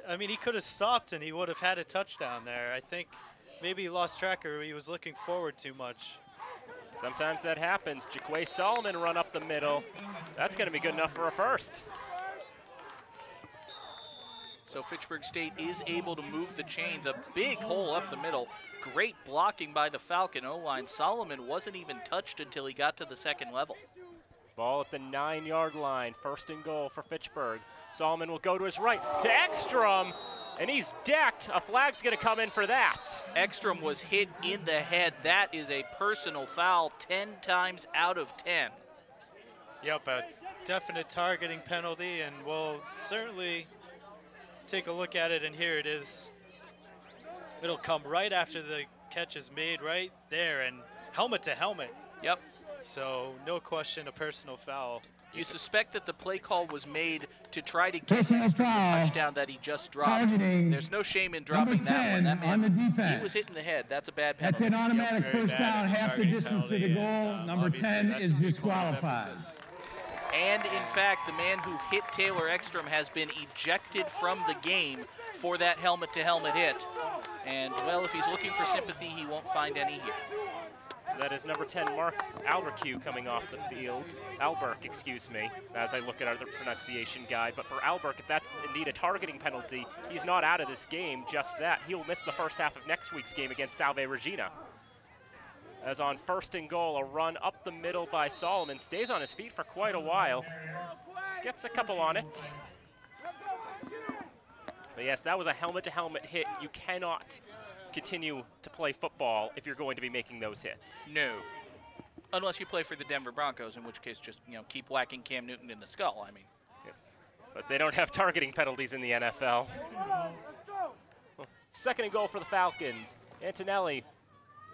I mean, he could have stopped and he would have had a touchdown there. I think maybe he lost track or he was looking forward too much. Sometimes that happens. Jaquay Solomon run up the middle. That's going to be good enough for a first. So Fitchburg State is able to move the chains. A big hole up the middle. Great blocking by the Falcon O-line. Solomon wasn't even touched until he got to the second level. Ball at the 9-yard line. 1st and goal for Fitchburg. Solomon will go to his right to Ekstrom, and he's decked. A flag's going to come in for that. Ekstrom was hit in the head. That is a personal foul 10 times out of 10. Yep, a definite targeting penalty, and we'll certainly take a look at it, and here it is. It'll come right after the catch is made right there, and helmet to helmet. Yep. So no question, a personal foul. You suspect that the play call was made to try to get the touchdown that he just dropped. There's no shame in dropping that one. That man, he was hit in the head. That's a bad penalty. That's an automatic first down, half the distance to the goal. Number 10 is disqualified. And in fact, the man who hit Taylor Ekstrom has been ejected from the game for that helmet-to-helmet hit. And, well, if he's looking for sympathy, he won't find any here. So that is number 10, Mark Alberque coming off the field. Alberque, excuse me, as I look at our pronunciation guide. But for Alberque, if that's indeed a targeting penalty, he's not out of this game, just that. He'll miss the first half of next week's game against Salve Regina. As on 1st and goal, a run up the middle by Solomon. Stays on his feet for quite a while. Gets a couple on it. But yes, that was a helmet-to-helmet hit. You cannot continue to play football if you're going to be making those hits. No. Unless you play for the Denver Broncos, in which case just, keep whacking Cam Newton in the skull, I mean. Yeah. But they don't have targeting penalties in the NFL. 2nd and goal for the Falcons. Antonelli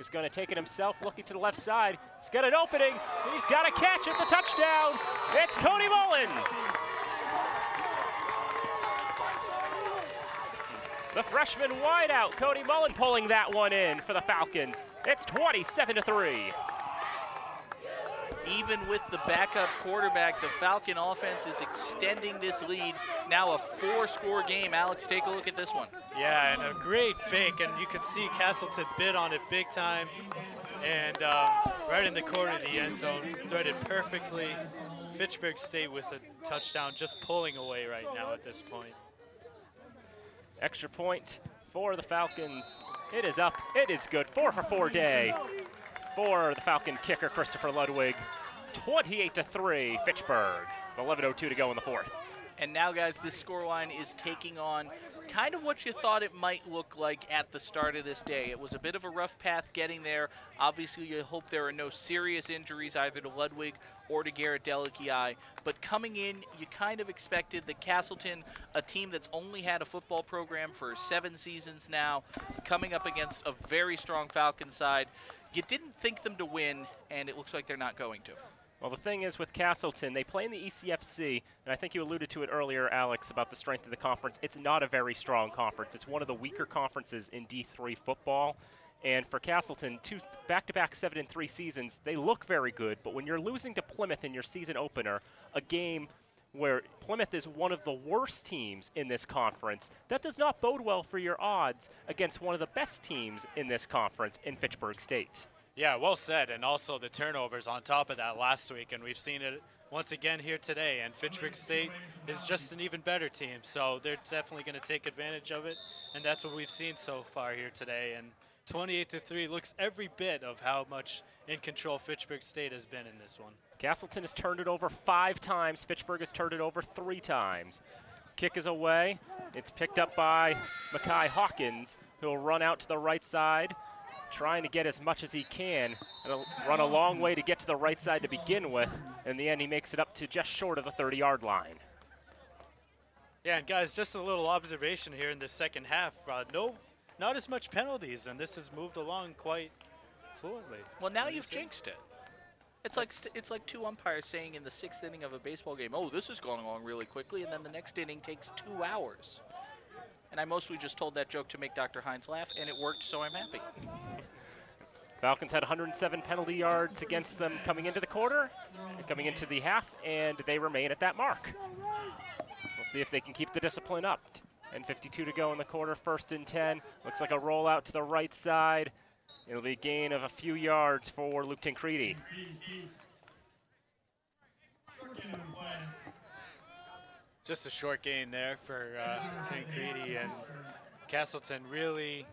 is going to take it himself, looking to the left side. He's got an opening. He's got a catch. It's a touchdown. It's Cody Mullen. The freshman wideout, Cody Mullen, pulling that one in for the Falcons. It's 27-3. Even with the backup quarterback, the Falcon offense is extending this lead. Now a 4-score game. Alex, take a look at this one. Yeah, and a great fake, and you can see Castleton bid on it big time. And right in the corner of the end zone, threaded perfectly. Fitchburg State with a touchdown, just pulling away right now at this point. Extra point for the Falcons. It is up. It is good. 4 for 4 day for the Falcon kicker, Christopher Ludwig. 28-3, Fitchburg. 11:02 to go in the 4th. And now, guys, this scoreline is taking on kind of what you thought it might look like at the start of this day. It was a bit of a rough path getting there. Obviously, you hope there are no serious injuries either to Ludwig or to Garrett Delakiai. But coming in, you kind of expected that Castleton, a team that's only had a football program for 7 seasons now, coming up against a very strong Falcon side. You didn't think them to win, and it looks like they're not going to. Well, the thing is with Castleton, they play in the ECFC, and I think you alluded to it earlier, Alex, about the strength of the conference. It's not a very strong conference. It's one of the weaker conferences in D3 football. And for Castleton, 2 back-to-back 7-3 seasons, they look very good. But when you're losing to Plymouth in your season opener, a game where Plymouth is one of the worst teams in this conference, that does not bode well for your odds against one of the best teams in this conference in Fitchburg State. Yeah, well said. And also the turnovers on top of that last week. And we've seen it once again here today. And Fitchburg State is just an even better team. So they're definitely going to take advantage of it. And that's what we've seen so far here today. And 28-3 looks every bit of how much in control Fitchburg State has been in this one. Castleton has turned it over 5 times. Fitchburg has turned it over 3 times. Kick is away. It's picked up by Mackay Hawkins, who will run out to the right side, trying to get as much as he can. It'll run a long way to get to the right side to begin with. In the end, he makes it up to just short of the 30-yard line. Yeah, and guys, just a little observation here in the second half. Not as much penalties, and this has moved along quite fluently. Well, now you've jinxed it. It's like 2 umpires saying in the 6th inning of a baseball game, oh, this is going along really quickly, and then the next inning takes 2 hours. And I mostly just told that joke to make Dr. Hines laugh, and it worked, so I'm happy. Falcons had 107 penalty yards against them coming into the quarter, and coming into the half, and they remain at that mark. We'll see if they can keep the discipline up. And 52 to go in the quarter, 1st and 10. Looks like a rollout to the right side. It'll be a gain of a few yards for Luke Tancredi. Just a short gain there for Tancredi, and Castleton really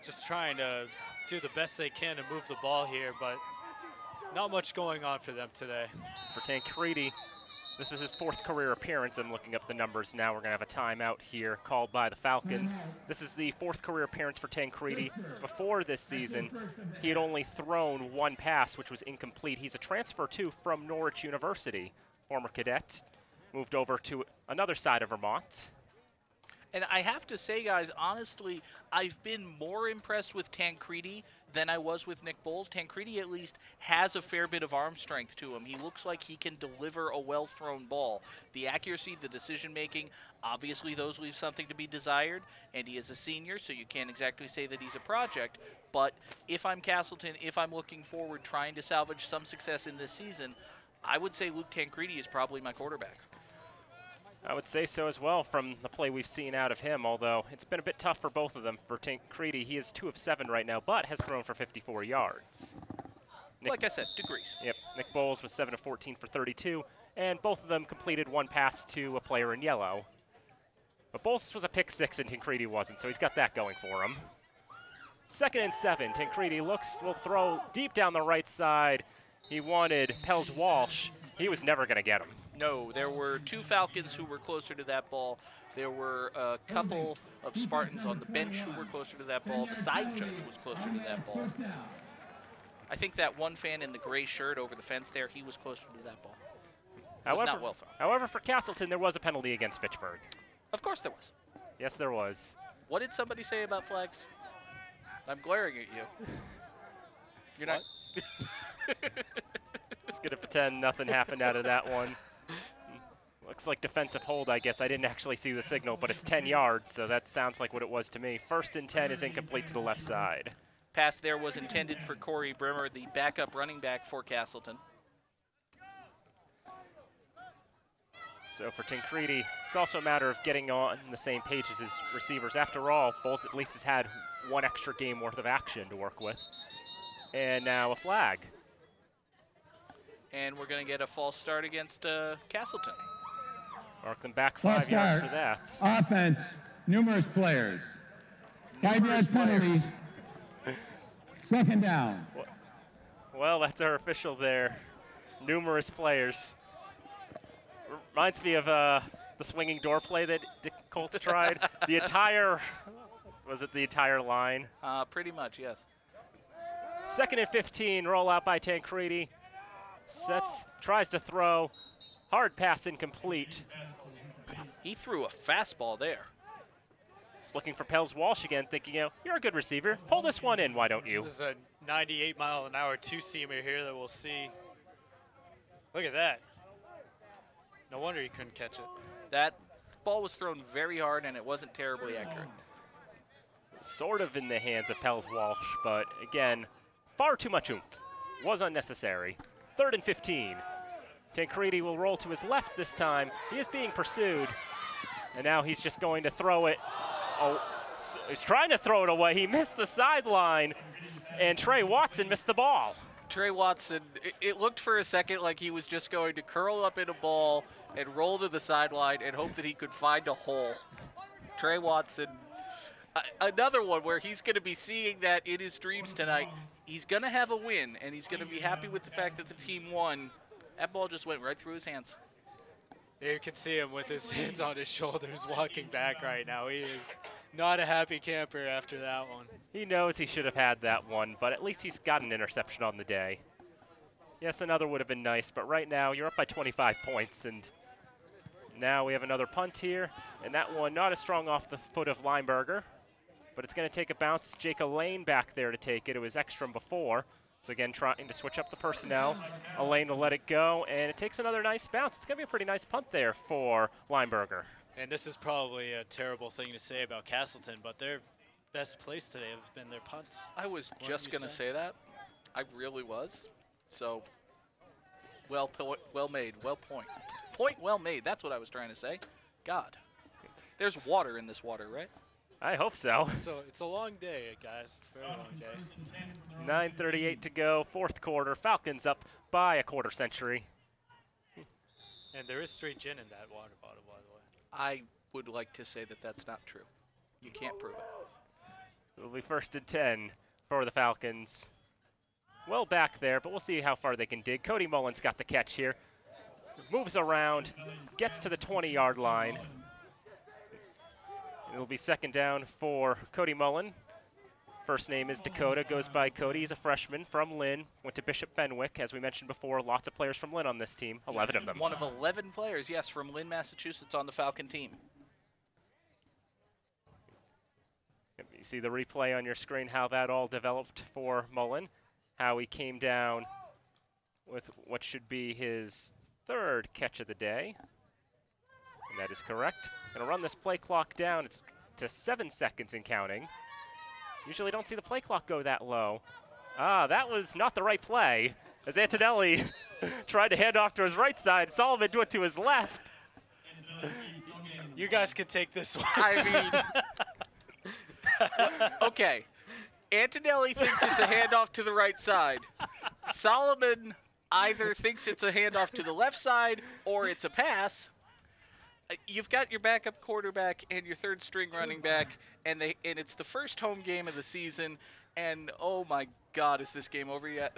just trying to do the best they can to move the ball here, but not much going on for them today. For Tancredi, this is his 4th career appearance. I'm looking up the numbers now. We're going to have a timeout here called by the Falcons. This is the 4th career appearance for Tancredi. Before this season, he had only thrown 1 pass, which was incomplete. He's a transfer, too, from Norwich University, former cadet. Moved over to another side of Vermont. And I have to say, guys, honestly, I've been more impressed with Tancredi than I was with Nick Bowles. Tancredi at least has a fair bit of arm strength to him. He looks like he can deliver a well-thrown ball. The accuracy, the decision-making, obviously those leave something to be desired, and he is a senior, so you can't exactly say that he's a project. But if I'm Castleton, if I'm looking forward trying to salvage some success in this season, I would say Luke Tancredi is probably my quarterback. I would say so as well from the play we've seen out of him, although it's been a bit tough for both of them. For Tancredi, he is 2 of 7 right now, but has thrown for 54 yards. Like I said, degrees. Yep, Nick Bowles was 7 of 14 for 32, and both of them completed 1 pass to a player in yellow. But Bowles was a pick 6 and Tancredi wasn't, so he's got that going for him. 2nd and 7, Tancredi will throw deep down the right side. He wanted Pels Walsh. He was never going to get him. No, there were 2 Falcons who were closer to that ball. There were a couple of Spartans on the bench who were closer to that ball. The side judge was closer to that ball. I think that one fan in the gray shirt over the fence there, he was closer to that ball. However, not well thrown. However, for Castleton, there was a penalty against Fitchburg. Of course there was. Yes, there was. What did somebody say about flags? I'm glaring at you. You're not... Just going to pretend nothing happened out of that one. Looks like defensive hold, I guess. I didn't actually see the signal, but it's 10 yards, so that sounds like what it was to me. 1st and 10 is incomplete to the left side. Pass there was intended for Corey Brimmer, the backup running back for Castleton. So for Tancredi, it's also a matter of getting on the same page as his receivers. After all, Bowles at least has had 1 extra game worth of action to work with. And now a flag. And we're going to get a false start against Castleton. Mark them back 5 yards for that. Offense, numerous players. 5-yard penalty. 2nd down. Well, that's our official there. Numerous players. Reminds me of the swinging door play that the Colts tried. The entire, was it the entire line? Pretty much, yes. 2nd and 15, roll out by Tancredi. Tries to throw. Hard pass incomplete. He threw a fastball there. He's looking for Pels Walsh again, thinking, you're a good receiver. Pull this one in, why don't you? This is a 98-mile-an-hour 2-seamer here that we'll see. Look at that. No wonder he couldn't catch it. That ball was thrown very hard, and it wasn't terribly accurate. Sort of in the hands of Pels Walsh, but again, far too much oomph. Was unnecessary. 3rd and 15. Tancredi will roll to his left this time. He is being pursued, and now he's just going to throw it. Oh, he's trying to throw it away. He missed the sideline, And Trey Watson missed the ball. Trey Watson, it looked for a second like he was just going to curl up in a ball and roll to the sideline and hope that he could find a hole. Trey Watson, another one where he's going to be seeing that in his dreams tonight. He's going to have a win, and he's going to be happy with the fact that the team won. That ball just went right through his hands. You can see him with his hands on his shoulders walking back right now. He is not a happy camper after that one. He knows he should have had that one, but at least he's got an interception on the day. Yes, another would have been nice, but right now you're up by 25 points, and now we have another punt here, and that one not as strong off the foot of Lineberger, but it's going to take a bounce. Jake Elaine back there to take it. It was Ekstrom before. So again, trying to switch up the personnel. Elaine will let it go, and it takes another nice bounce. It's going to be a pretty nice punt there for Lineberger. And this is probably a terrible thing to say about Castleton, but their best plays today have been their punts. I was just going to say that. I really was. So, well made, point well made. That's what I was trying to say. God. There's water in this water, right? I hope so. So it's a long day, guys. It's a very long day. 9:38 to go, fourth quarter. Falcons up by a quarter century. And there is straight gin in that water bottle, by the way. I would like to say that that's not true. You can't prove it. It'll be 1st and 10 for the Falcons. Well back there, but we'll see how far they can dig. Cody Mullen's got the catch here. Moves around, gets to the 20-yard line. It'll be 2nd down for Cody Mullen. First name is Dakota, goes by Cody. He's a freshman from Lynn, went to Bishop Fenwick. As we mentioned before, lots of players from Lynn on this team, 11 of them. One of 11 players, yes, from Lynn, Massachusetts on the Falcon team. You see the replay on your screen, how that all developed for Mullen, how he came down with what should be his 3rd catch of the day. And that is correct. Going to run this play clock down. It's to 7 seconds and counting. Usually don't see the play clock go that low. That was not the right play. As Antonelli tried to hand off to his right side, Sullivan went to his left. You guys can take this one. I mean, okay. Antonelli thinks it's a handoff to the right side. Solomon either thinks it's a handoff to the left side or it's a pass. You've got your backup quarterback and your 3rd string running back, and it's the first home game of the season, and oh my God, is this game over yet?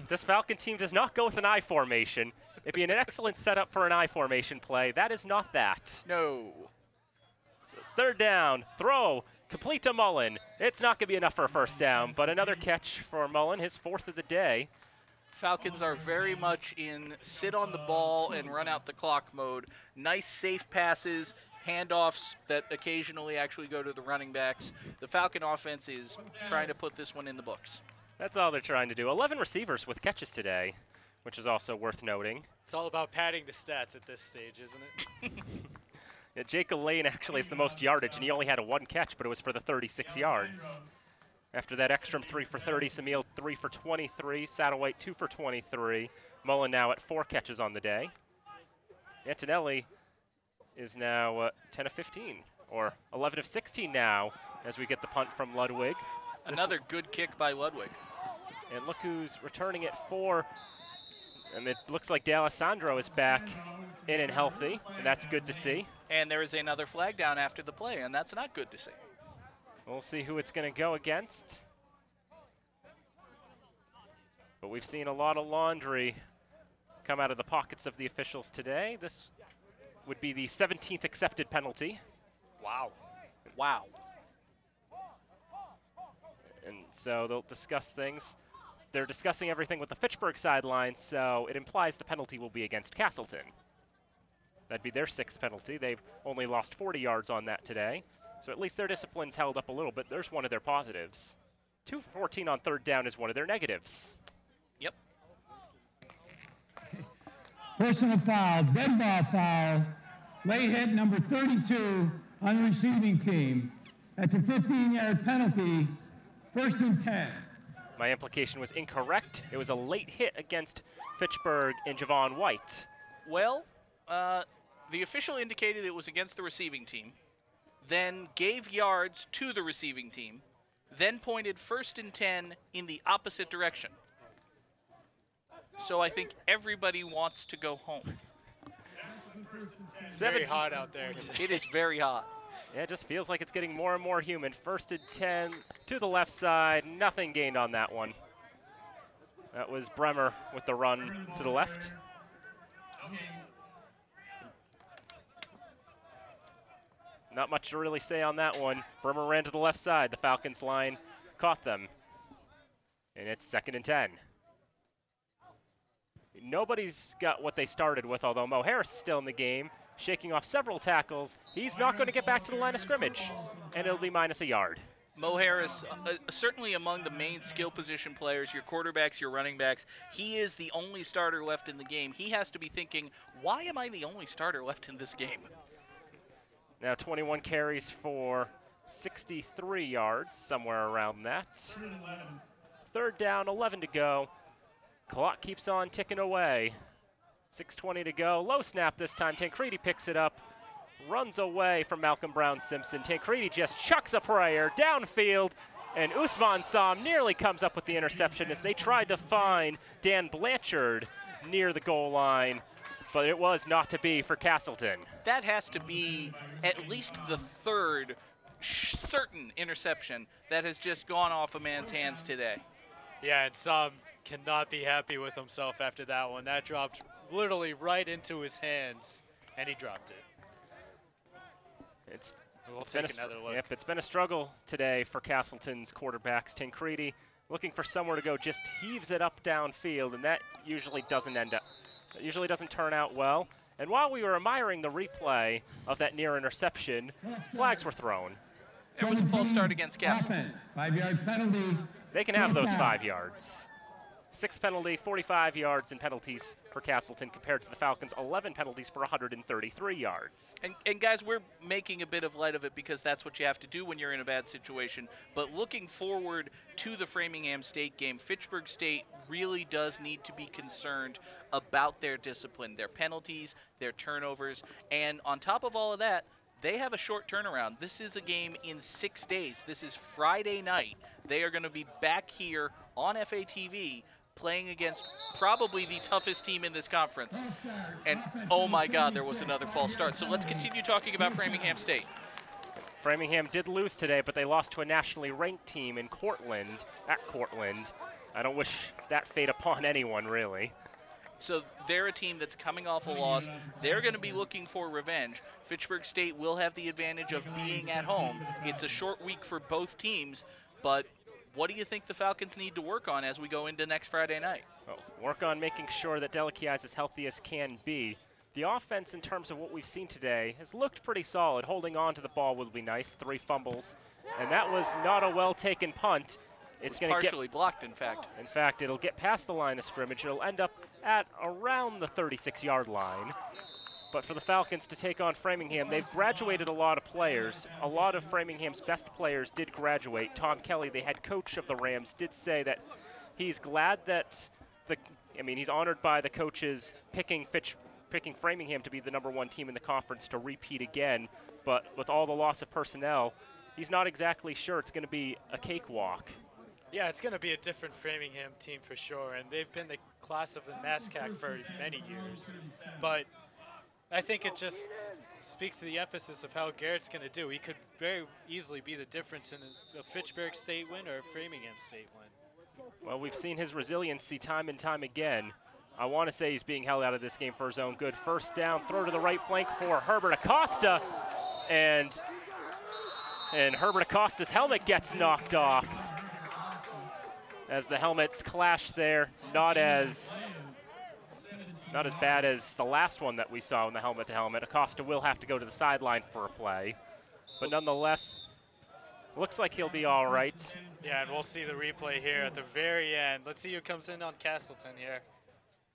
This Falcon team does not go with an I formation. It'd be an excellent setup for an I formation play. That is not that. No. So 3rd down, throw, complete to Mullen. It's not going to be enough for a 1st down, but another catch for Mullen, his 4th of the day. Falcons are very much in sit on the ball and run out the clock mode. Nice safe passes, handoffs that occasionally actually go to the running backs. The Falcon offense is trying to put this one in the books. That's all they're trying to do. 11 receivers with catches today, which is also worth noting. It's all about padding the stats at this stage, isn't it? Yeah, Jake Elaine actually has the most yardage, and he only had a 1 catch, but it was for the 36 yards. After that, Ekstrom 3 for 30, Samil 3 for 23, Satterwhite 2 for 23. Mullen now at 4 catches on the day. Antonelli is now 10 of 15, or 11 of 16 now, as we get the punt from Ludwig. Another good kick by Ludwig. And look who's returning it for, and it looks like D'Alessandro is back in and healthy, and that's good to see. And there is another flag down after the play, and that's not good to see. We'll see who it's going to go against. But we've seen a lot of laundry come out of the pockets of the officials today. This would be the 17th accepted penalty. Wow. Wow. And so they'll discuss things. They're discussing everything with the Fitchburg sideline, so it implies the penalty will be against Castleton. That'd be their 6th penalty. They've only lost 40 yards on that today. So at least their discipline's held up a little bit. There's one of their positives. 2 for 14 on 3rd down is one of their negatives. Yep. Personal foul, dead ball foul, late hit number 32 on the receiving team. That's a 15-yard penalty, 1st and 10. My implication was incorrect. It was a late hit against Fitchburg and Javon White. Well, the official indicated it was against the receiving team, then gave yards to the receiving team, then pointed 1st and 10 in the opposite direction. So I think everybody wants to go home. It's very hot out there today. It is very hot. Yeah, it just feels like it's getting more and more humid. 1st and 10 to the left side. Nothing gained on that one. That was Bremer with the run to the left. Not much to really say on that one. Bremer ran to the left side. The Falcons line caught them. And it's 2nd and 10. Nobody's got what they started with, although Mo Harris is still in the game, shaking off several tackles. He's not going to get back to the line of scrimmage, and it'll be minus a yard. Mo Harris, certainly among the main skill position players, your quarterbacks, your running backs, he is the only starter left in the game. He has to be thinking, why am I the only starter left in this game? Now 21 carries for 63 yards, somewhere around that. 3rd down, 11 to go. Clock keeps on ticking away. 6:20 to go. Low snap this time. Tancredi picks it up, runs away from Malcolm Brown-Simpson. Tancredi just chucks a prayer downfield, and Usman Sam nearly comes up with the interception as they tried to find Dan Blanchard near the goal line, but it was not to be for Castleton. That has to be at least the 3rd certain interception that has just gone off a man's hands today. Yeah, and Sam cannot be happy with himself after that one. That dropped literally right into his hands, and he dropped it. We'll take another look. Yep, it's been a struggle today for Castleton's quarterbacks. Tancredi looking for somewhere to go, just heaves it up downfield, and that usually doesn't turn out well. And while we were admiring the replay of that near interception, flags were thrown. There was a false start against Castleton. 5-yard penalty. They can have those 5 yards. 6th penalty, 45 yards in penalties for Castleton compared to the Falcons' 11 penalties for 133 yards. And guys, we're making a bit of light of it because that's what you have to do when you're in a bad situation. But looking forward to the Framingham State game, Fitchburg State really does need to be concerned about their discipline, their penalties, their turnovers, and on top of all of that, they have a short turnaround. This is a game in 6 days. This is Friday night. They are going to be back here on FATV playing against probably the toughest team in this conference. And, oh my God, there was another false start. So let's continue talking about Framingham State. Framingham did lose today, but they lost to a nationally ranked team in Cortland, at Cortland. I don't wish that fate upon anyone, really. So they're a team that's coming off a loss. They're going to be looking for revenge. Fitchburg State will have the advantage of being at home. It's a short week for both teams, but what do you think the Falcons need to work on as we go into next Friday night? Well, work on making sure that Delakiai is as healthy as can be. The offense, in terms of what we've seen today, has looked pretty solid. Holding on to the ball will be nice. 3 fumbles, and that was not a well-taken punt. It's going to partially blocked, in fact. In fact, it'll get past the line of scrimmage. It'll end up at around the 36-yard line. But for the Falcons to take on Framingham, they've graduated a lot of players. A lot of Framingham's best players did graduate. Tom Kelly, the head coach of the Rams, did say that he's glad that he's honored by the coaches picking Framingham to be the #1 team in the conference to repeat again. But with all the loss of personnel, he's not exactly sure it's going to be a cakewalk. Yeah, it's going to be a different Framingham team for sure, and they've been the class of the NASCAC for many years. But I think it just speaks to the emphasis of how Garrett's going to do. He could very easily be the difference in a Fitchburg State win or a Framingham State win. Well, we've seen his resiliency time and time again. I want to say he's being held out of this game for his own good. 1st down, throw to the right flank for Herbert Acosta, and Herbert Acosta's helmet gets knocked off as the helmets clash there. Not as bad as the last one that we saw in the helmet-to-helmet. Acosta will have to go to the sideline for a play. But nonetheless, looks like he'll be all right. Yeah, and we'll see the replay here at the very end. Let's see who comes in on Castleton here.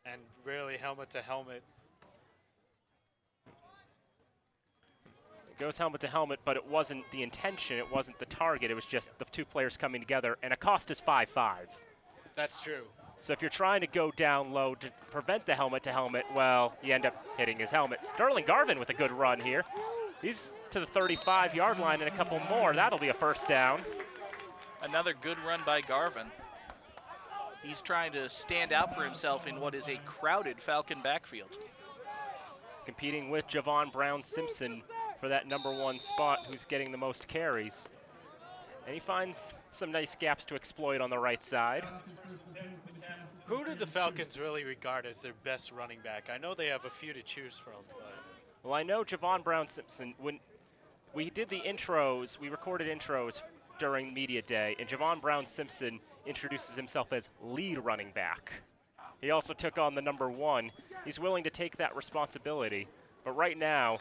And really helmet-to-helmet. It goes helmet-to-helmet, but it wasn't the intention. It wasn't the target. It was just the 2 players coming together. And Acosta's 5'5". That's true. So if you're trying to go down low to prevent the helmet-to-helmet, well, you end up hitting his helmet. Sterling Garvin with a good run here. He's to the 35-yard line and a couple more. That'll be a 1st down. Another good run by Garvin. He's trying to stand out for himself in what is a crowded Falcon backfield. Competing with Javon Brown-Simpson for that #1 spot, who's getting the most carries. And he finds some nice gaps to exploit on the right side. Who do the Falcons really regard as their best running back? I know they have a few to choose from. But Well, I know Javon Brown-Simpson, when we did the intros, we recorded intros during media day, and Javon Brown-Simpson introduces himself as lead running back. He also took on the #1. He's willing to take that responsibility, but right now,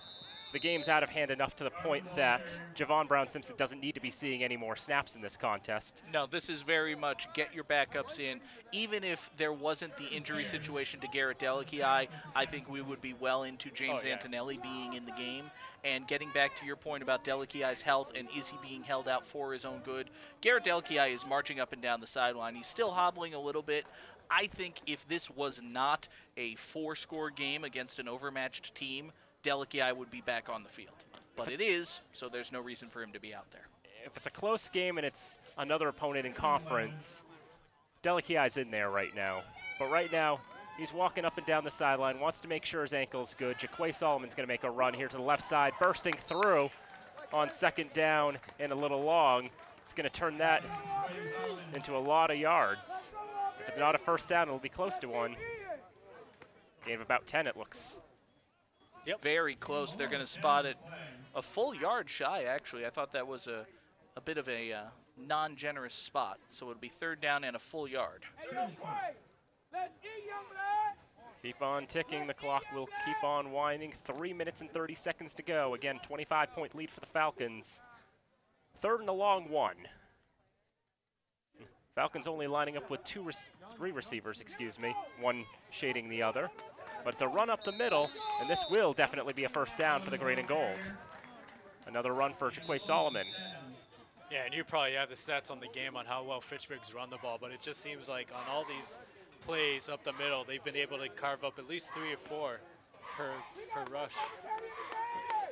the game's out of hand enough to the point that Javon Brown-Simpson doesn't need to be seeing any more snaps in this contest. No, this is very much get your backups in. Even if there wasn't the injury situation to Garrett Delichii, I think we would be well into James Antonelli being in the game. And getting back to your point about Delichii's health and is he being held out for his own good, Garrett Delichii is marching up and down the sideline. He's still hobbling a little bit. I think if this was not a 4-score game against an overmatched team, Delichii would be back on the field. But it is, so there's no reason for him to be out there. If it's a close game and it's another opponent in conference, Delichii's in there right now. But right now, he's walking up and down the sideline, wants to make sure his ankle's good. Jaquay Solomon's going to make a run here to the left side, bursting through on 2nd down and a little long. He's going to turn that into a lot of yards. If it's not a 1st down, it'll be close to one. Gain of about 10, it looks. Yep. Very close. They're going to spot it a full yard shy, actually. I thought that was a bit of a non-generous spot. So it'll be 3rd down and a full yard. Keep on ticking. The clock will keep on winding. 3 minutes and 30 seconds to go. Again, 25-point lead for the Falcons. 3rd and a long 1. Falcons only lining up with 3 receivers, one shading the other. But it's a run up the middle, and this will definitely be a 1st down for the green and gold. Another run for Jaquay Solomon. yeah, and you probably have the stats on the game on how well Fitchburg's run the ball, but it just seems like on all these plays up the middle, they've been able to carve up at least 3 or 4 per rush.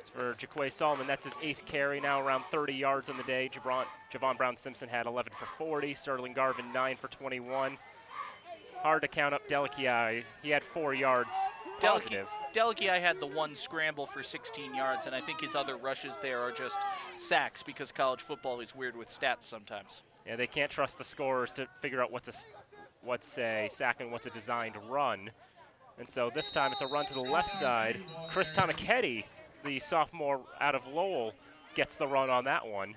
As for Jaquay Solomon, that's his 8th carry now, around 30 yards on the day. Javon Brown-Simpson had 11 for 40. Sterling Garvin, 9 for 21. Hard to count up Delichii. He had 4 yards positive. Delichii had the 1 scramble for 16 yards, and I think his other rushes there are just sacks because college football is weird with stats sometimes. Yeah, they can't trust the scorers to figure out what's a sack and what's a designed run. And so this time it's a run to the left side. Chris Tomaketti, the sophomore out of Lowell, gets the run on that one.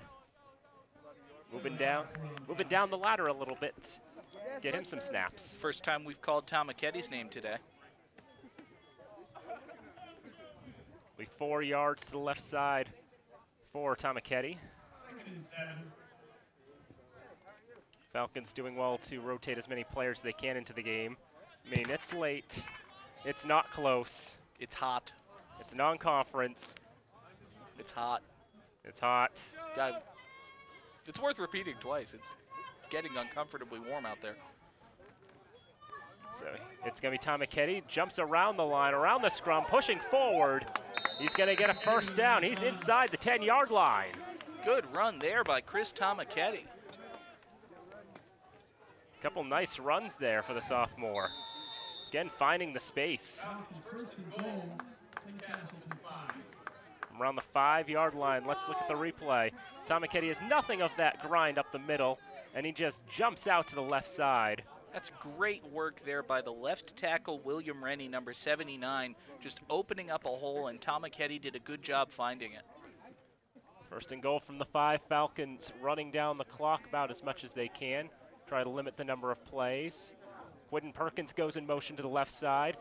Moving down the ladder a little bit. Get him some snaps. First time we've called Tomaketti's name today. 4 yards to the left side for Tomaketti. Falcons doing well to rotate as many players as they can into the game. I mean, it's late. It's not close. It's hot. It's non-conference. It's hot. It's hot. God, it's worth repeating twice. It's getting uncomfortably warm out there. So it's going to be Tomaketti. Jumps around the line, around the scrum, pushing forward. He's going to get a 1st down. He's inside the 10-yard line. Good run there by Chris Tomaketti. Couple nice runs there for the sophomore. Again, finding the space. Around the 5-yard line, let's look at the replay. Tomaketti has nothing of that grind up the middle, and he just jumps out to the left side. That's great work there by the left tackle, William Rennie, number 79, just opening up a hole, and Tomaketti did a good job finding it. 1st and goal from the 5. Falcons running down the clock about as much as they can. Try to limit the number of plays. Quidden Perkins goes in motion to the left side.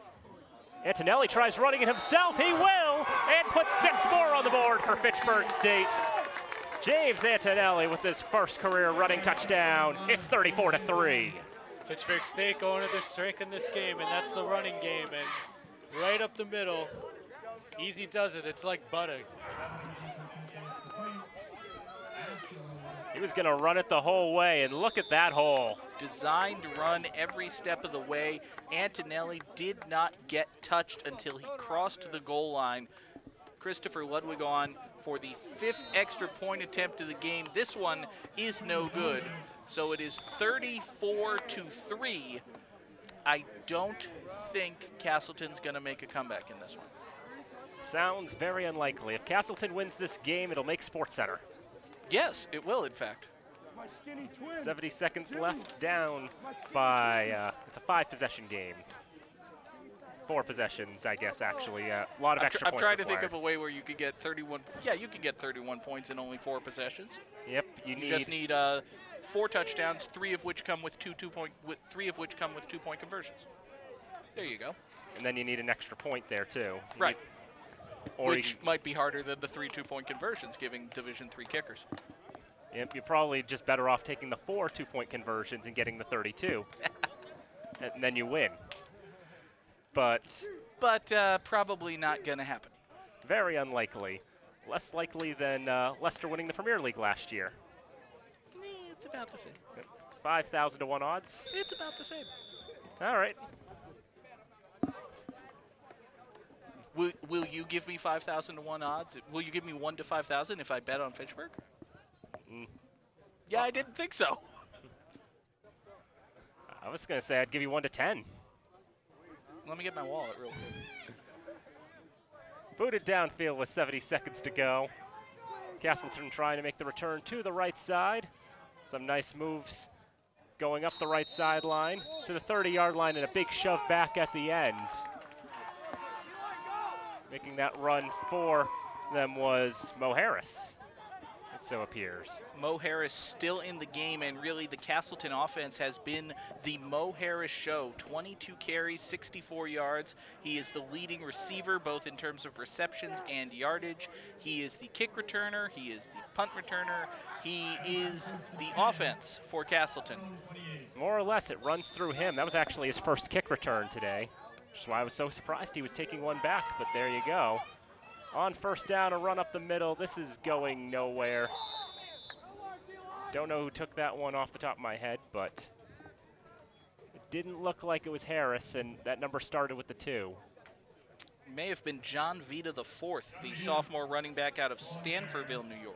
Antonelli tries running it himself. He will, and puts 6 more on the board for Fitchburg State. James Antonelli with his 1st career running touchdown. It's 34-3. Fitchburg State going to their strength in this game, and that's the running game. And right up the middle, easy does it. It's like butter. He was going to run it the whole way, and look at that hole. Designed to run every step of the way. Antonelli did not get touched until he crossed the goal line. Christopher Ludwig on for the 5th extra point attempt of the game. This one is no good, so it is 34-3. I don't think Castleton's going to make a comeback in this one. Sounds very unlikely. If Castleton wins this game, it'll make SportsCenter. Yes, it will, in fact. 70 seconds left, down by, it's a 5-possession game. 4 possessions, I guess, actually. A lot of extra points I'm trying required. to think of a way where you could get 31. Yeah, you can get 31 points in only 4 possessions. Yep, You just need 4 touchdowns, 3 of which come with 2-point conversions. There you go. And then you need an extra point there too. Right. Or Which might be harder than the 3 2-point conversions, giving Division III kickers. Yep, you're probably just better off taking the 4 2-point conversions and getting the 32. And then you win. But probably not going to happen. Very unlikely. Less likely than Leicester winning the Premier League last year. It's about the same. 5,000 to 1 odds. It's about the same. All right. Will you give me 5,000 to 1 odds? Will you give me 1 to 5,000 if I bet on Fitchburg? Yeah, I didn't think so. I was going to say I'd give you 1 to 10. Let me get my wallet real quick. Booted downfield with 70 seconds to go. Castleton trying to make the return to the right side. Some nice moves going up the right sideline to the 30-yard line and a big shove back at the end. Making that run for them was Mo Harris, it so appears. Mo Harris still in the game, and really the Castleton offense has been the Mo Harris show. 22 carries, 64 yards. He is the leading receiver, both in terms of receptions and yardage. He is the kick returner. He is the punt returner. He is the offense for Castleton. More or less, it runs through him. That was actually his first kick return today, which is why I was so surprised he was taking one back, but there you go. On first down, a run up the middle. This is going nowhere. Don't know who took that one off the top of my head, but it didn't look like it was Harris, and that number started with the 2. May have been John Vita IV, the sophomore running back out of Stanfordville, New York.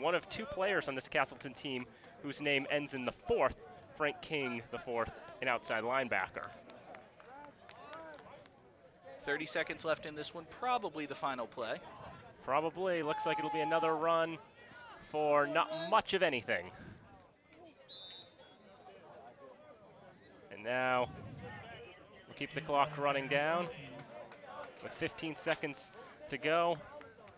One of 2 players on this Castleton team whose name ends in the 4th, Frank King IV, an outside linebacker. 30 seconds left in this one, probably the final play. Probably. Looks like it'll be another run for not much of anything. And now we'll keep the clock running down with 15 seconds to go.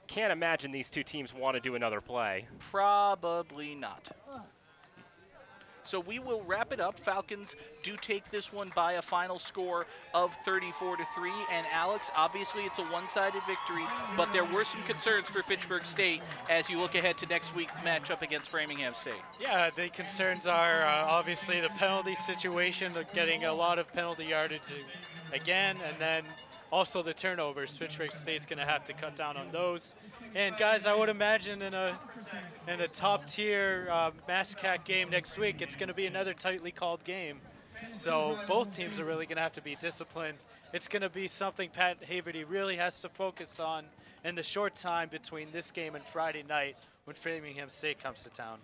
Can't imagine these 2 teams want to do another play. Probably not. So we will wrap it up. Falcons do take this one by a final score of 34-3. And Alex, obviously it's a one-sided victory, but there were some concerns for Fitchburg State as you look ahead to next week's matchup against Framingham State. Yeah, the concerns are obviously the penalty situation, getting a lot of penalty yardage again, and then also the turnovers. Fitchburg State's going to have to cut down on those. And guys, I would imagine in a top-tier MASCAC game next week, it's going to be another tightly called game. So both teams are really going to have to be disciplined. It's going to be something Pat Haverty really has to focus on in the short time between this game and Friday night when Framingham State comes to town.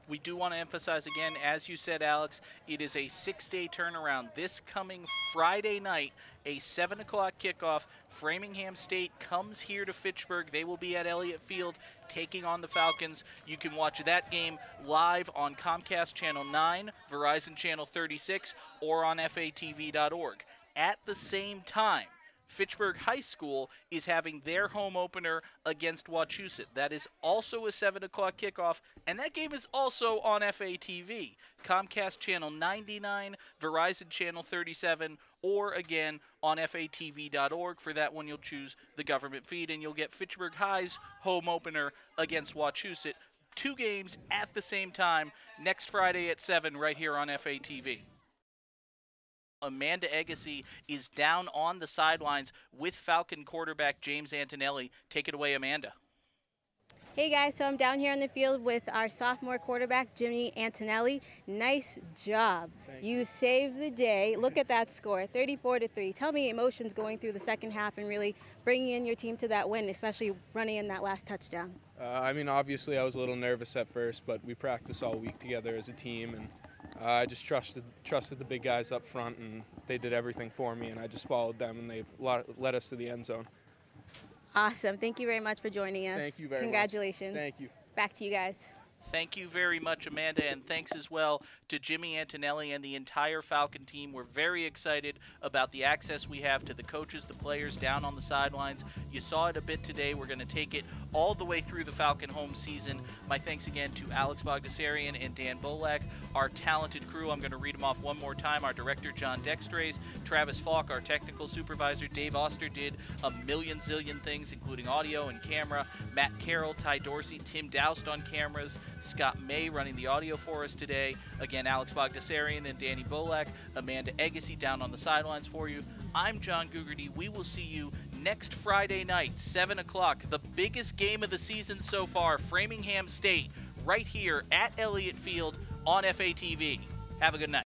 We do want to emphasize again, as you said, Alex, it is a 6-day turnaround. This coming Friday night, a 7 o'clock kickoff. Framingham State comes here to Fitchburg. They will be at Elliott Field taking on the Falcons. You can watch that game live on Comcast Channel 9, Verizon Channel 36, or on FATV.org. At the same time, Fitchburg High School is having their home opener against Wachusett. That is also a 7 o'clock kickoff, and that game is also on FATV, Comcast Channel 99, Verizon Channel 37, or again on FATV.org. For that one, you'll choose the government feed, and you'll get Fitchburg High's home opener against Wachusett. 2 games at the same time next Friday at 7 right here on FATV. Amanda Agassi is down on the sidelines with Falcon quarterback James Antonelli. Take it away, Amanda. Hey guys, so I'm down here on the field with our sophomore quarterback, Jimmy Antonelli. Nice job. You saved the day. Look at that score, 34-3. Tell me emotions going through the second half and really bringing in your team to that win, especially running in that last touchdown. I mean, obviously I was a little nervous at first, but we practiced all week together as a team, and I just trusted the big guys up front, and they did everything for me, and I just followed them, and they led us to the end zone. Awesome. Thank you very much for joining us. Thank you very much. Congratulations. Thank you. Back to you guys. Thank you very much, Amanda, and thanks as well to Jimmy Antonelli and the entire Falcon team. We're very excited about the access we have to the coaches, the players down on the sidelines. You saw it a bit today. We're going to take it all the way through the Falcon home season. My thanks again to Alex Bogdasarian and Dan Bolak, our talented crew. I'm going to read them off one more time. Our director, John Dextrays, Travis Falk, our technical supervisor, Dave Oster, did a million zillion things, including audio and camera. Matt Carroll, Ty Dorsey, Tim Doust on cameras, Scott May running the audio for us today. Again, Alex Bogdasarian and Danny Bolak, Amanda Agassi down on the sidelines for you. I'm John Gugerty. We will see you next Friday night, 7 o'clock. The biggest game of the season so far, Framingham State, right here at Elliott Field on FATV. Have a good night.